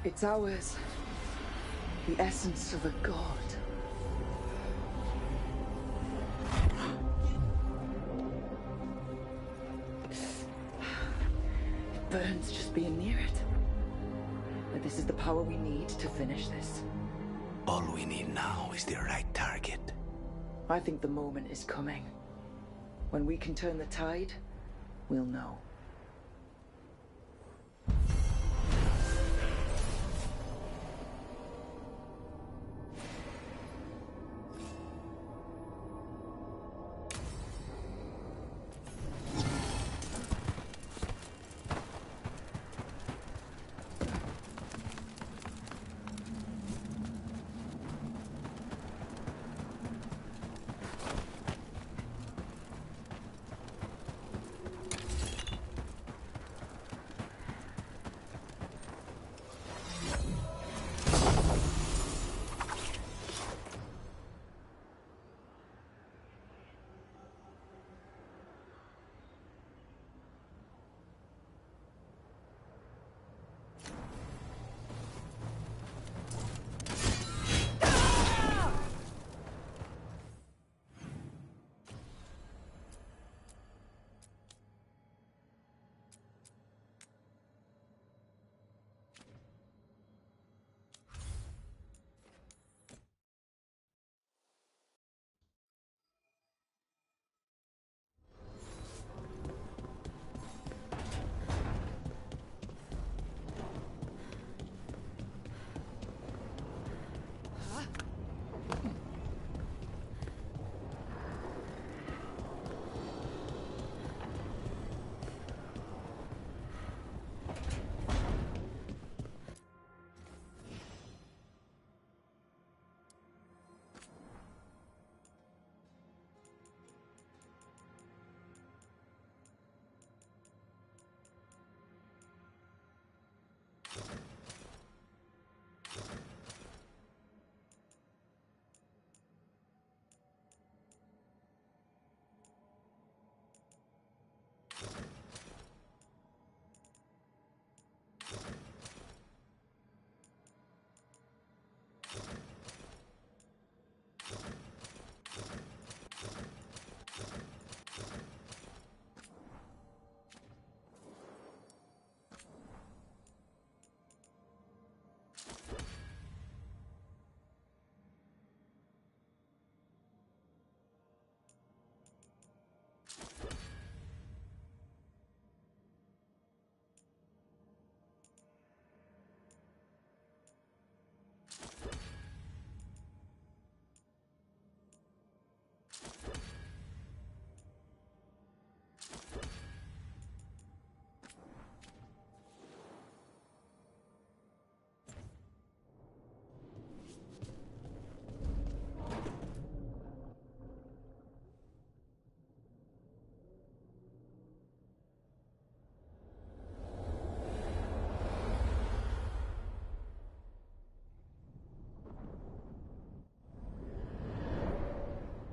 It's ours. The essence of a god. It burns just being near it. But this is the power we need to finish this. All we need now is the right target. I think the moment is coming. When we can turn the tide, we'll know.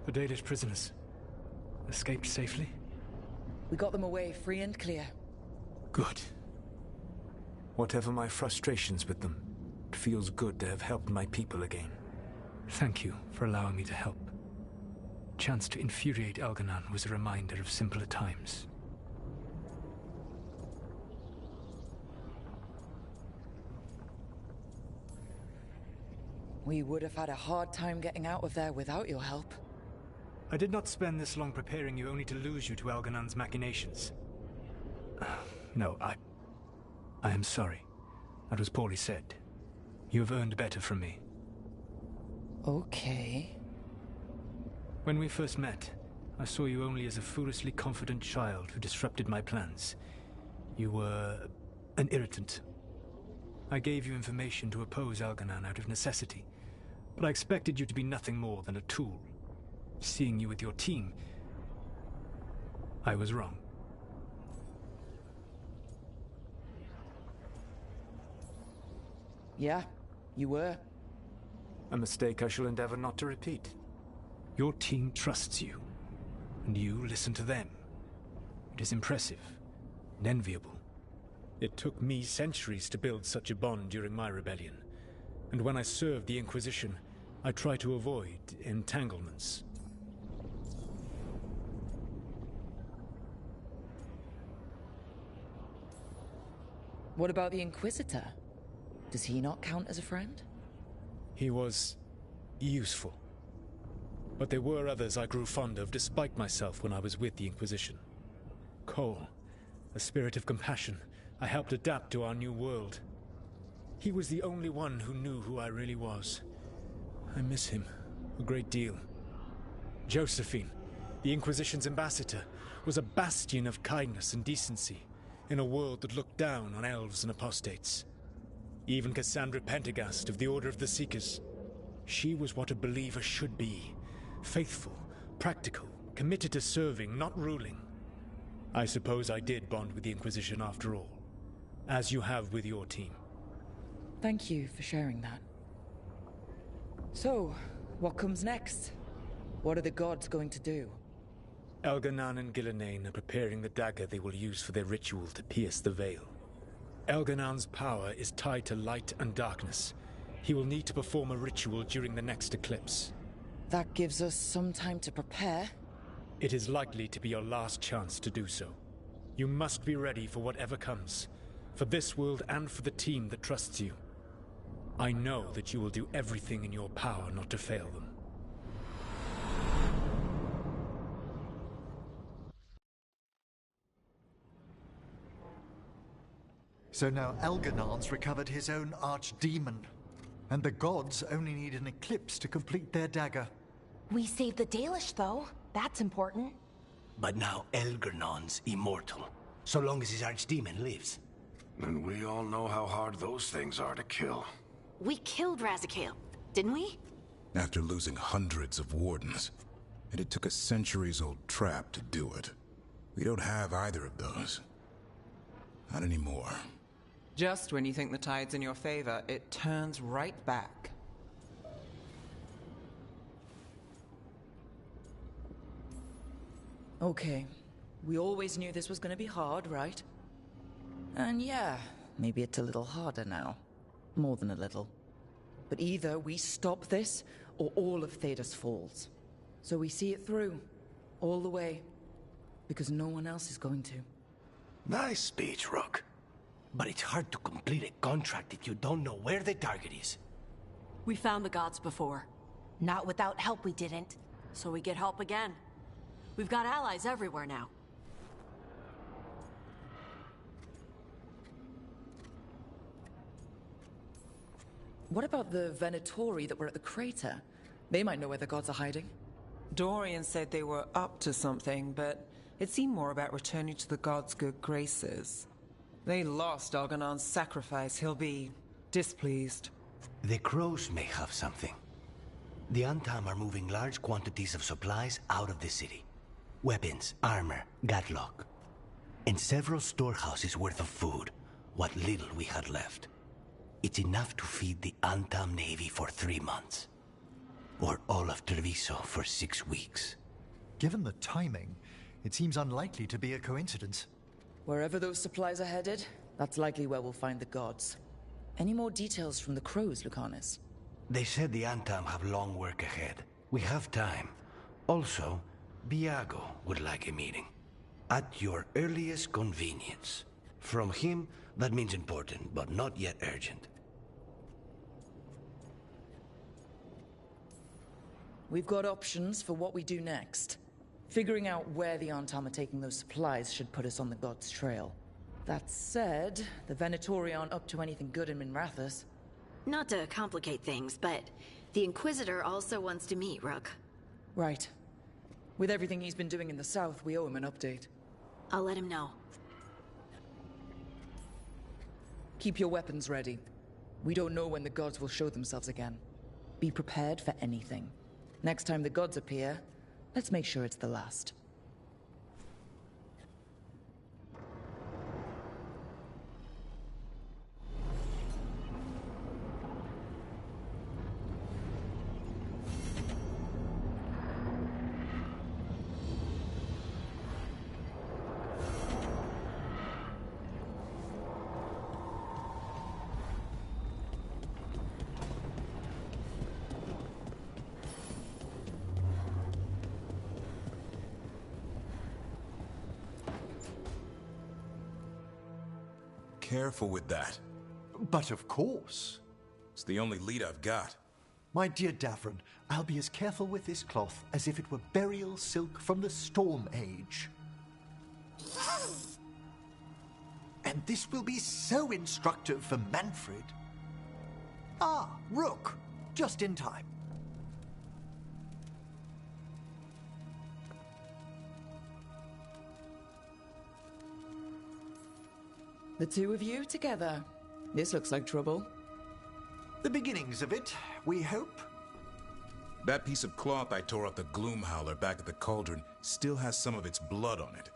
The Dalish prisoners escaped safely? We got them away free and clear. Good. Whatever my frustrations with them, it feels good to have helped my people again. Thank you for allowing me to help. Chance to infuriate Elganon was a reminder of simpler times. We would have had a hard time getting out of there without your help. I did not spend this long preparing you only to lose you to Elganon's machinations. No, I am sorry. That was poorly said. You have earned better from me. Okay. When we first met, I saw you only as a foolishly confident child who disrupted my plans. You were an irritant. I gave you information to oppose Elganon out of necessity, but I expected you to be nothing more than a tool. Seeing you with your team, I was wrong. Yeah, you were. A mistake I shall endeavor not to repeat. Your team trusts you, and you listen to them. It is impressive and enviable. It took me centuries to build such a bond during my rebellion, and when I served the Inquisition, I try to avoid entanglements. What about the Inquisitor? Does he not count as a friend? He was useful. But there were others I grew fond of despite myself when I was with the Inquisition. Cole, a spirit of compassion, I helped adapt to our new world. He was the only one who knew who I really was. I miss him a great deal. Josephine, the Inquisition's ambassador, was a bastion of kindness and decency in a world that looked down on elves and apostates. Even Cassandra Pendergast of the Order of the Seekers. She was what a believer should be. Faithful, practical, committed to serving, not ruling. I suppose I did bond with the Inquisition after all, as you have with your team. Thank you for sharing that. So, what comes next? What are the gods going to do? Elganon and Gillenane are preparing the dagger they will use for their ritual to pierce the veil. Elganon's power is tied to light and darkness. He will need to perform a ritual during the next eclipse. That gives us some time to prepare. It is likely to be your last chance to do so. You must be ready for whatever comes, for this world and for the team that trusts you. I know that you will do everything in your power not to fail them. So now Elganon's recovered his own archdemon, and the gods only need an eclipse to complete their dagger. We saved the Dalish, though. That's important. But now Elganon's immortal, so long as his archdemon lives. And we all know how hard those things are to kill. We killed Razikale, didn't we? After losing hundreds of wardens. And it took a centuries-old trap to do it. We don't have either of those. Not anymore. Just when you think the tide's in your favor, it turns right back. Okay. We always knew this was gonna be hard, right? And yeah, maybe it's a little harder now. More than a little. But either we stop this, or all of Thedas falls. So we see it through. All the way. Because no one else is going to. Nice speech, Rook. But it's hard to complete a contract if you don't know where the target is. We found the gods before. Not without help, we didn't. So we get help again. We've got allies everywhere now. What about the Venatori that were at the crater? They might know where the gods are hiding. Dorian said they were up to something, but it seemed more about returning to the gods' good graces. They lost Elganon's sacrifice. He'll be displeased. The crows may have something. The Antam are moving large quantities of supplies out of the city. Weapons, armor, gatlock. And several storehouses worth of food, what little we had left. It's enough to feed the Antam Navy for 3 months. Or all of Treviso for 6 weeks. Given the timing, it seems unlikely to be a coincidence. Wherever those supplies are headed, that's likely where we'll find the gods. Any more details from the crows, Lucanus? They said the Antam have long work ahead. We have time. Also, Biago would like a meeting. At your earliest convenience. From him, that means important, but not yet urgent. We've got options for what we do next. Figuring out where the Antam are taking those supplies should put us on the gods' trail. That said, the Venatori aren't up to anything good in Minrathous. Not to complicate things, but the Inquisitor also wants to meet Rook. Right. With everything he's been doing in the south, we owe him an update. I'll let him know. Keep your weapons ready. We don't know when the gods will show themselves again. Be prepared for anything. Next time the gods appear, let's make sure it's the last. careful with that. But of course. It's the only lead I've got. My dear Davron, I'll be as careful with this cloth as if it were burial silk from the Storm Age. And this will be so instructive for Manfred. Ah, Rook, just in time. The two of you together. This looks like trouble. The beginnings of it, we hope. That piece of cloth I tore off the Gloom Howler back at the Cauldron still has some of its blood on it.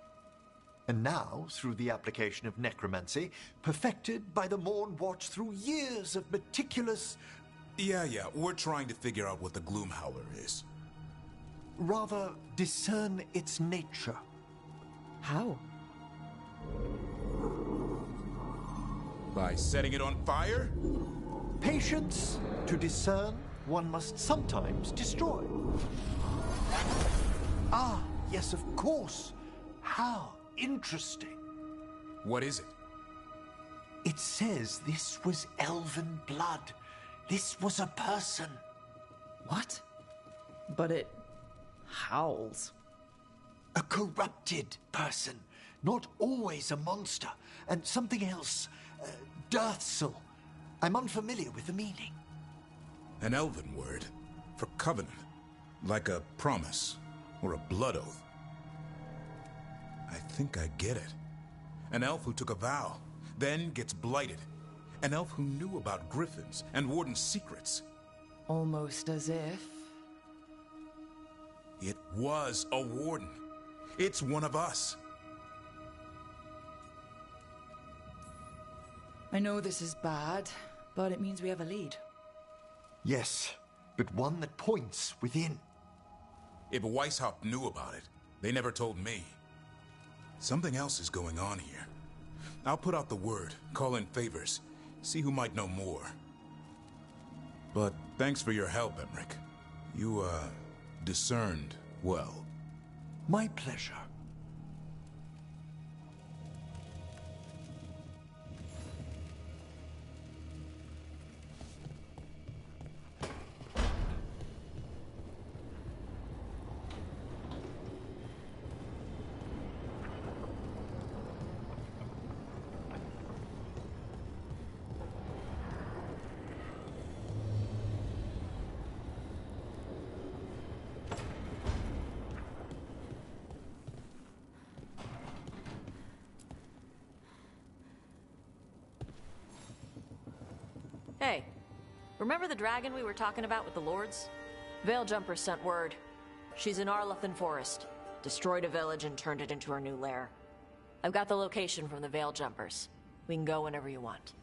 And now, through the application of necromancy, perfected by the Morn Watch through years of meticulous... Yeah, we're trying to figure out what the Gloom Howler is. Rather, discern its nature. How? By setting it on fire? Patience. To discern, one must sometimes destroy. Ah, yes, of course. How interesting. What is it? It says this was elven blood. This was a person. What? But it howls. A corrupted person. Not always a monster. And something else. Deathsel. I'm unfamiliar with the meaning. An elven word for covenant. Like a promise or a blood oath. I think I get it. An elf who took a vow, then gets blighted. An elf who knew about griffins and warden's secrets. Almost as if... It was a warden. It's one of us. I know this is bad, but it means we have a lead. Yes, but one that points within. If Weishaupt knew about it, they never told me. Something else is going on here. I'll put out the word, call in favors, see who might know more. But thanks for your help, Emmerich. You, discerned well. My pleasure. Hey, remember the dragon we were talking about with the lords? Veil Jumper sent word. She's in Arlethan Forest. Destroyed a village and turned it into her new lair. I've got the location from the Veil Jumpers. We can go whenever you want.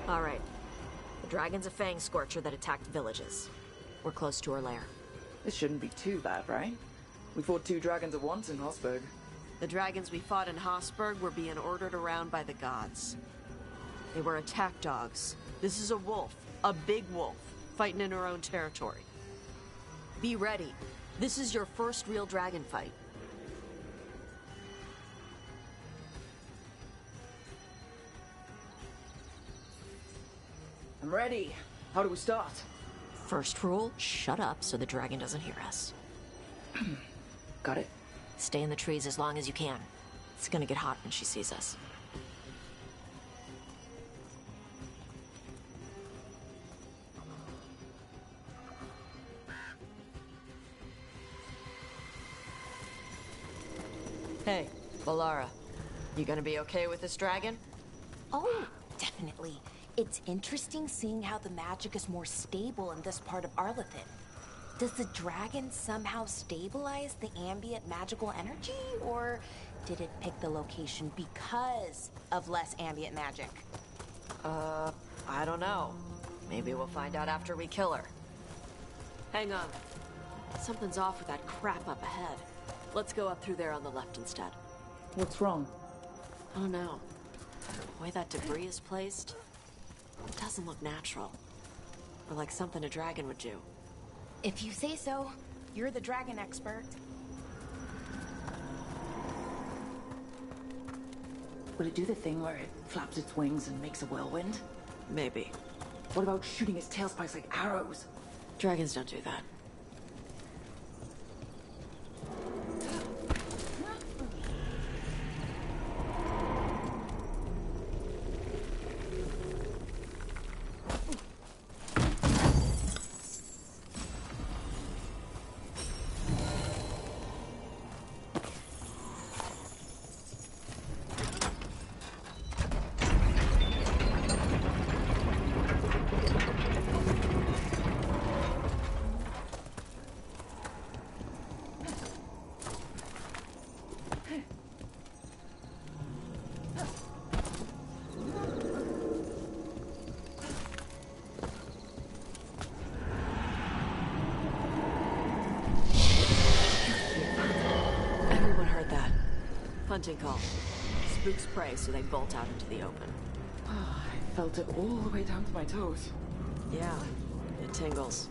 Alright. The dragon's a fang scorcher that attacked villages. We're close to her lair. This shouldn't be too bad, right? We fought 2 dragons at once in Hossberg. The dragons we fought in Hossberg were being ordered around by the gods. They were attack dogs. This is a wolf. A big wolf. Fighting in her own territory. Be ready. This is your first real dragon fight. I'm ready. How do we start? First rule, shut up so the dragon doesn't hear us. Got it. Stay in the trees as long as you can. It's gonna get hot when she sees us. Hey, Valara. You gonna be okay with this dragon? Oh, definitely. It's interesting seeing how the magic is more stable in this part of Arlathan. Does the dragon somehow stabilize the ambient magical energy, or did it pick the location because of less ambient magic? I don't know. Maybe we'll find out after we kill her. Hang on. Something's off with that crap up ahead. Let's go up through there on the left instead. What's wrong? I don't know. The way that debris is placed, it doesn't look natural. Or like something a dragon would do. If you say so, you're the dragon expert. Will it do the thing where it flaps its wings and makes a whirlwind? Maybe. What about shooting its tail spikes like arrows? Dragons don't do that. Hunting call. Spooks prey, so they bolt out into the open. Oh, I felt it all the way down to my toes. Yeah, it tingles.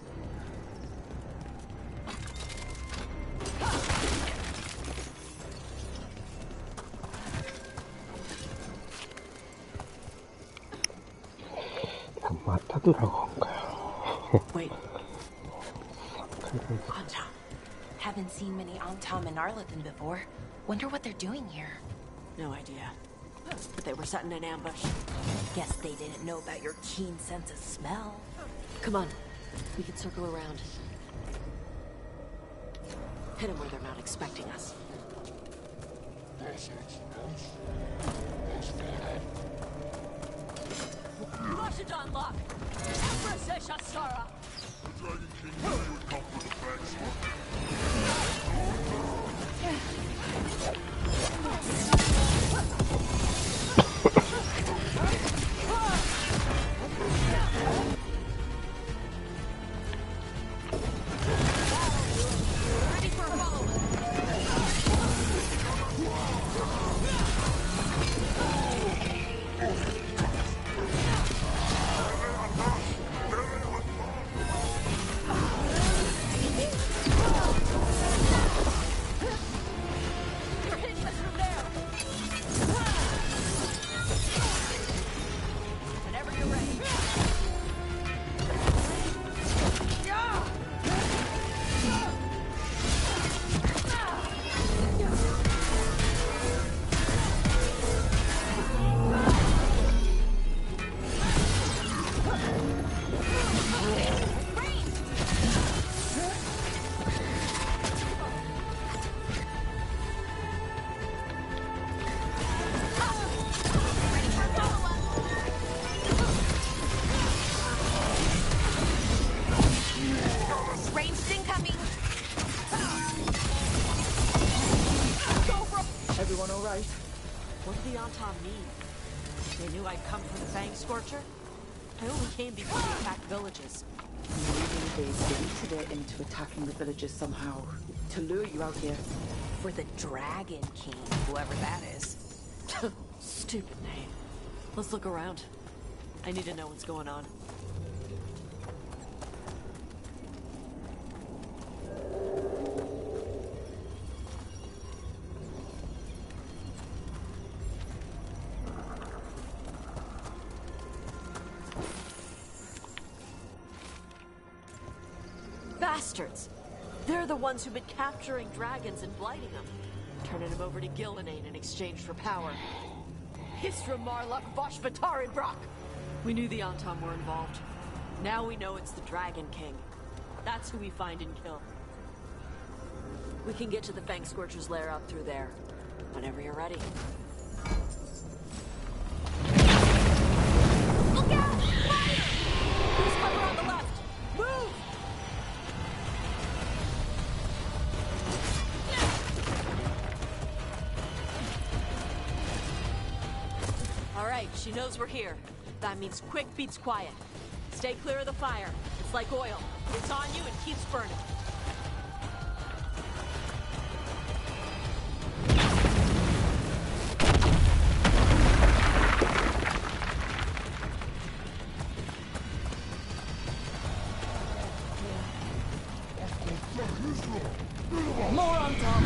Wait. Antam. Haven't seen many Antam in Arlathan before. Wonder what they're doing here. No idea. But they were setting an ambush. Guess they didn't know about your keen sense of smell. Come on. We can circle around. Hit them where they're not expecting us. Rush it on lock! Empress Shastara! The Dragon King knew you would come with a backsword. Everyone all right? What did the Antam mean? They knew I'd come from the Fang Scorcher? I only came because they attacked villages. Maybe they baited it into attacking the villages somehow, to lure you out here. For the Dragon King, whoever that is. Stupid name. Let's look around. I need to know what's going on. Bastards! They're the ones who've been capturing dragons and blighting them, turning them over to Gildanane in exchange for power. Hisra Marluk Voshvatari Brock! We knew the Antam were involved. Now we know it's the Dragon King. That's who we find and kill. We can get to the Fang Scorcher's lair out through there, whenever you're ready. Look out! Fire! There's cover on the left! Move! Alright, she knows we're here. That means quick beats quiet. Stay clear of the fire. It's like oil. It's on you and keeps burning. More on top!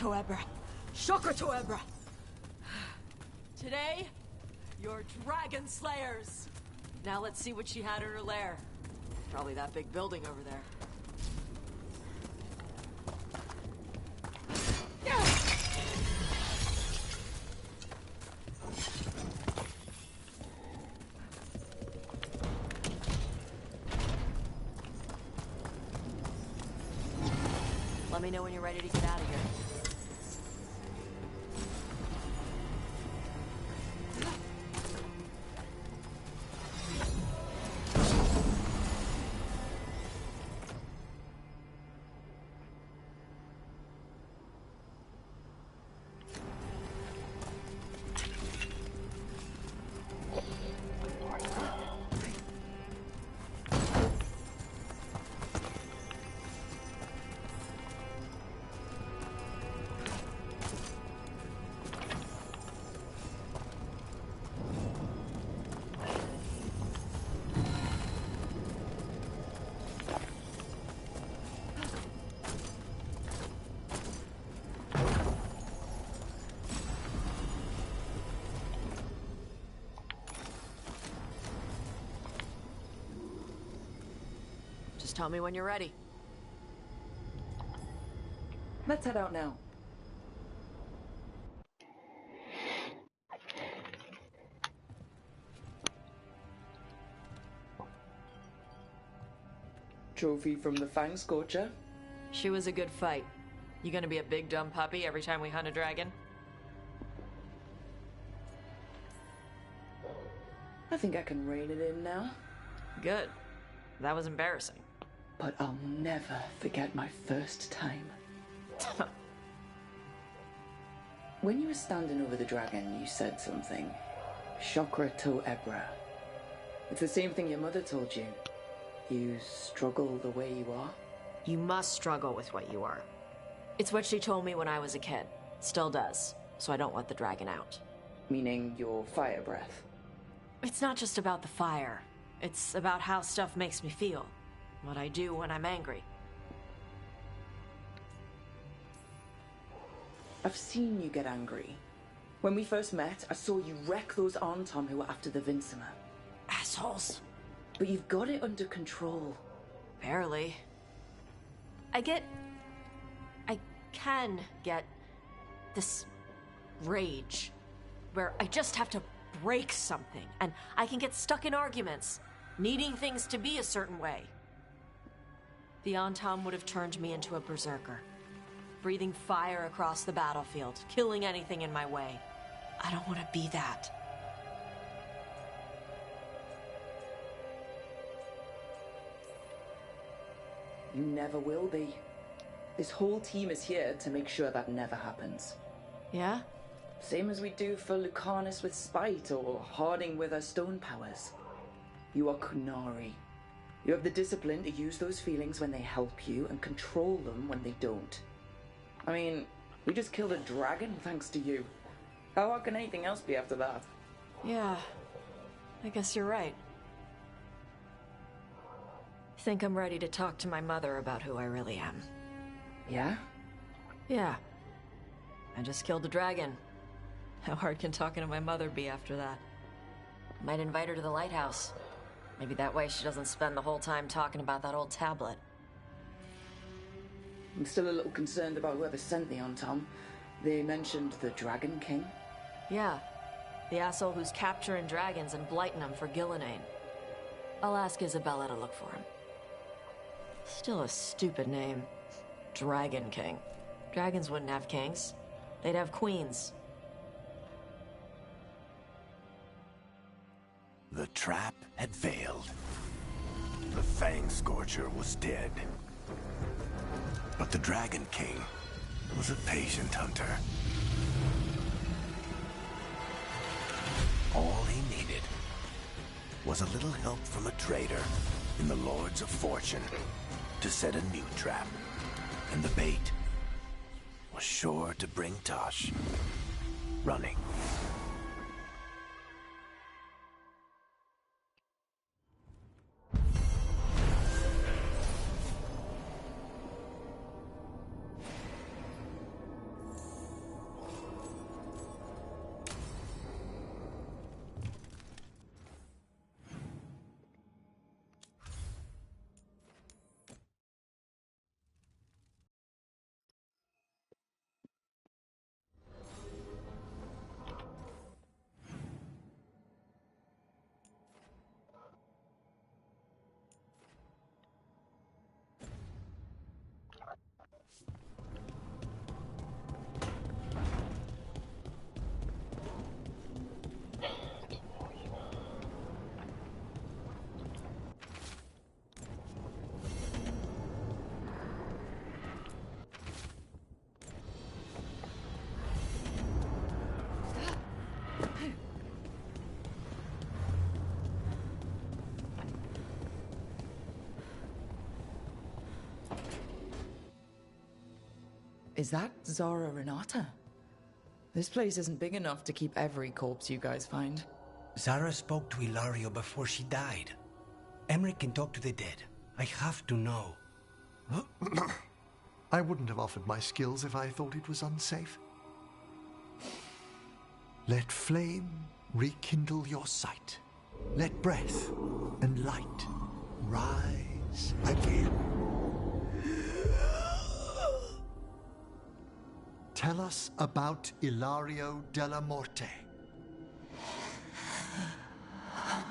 Toebra. Shokra Toebra. Today, you're dragon slayers. Now let's see what she had in her lair. Probably that big building over there. Let me know when you're ready to get out of here. Just tell me when you're ready. Let's head out now. Trophy from the Fang Scorcher. She was a good fight. You gonna be a big dumb puppy every time we hunt a dragon? I think I can rein it in now. Good. That was embarrassing. But I'll never forget my first time. When you were standing over the dragon, you said something. Shokra to Ebra. It's the same thing your mother told you. You struggle the way you are. You must struggle with what you are. It's what she told me when I was a kid. Still does. So I don't let the dragon out. Meaning your fire breath? It's not just about the fire. It's about how stuff makes me feel. What I do when I'm angry. I've seen you get angry. When we first met, I saw you wreck those Arntom who were after the Vincimer. Assholes. But you've got it under control. Barely. I can get this rage where I just have to break something, and I can get stuck in arguments, needing things to be a certain way. The Antom would have turned me into a berserker, breathing fire across the battlefield, killing anything in my way. I don't want to be that. You never will be. This whole team is here to make sure that never happens. Yeah? Same as we do for Lucanus with spite or Harding with her stone powers. You are Kunari. You have the discipline to use those feelings when they help you and control them when they don't. I mean, we just killed a dragon thanks to you. How hard can anything else be after that? Yeah, I guess you're right. I think I'm ready to talk to my mother about who I really am. Yeah? Yeah. I just killed a dragon. How hard can talking to my mother be after that? Might invite her to the lighthouse. Maybe that way she doesn't spend the whole time talking about that old tablet. I'm still a little concerned about whoever sent the Antom. They mentioned the Dragon King. Yeah. The asshole who's capturing dragons and blighting them for Gillenane. I'll ask Isabella to look for him. Still a stupid name. Dragon King. Dragons wouldn't have kings. They'd have queens. The trap had failed. The Fang Scorcher was dead. But the Dragon King was a patient hunter. All he needed was a little help from a trader in the Lords of Fortune to set a new trap. And the bait was sure to bring Tosh running. Is that Zara Renata? This place isn't big enough to keep every corpse you guys find. Zara spoke to Ilario before she died. Emmerich can talk to the dead. I have to know. I wouldn't have offered my skills if I thought it was unsafe. Let flame rekindle your sight. Let breath and light rise again. Tell us about Ilario della Morte.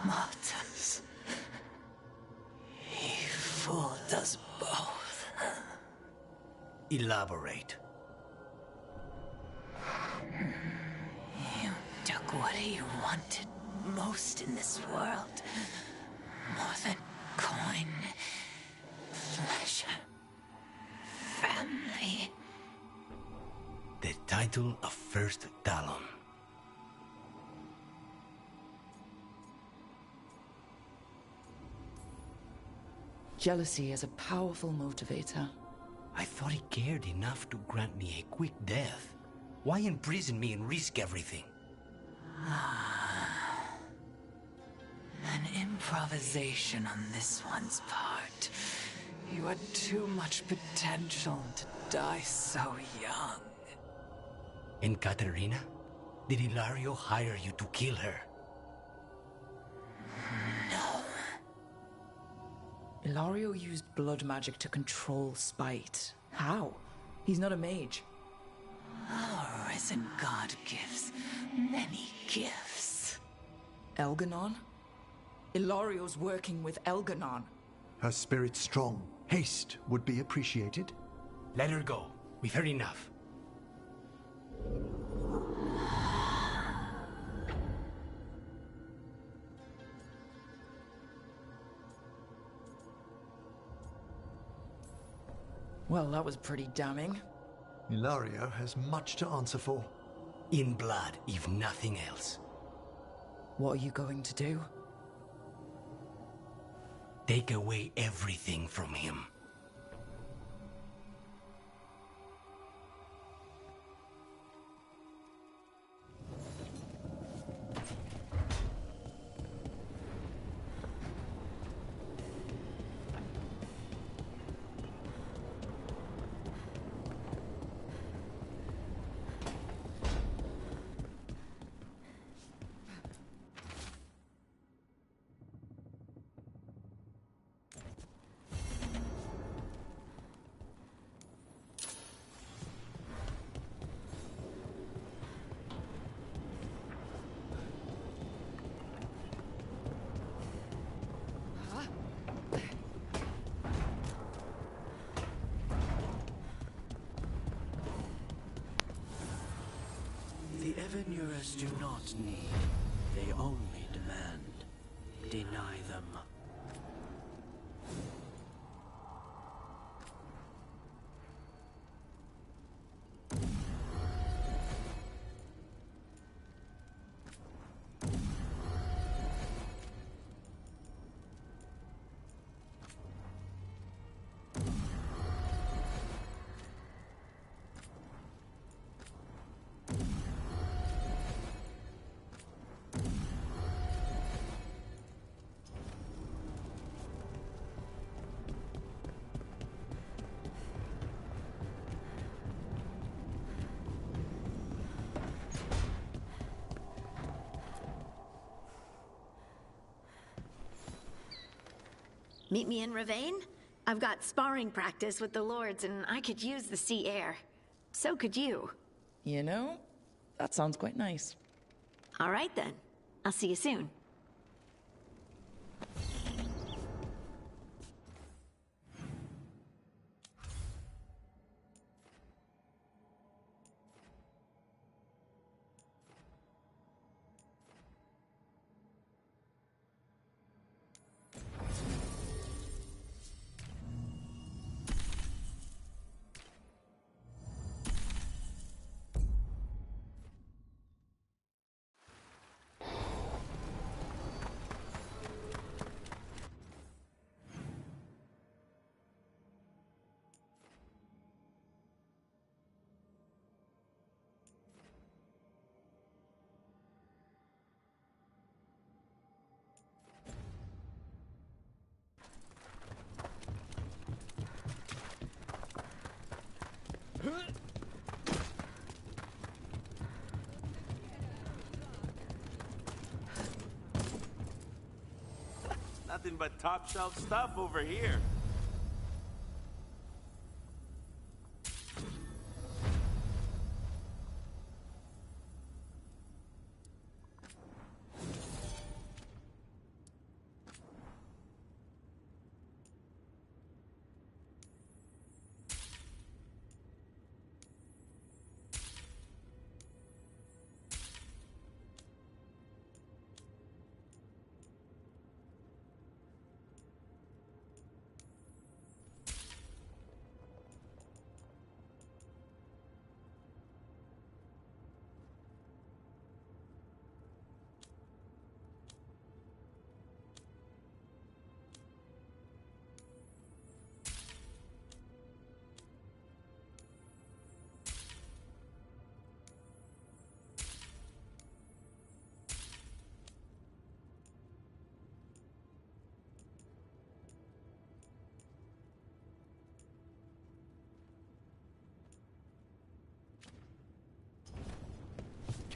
Martyrs. He fooled us both. Elaborate. You took what he wanted most in this world. More than coin, pleasure, family. The title of First Talon. Jealousy is a powerful motivator. I thought he cared enough to grant me a quick death. Why imprison me and risk everything? An improvisation on this one's part. You had too much potential to die so young. And Katerina? Did Ilario hire you to kill her? No. Ilario used blood magic to control spite. How? He's not a mage. Our risen god gives many gifts. Elganon? Ilario's working with Elganon. Her spirit's strong. Haste would be appreciated. Let her go. We've heard enough. Well, that was pretty damning. Ilario has much to answer for. In blood, if nothing else. What are you going to do? Take away everything from him. The Evanurers do not need, they only demand. Deny them. Meet me in Ravane? I've got sparring practice with the Lords, and I could use the sea air. So could you. You know, that sounds quite nice. All right, then. I'll see you soon. Nothing but top shelf stuff over here.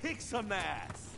Kick some ass!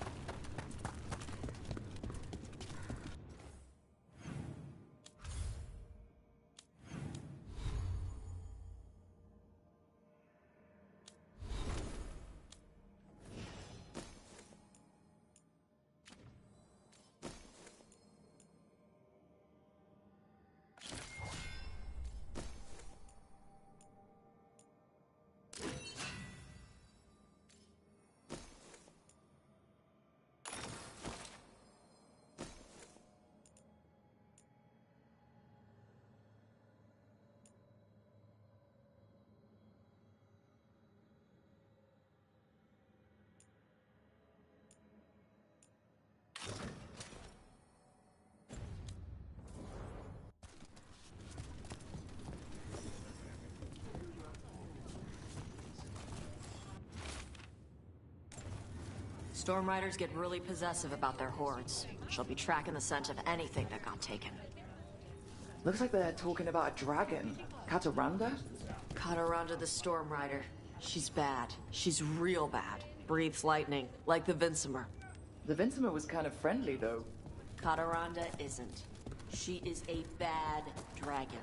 Storm Riders get really possessive about their hordes. She'll be tracking the scent of anything that got taken. Looks like they're talking about a dragon. Kataranda? Kataranda the Storm Rider. She's bad. She's real bad. Breathes lightning, like the Vincimer. The Vincimer was kind of friendly, though. Kataranda isn't. She is a bad dragon.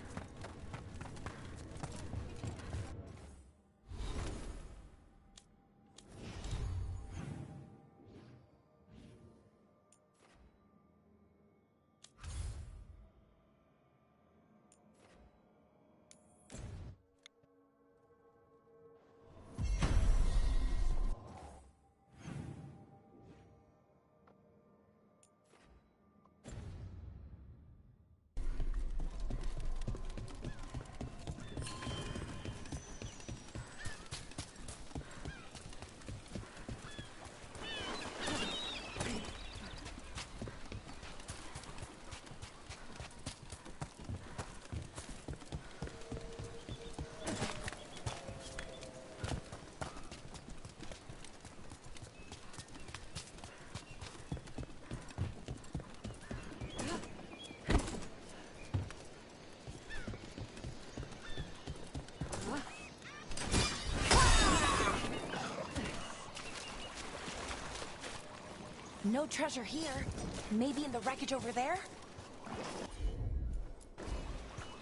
No treasure here. Maybe in the wreckage over there?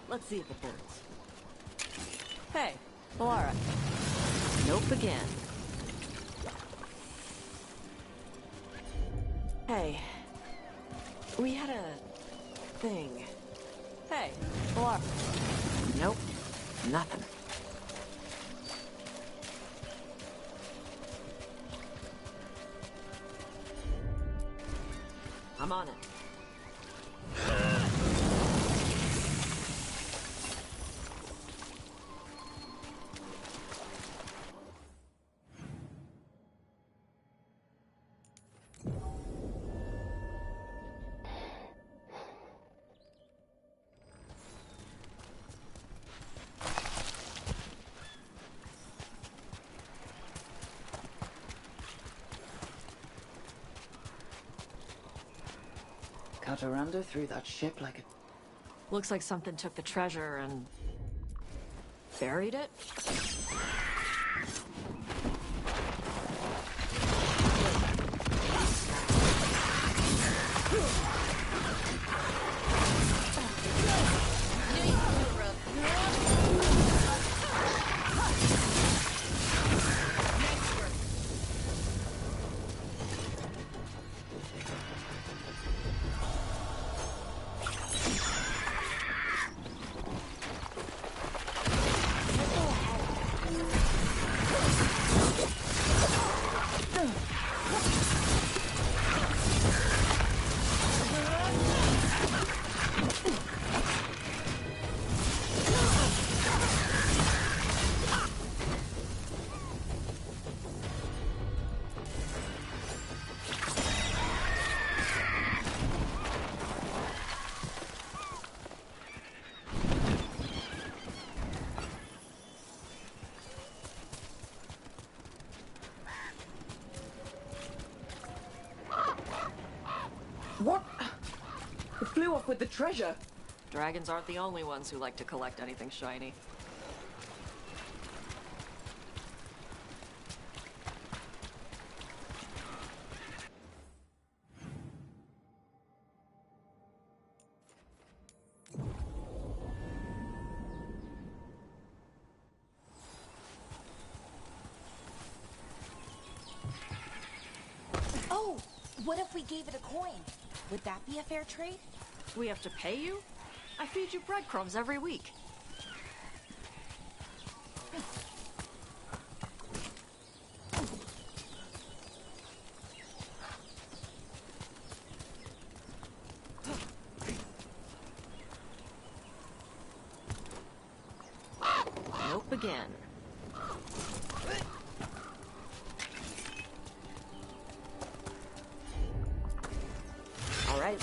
Let's see if it burns. Hey, Laura. Nope again. Hey. We had a thing. Hey, Laura. Nope. Nothing. I'm on it. Kataranda threw that ship like a... Looks like something took the treasure and... buried it? What? It flew off with the treasure. Dragons aren't the only ones who like to collect anything shiny. Oh, what if we gave it a coin? Would that be a fair trade? We have to pay you? I feed you breadcrumbs every week. Nope again. All right.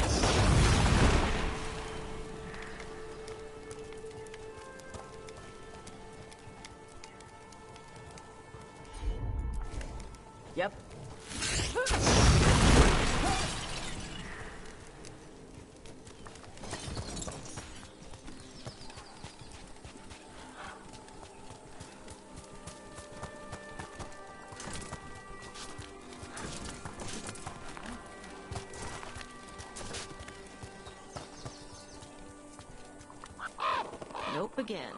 Yep. Nope again.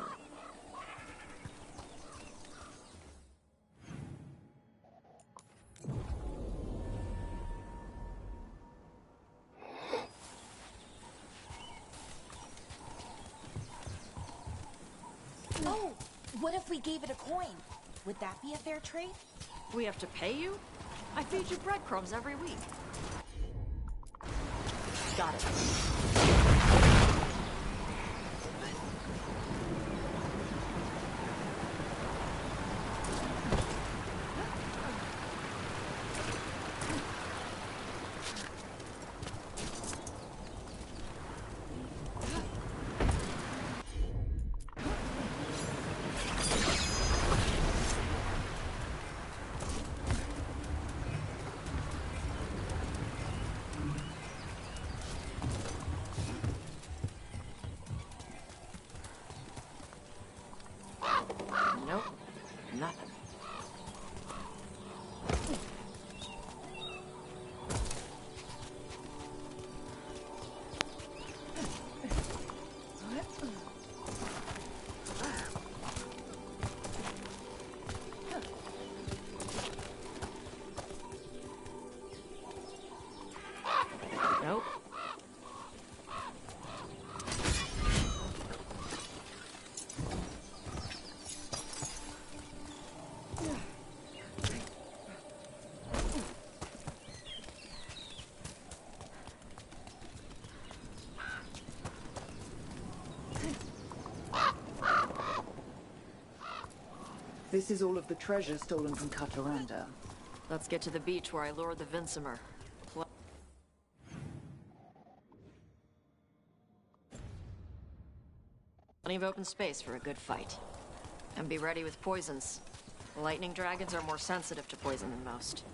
Oh, what if we gave it a coin? Would that be a fair trade? We have to pay you? I feed you breadcrumbs every week. Got it. Nope, nothing. Nope. This is all of the treasure stolen from Kataranda. Let's get to the beach where I lured the Vinsimer. Plenty of open space for a good fight. And be ready with poisons. Lightning dragons are more sensitive to poison than most.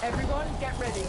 Everyone, get ready.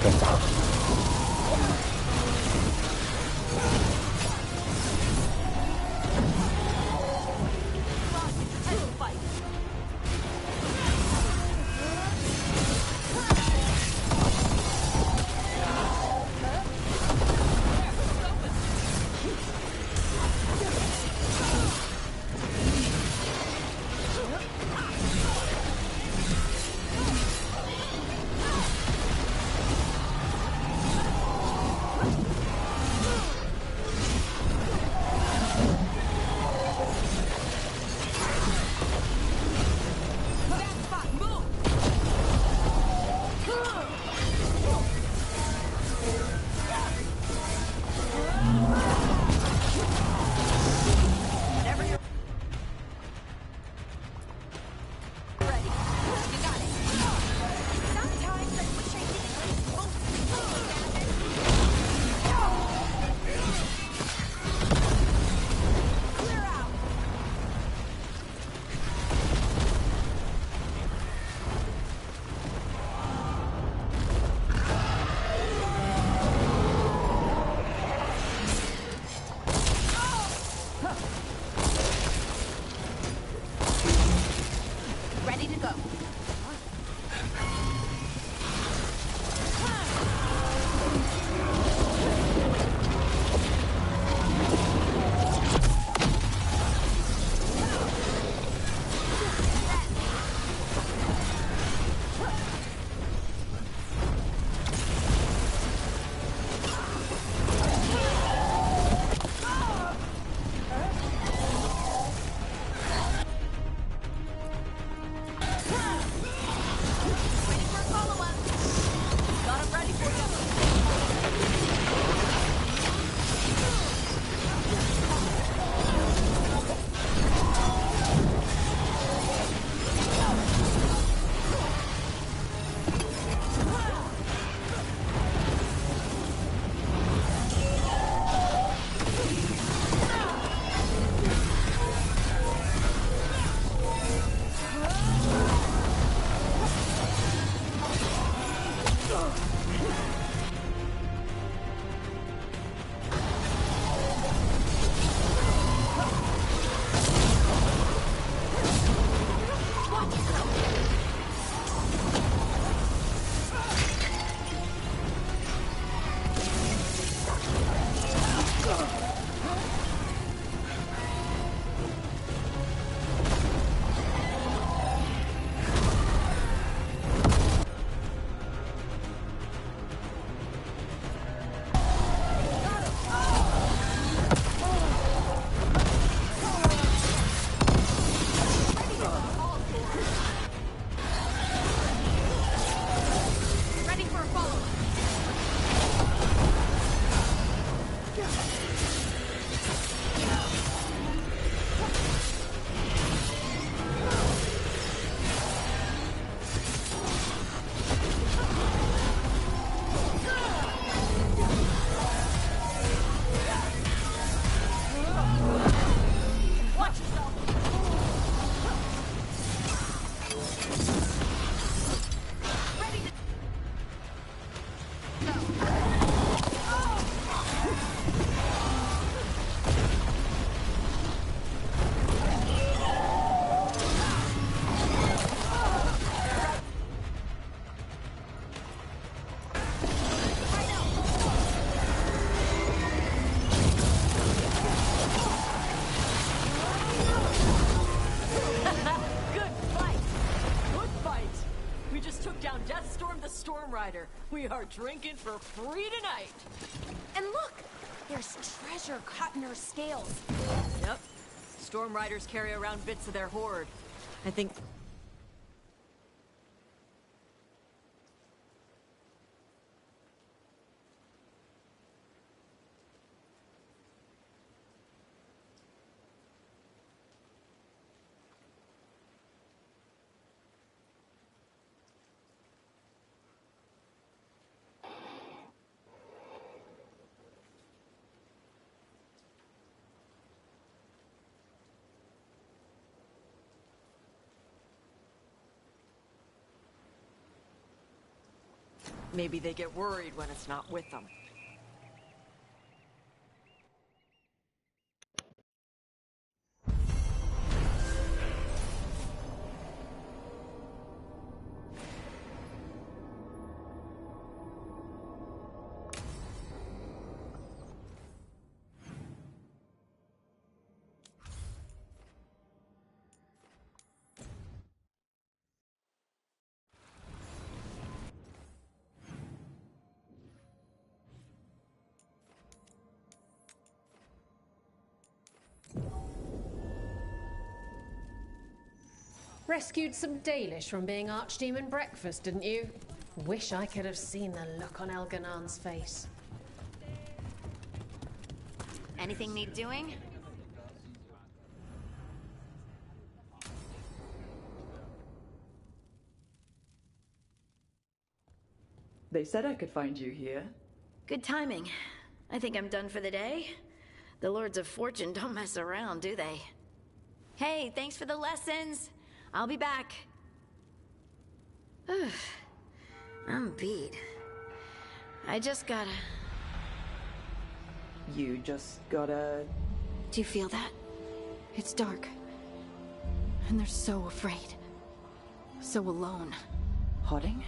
됐다. We are drinking for free tonight. And look, there's treasure caught in her scales. Yep. Storm Riders carry around bits of their hoard. I think... Maybe they get worried when it's not with them. Rescued some Dalish from being Archdemon breakfast, didn't you? Wish I could have seen the look on Elganon's face. Anything need doing? They said I could find you here. Good timing. I think I'm done for the day. The Lords of Fortune don't mess around, do they? Hey, thanks for the lessons. I'll be back. I'm beat. I just gotta... You just gotta... Do you feel that? It's dark. And they're so afraid. So alone. Hodding?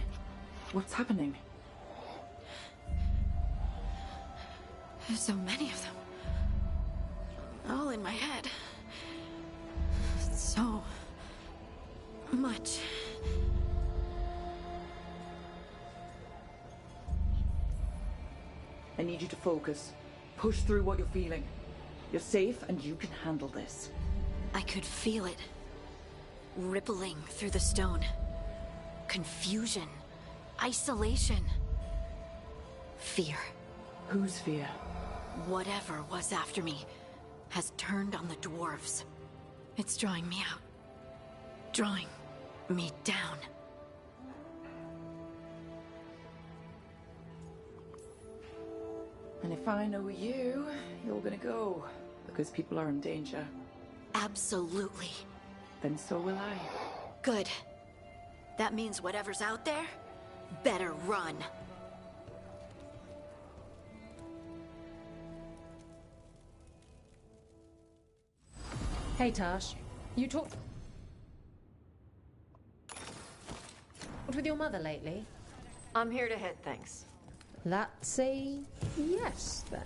What's happening? There's so many of them. All in my head. So... much. I need you to focus. Push through what you're feeling. You're safe and you can handle this. I could feel it. Rippling through the stone. Confusion. Isolation. Fear. Whose fear? Whatever was after me has turned on the dwarves. It's drawing me out. Drawing me down. And if I know you, you're gonna go. Because people are in danger. Absolutely. Then so will I. Good. That means whatever's out there, better run. Hey, Tash. You talked with your mother lately? I'm here to hit things. That's a yes, then.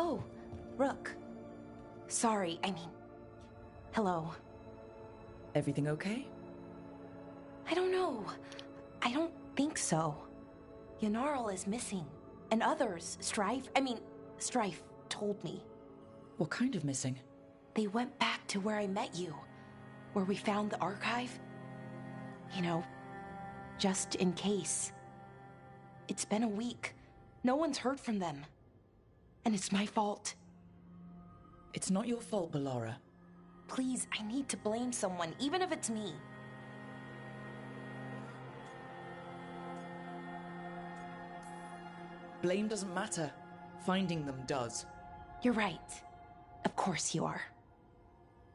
Oh, Rook. Sorry, I mean... Hello. Everything okay? I don't know. I don't think so. Yanarl is missing. And others, Strife told me. What kind of missing? They went back to where I met you. Where we found the archive. You know, just in case. It's been a week. No one's heard from them. And it's my fault. It's not your fault, Bellara. Please, I need to blame someone, even if it's me. Blame doesn't matter. Finding them does. You're right. Of course you are.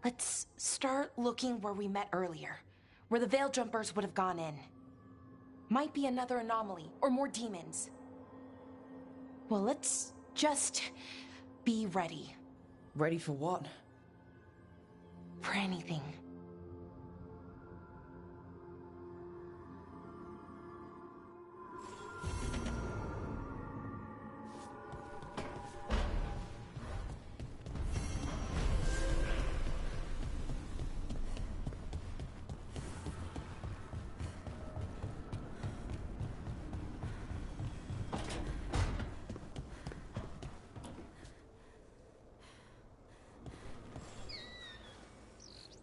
Let's start looking where we met earlier. Where the Veil Jumpers would have gone in. Might be another anomaly, or more demons. Well, let's just be ready. Ready for what? For anything.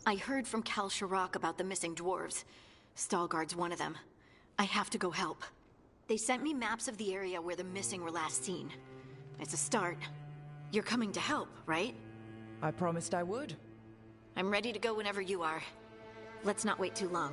I heard from Kal Shirak about the missing dwarves. Stalgard's one of them. I have to go help. They sent me maps of the area where the missing were last seen. It's a start. You're coming to help, right? I promised I would. I'm ready to go whenever you are. Let's not wait too long.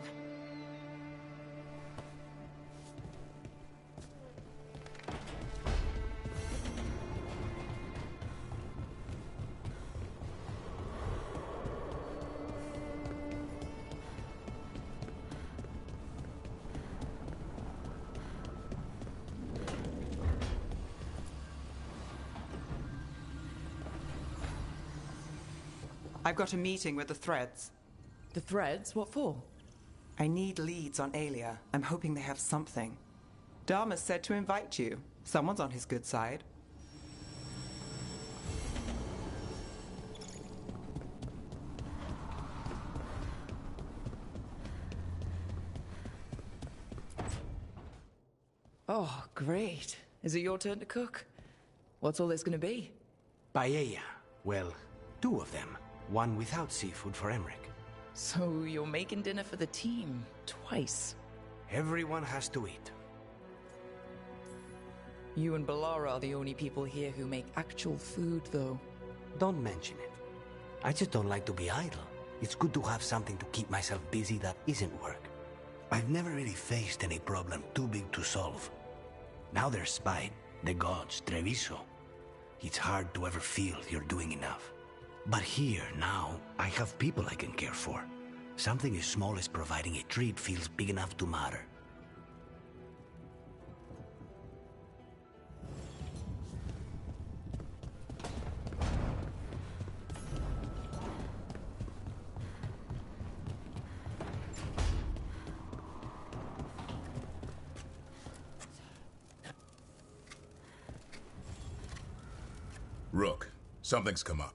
I've got a meeting with the Threads. The Threads? What for? I need leads on Aelia. I'm hoping they have something. Dharma said to invite you. Someone's on his good side. Oh, great. Is it your turn to cook? What's all this gonna be? Paella. Well, 2 of them. One without seafood for Emmerich. So you're making dinner for the team twice. Everyone has to eat. You and Balara are the only people here who make actual food, though. Don't mention it. I just don't like to be idle. It's good to have something to keep myself busy that isn't work. I've never really faced any problem too big to solve. Now there's Spite, the gods, Treviso. It's hard to ever feel you're doing enough. But here, now, I have people I can care for. Something as small as providing a treat feels big enough to matter. Rook, something's come up.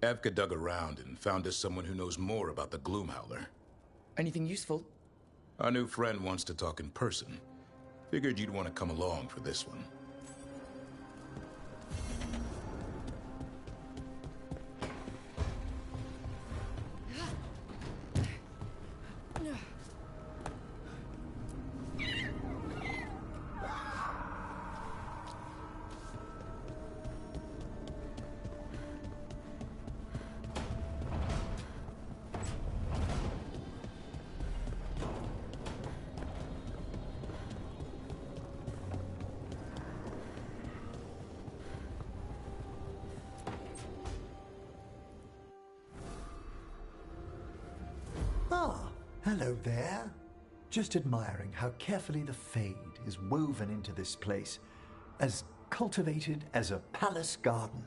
Evka dug around and found us someone who knows more about the Gloomhowler. Anything useful? Our new friend wants to talk in person. Figured you'd want to come along for this one. Hello there. Just admiring how carefully the Fade is woven into this place, as cultivated as a palace garden.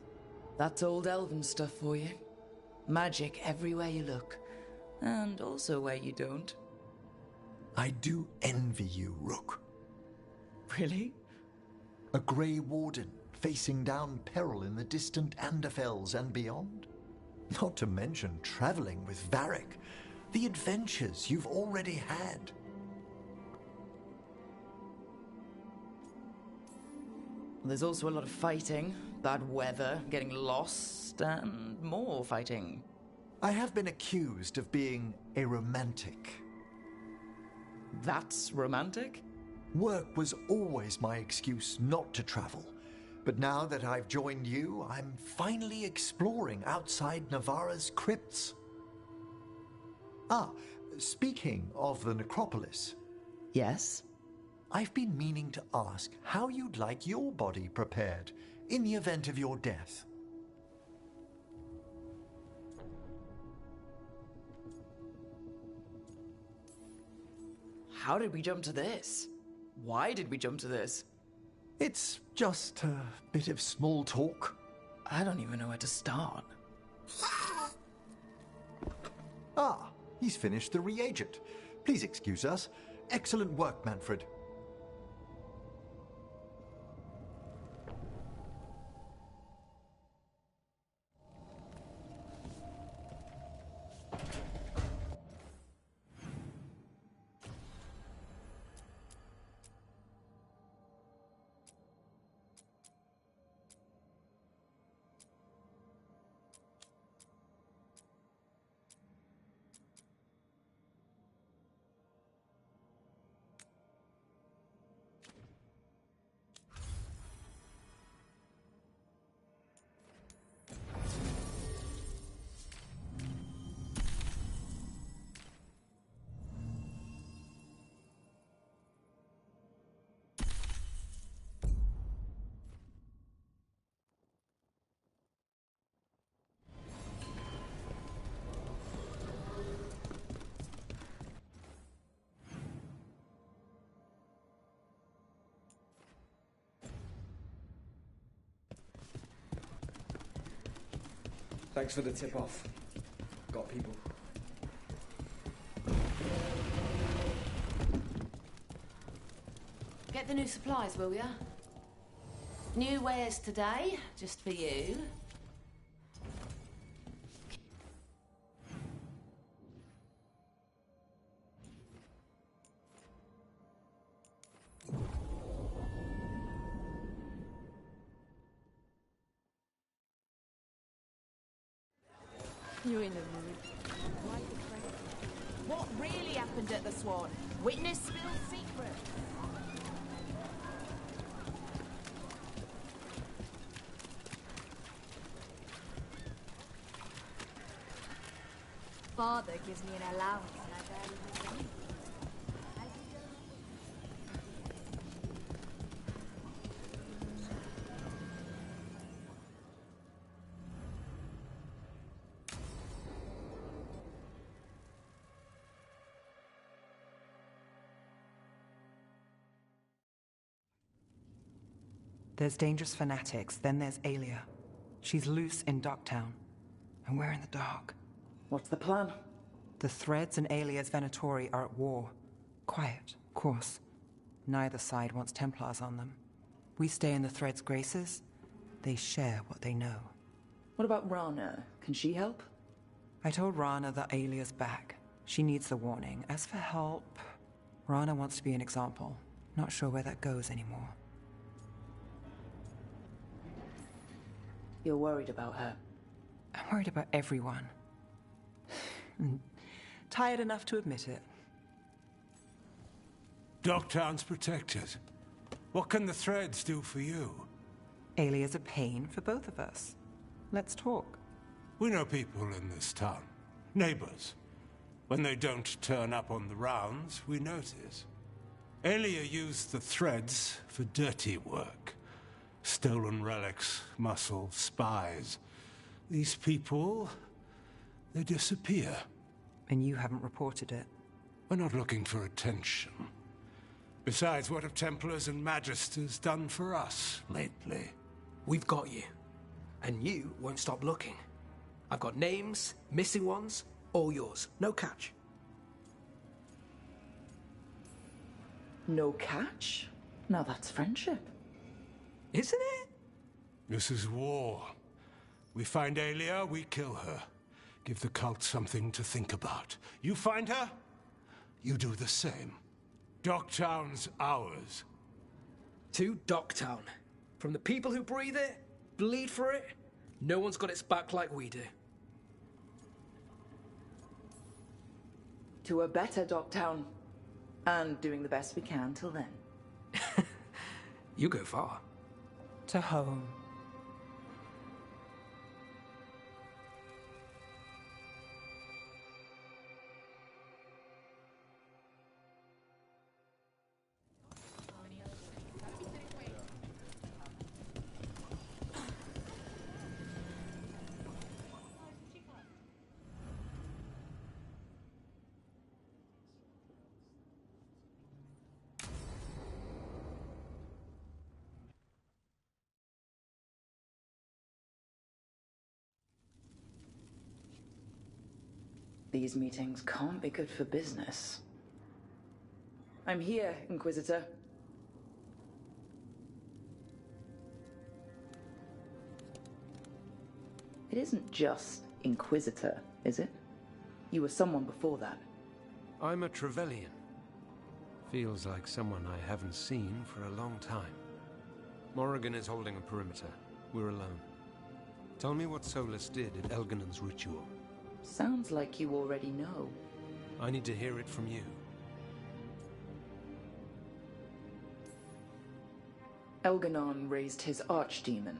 That's old elven stuff for you. Magic everywhere you look, and also where you don't. I do envy you, Rook. Really? A Grey Warden facing down peril in the distant Anderfells and beyond? Not to mention traveling with Varric. The adventures you've already had. There's also a lot of fighting, bad weather, getting lost, and more fighting. I have been accused of being a romantic. That's romantic? Work was always my excuse not to travel. But now that I've joined you, I'm finally exploring outside Navarra's crypts. Speaking of the necropolis. Yes? I've been meaning to ask how you'd like your body prepared in the event of your death. How did we jump to this? Why did we jump to this? It's just a bit of small talk. I don't even know where to start. Ah, he's finished the reagent. Please excuse us. Excellent work, Manfred. Thanks for the tip-off. Got people. Get the new supplies, will ya? New wares today, just for you. You're in the mood. What really happened at the Swan? Witness spills secret. Father gives me an allowance and I barely make any. There's dangerous fanatics, then there's Alia. She's loose in Ducktown, and we're in the dark. What's the plan? The Threads and Alia's Venatori are at war. Quiet, of course. Neither side wants Templars on them. We stay in the Threads' graces. They share what they know. What about Rana? Can she help? I told Rana that Alia's back. She needs the warning. As for help, Rana wants to be an example. Not sure where that goes anymore. You're worried about her? I'm worried about everyone. Tired enough to admit it. Docktown's protected. What can the Threads do for you? Alia's a pain for both of us. Let's talk. We know people in this town. Neighbors. When they don't turn up on the rounds, we notice. Alia used the Threads for dirty work. Stolen relics, muscle, spies. These people, they disappear. And you haven't reported it? We're not looking for attention. Besides, what have Templars and Magisters done for us lately? We've got you. And you won't stop looking. I've got names, missing ones, all yours. No catch. No catch? Now that's friendship. Isn't it? This is war. We find Alia, we kill her. Give the cult something to think about. You find her, you do the same. Docktown's ours. To Docktown. From the people who breathe it, bleed for it, no one's got its back like we do. To a better Docktown. And doing the best we can till then. You go far. To home. these meetings can't be good for business. I'm here, Inquisitor. It isn't just Inquisitor, is it? You were someone before that. I'm a Trevelyan. Feels like someone I haven't seen for a long time. Morrigan is holding a perimeter. We're alone. Tell me what Solus did at Elganon's ritual. Sounds like you already know. I need to hear it from you. Elganon raised his archdemon.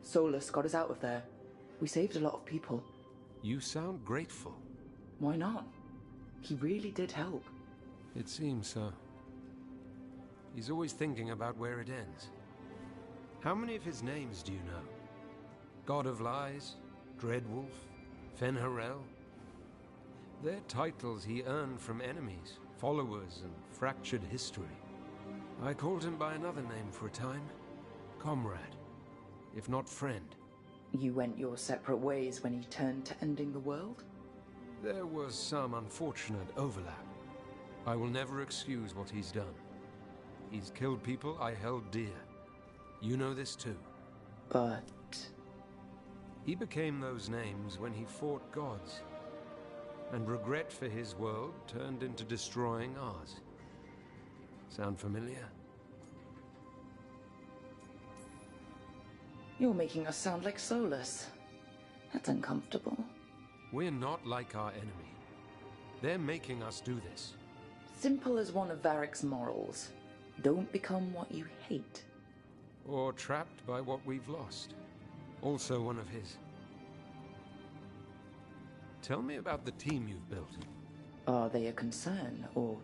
Solus got us out of there. We saved a lot of people. You sound grateful. Why not? He really did help. It seems so. He's always thinking about where it ends. How many of his names do you know? God of Lies, Dreadwolf, Fen'Harel? They're titles he earned from enemies, followers, and fractured history. I called him by another name for a time. Comrade, if not friend. You went your separate ways when he turned to ending the world? There was some unfortunate overlap. I will never excuse what he's done. He's killed people I held dear. You know this too. But... He became those names when he fought gods. And regret for his world turned into destroying ours. Sound familiar? You're making us sound like Solus. That's uncomfortable. We're not like our enemy. They're making us do this. Simple as one of Varric's morals. Don't become what you hate. Or trapped by what we've lost. Also one of his. Tell me about the team you've built. Are they a concern, or...?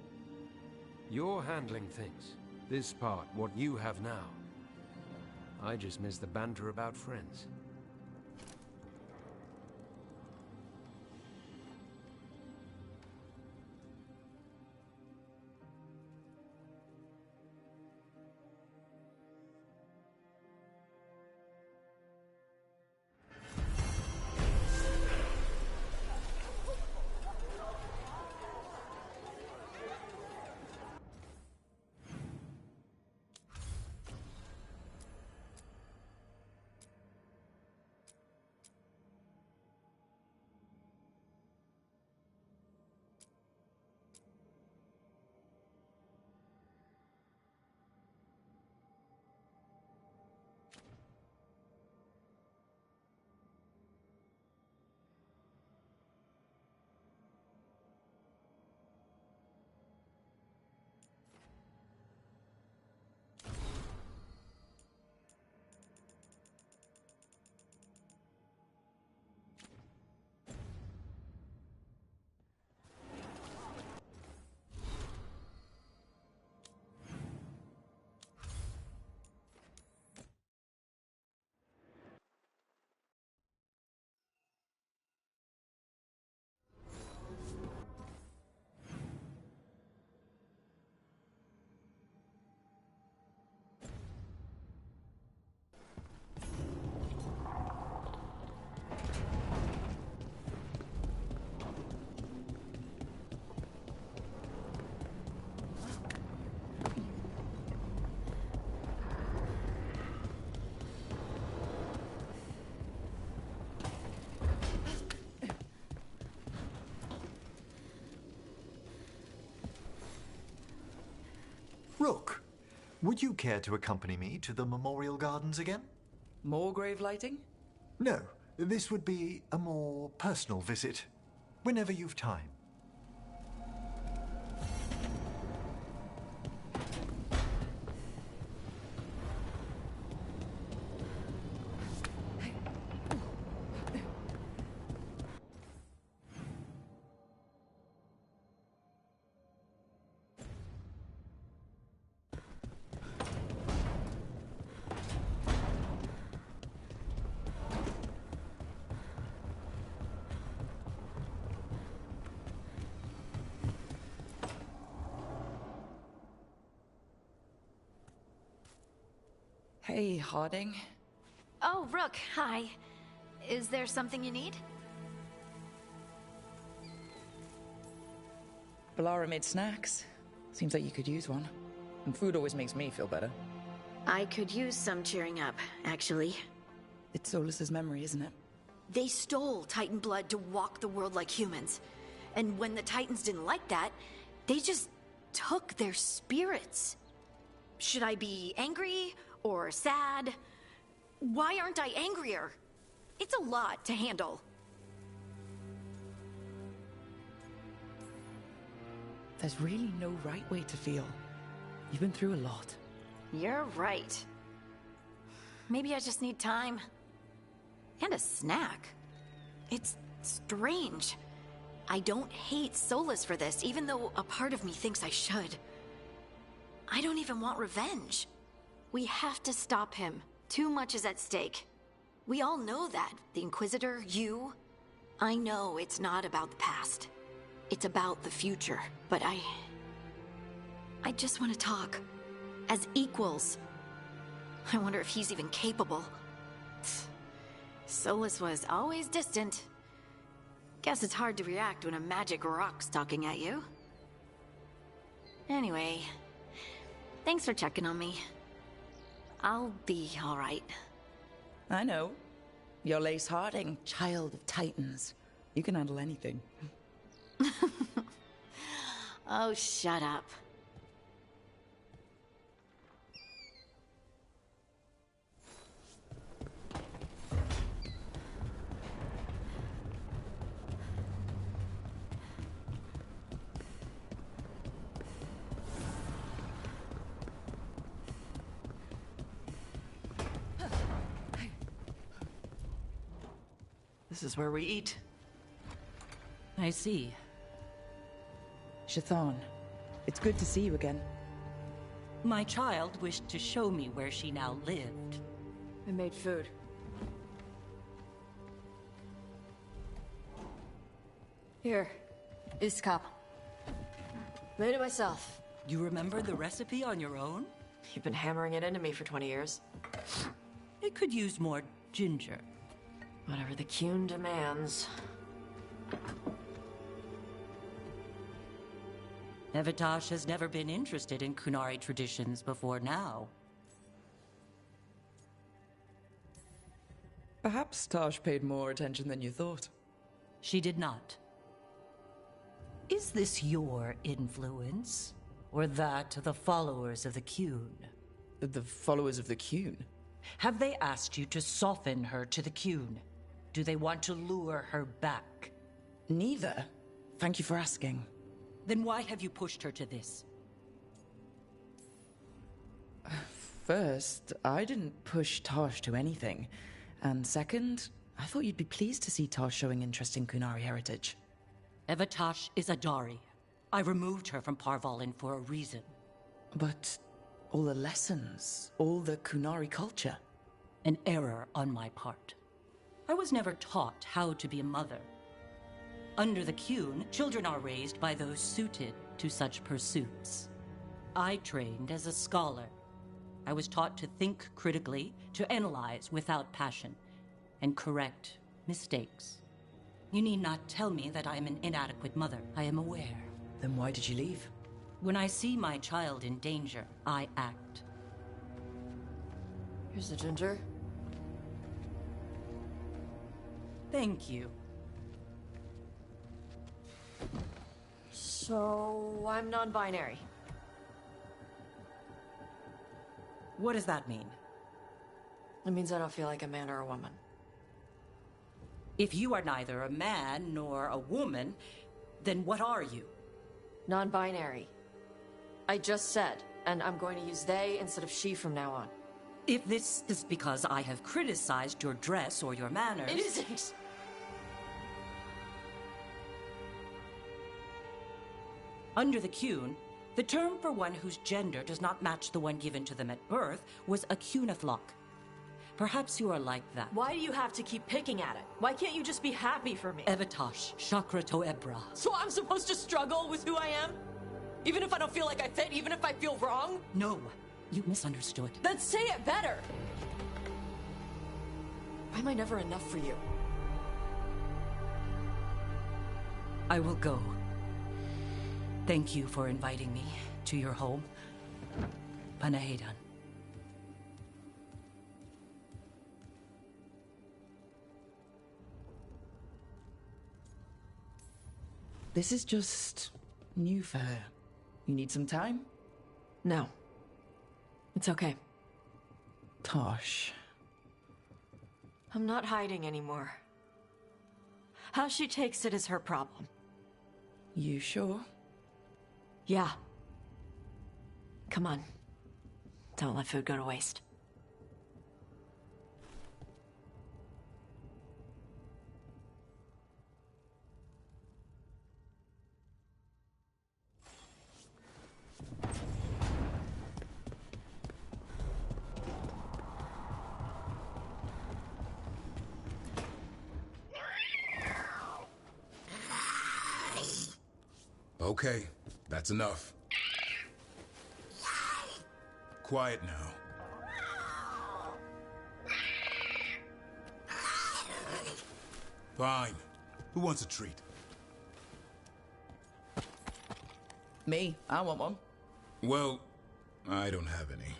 You're handling things. This part, what you have now. I just miss the banter about friends. Rook, would you care to accompany me to the Memorial Gardens again? More grave lighting? No, this would be a more personal visit. Whenever you've time. Hey, Harding. Oh, Rook, hi. Is there something you need? Balara made snacks. Seems like you could use one. And food always makes me feel better. I could use some cheering up, actually. It's Solus's memory, isn't it? They stole Titan blood to walk the world like humans. And when the Titans didn't like that, they just took their spirits. Should I be angry or sad? Why aren't I angrier? It's a lot to handle. There's really no right way to feel. You've been through a lot. You're right. Maybe I just need time. And a snack. It's strange. I don't hate Solus for this, even though a part of me thinks I should. I don't even want revenge. We have to stop him. Too much is at stake. We all know that. The Inquisitor, you. I know it's not about the past. It's about the future. But I just want to talk. As equals. I wonder if he's even capable. Solus was always distant. Guess it's hard to react when a magic rock's talking at you. Anyway, thanks for checking on me. I'll be all right. I know. You're Lace Harding, child of Titans. You can handle anything. Oh, shut up. This is where we eat. I see. Shathan, it's good to see you again. My child wished to show me where she now lived. I made food. Here, this cup. Made it myself. You remember the recipe on your own? You've been hammering it into me for 20 years. It could use more ginger. Whatever the Qun demands. Evitash has never been interested in Kunari traditions before now. Perhaps Tosh paid more attention than you thought. She did not. Is this your influence? Or that of the followers of the Qun? The followers of the Qun? Have they asked you to soften her to the Qun? Do they want to lure her back? Neither. Thank you for asking. Then why have you pushed her to this? First, I didn't push Tosh to anything. And second, I thought you'd be pleased to see Tosh showing interest in Kunari heritage. Evitash is a Dari. I removed her from Parvalin for a reason. But all the lessons, all the Kunari culture. An error on my part. I was never taught how to be a mother. Under the Qun, children are raised by those suited to such pursuits. I trained as a scholar. I was taught to think critically, to analyze without passion, and correct mistakes. You need not tell me that I am an inadequate mother. I am aware. Then why did you leave? When I see my child in danger, I act. Here's the ginger. Thank you. So, I'm non-binary. What does that mean? It means I don't feel like a man or a woman. If you are neither a man nor a woman, then what are you? Non-binary. I just said, and I'm going to use they instead of she from now on. If this is because I have criticized your dress or your manners... It isn't! Under the Qun, the term for one whose gender does not match the one given to them at birth was a Qunathlok. Perhaps you are like that. Why do you have to keep picking at it? Why can't you just be happy for me? Evitash, Chakra to Ebra. So I'm supposed to struggle with who I am? Even if I don't feel like I fit, even if I feel wrong? No, you misunderstood. Then say it better! Why am I never enough for you? I will go. Thank you for inviting me to your home. Panahedan. This is just new for her. You need some time? No. It's okay. Tosh. I'm not hiding anymore. How she takes it is her problem. You sure? Yeah. Come on. Don't let food go to waste. Okay, that's enough. Quiet now. Fine. Who wants a treat? Me. I want one. Well, I don't have any.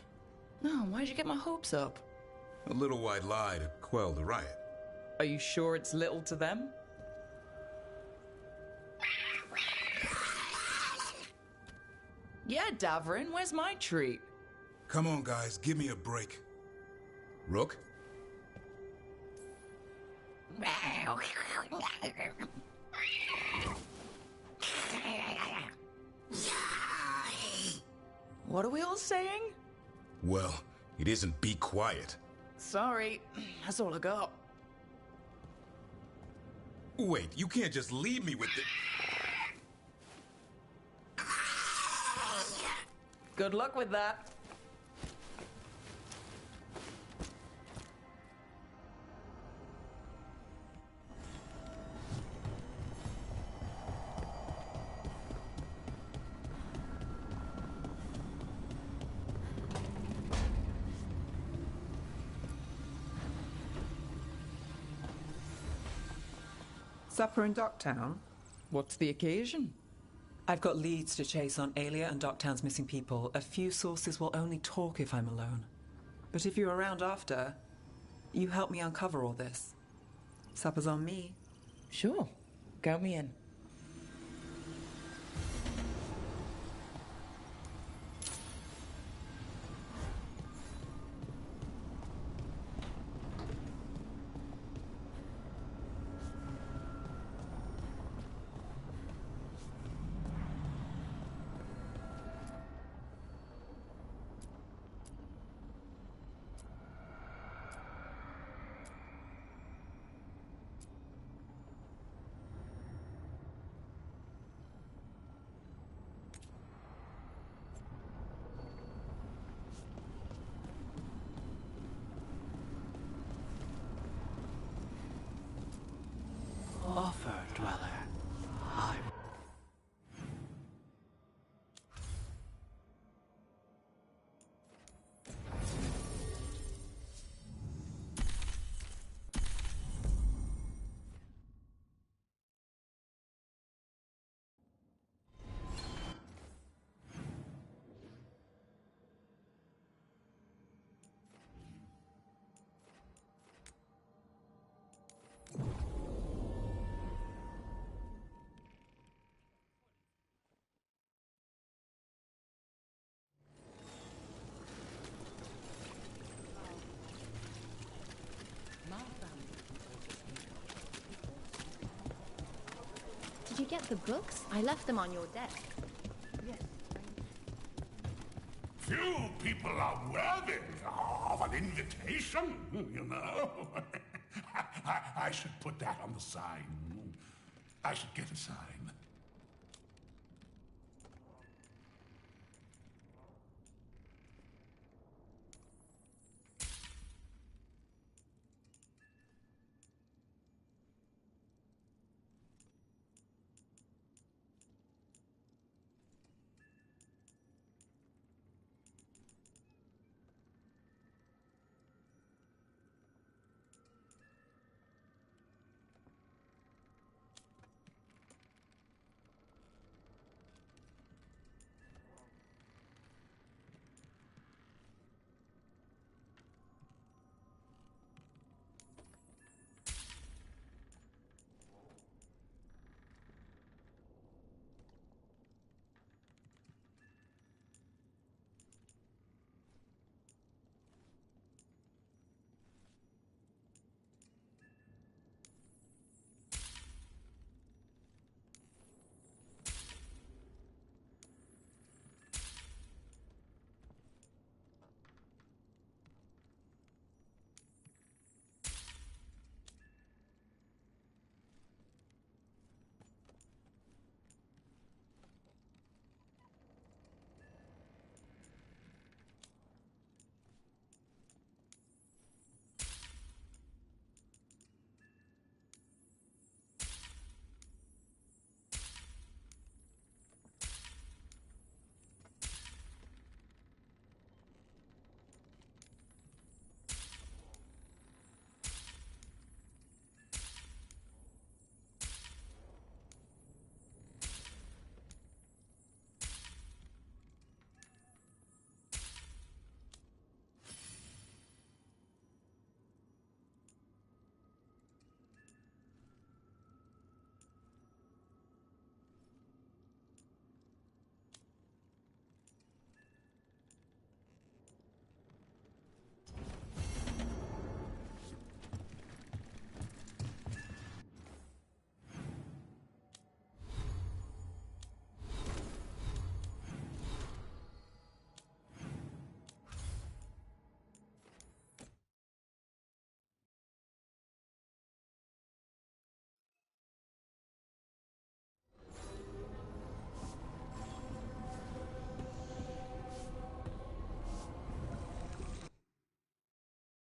No, why'd you get my hopes up? A little white lie to quell the riot. Are you sure it's little to them? Yeah, Davrin, where's my treat? Come on, guys, give me a break. Rook? What are we all saying? Well, it isn't be quiet. Sorry, that's all I got. Wait, you can't just leave me with the... Good luck with that. Supper in Docktown? What's the occasion? I've got leads to chase on Alia and Docktown's missing people. A few sources will only talk if I'm alone. But if you're around after, you help me uncover all this. Supper's on me. Sure. Count me in. Offer, Dweller. I... Did you get the books? I left them on your desk. Yes. Few people are worthy of an invitation, you know. I should put that on the sign. I should get a sign.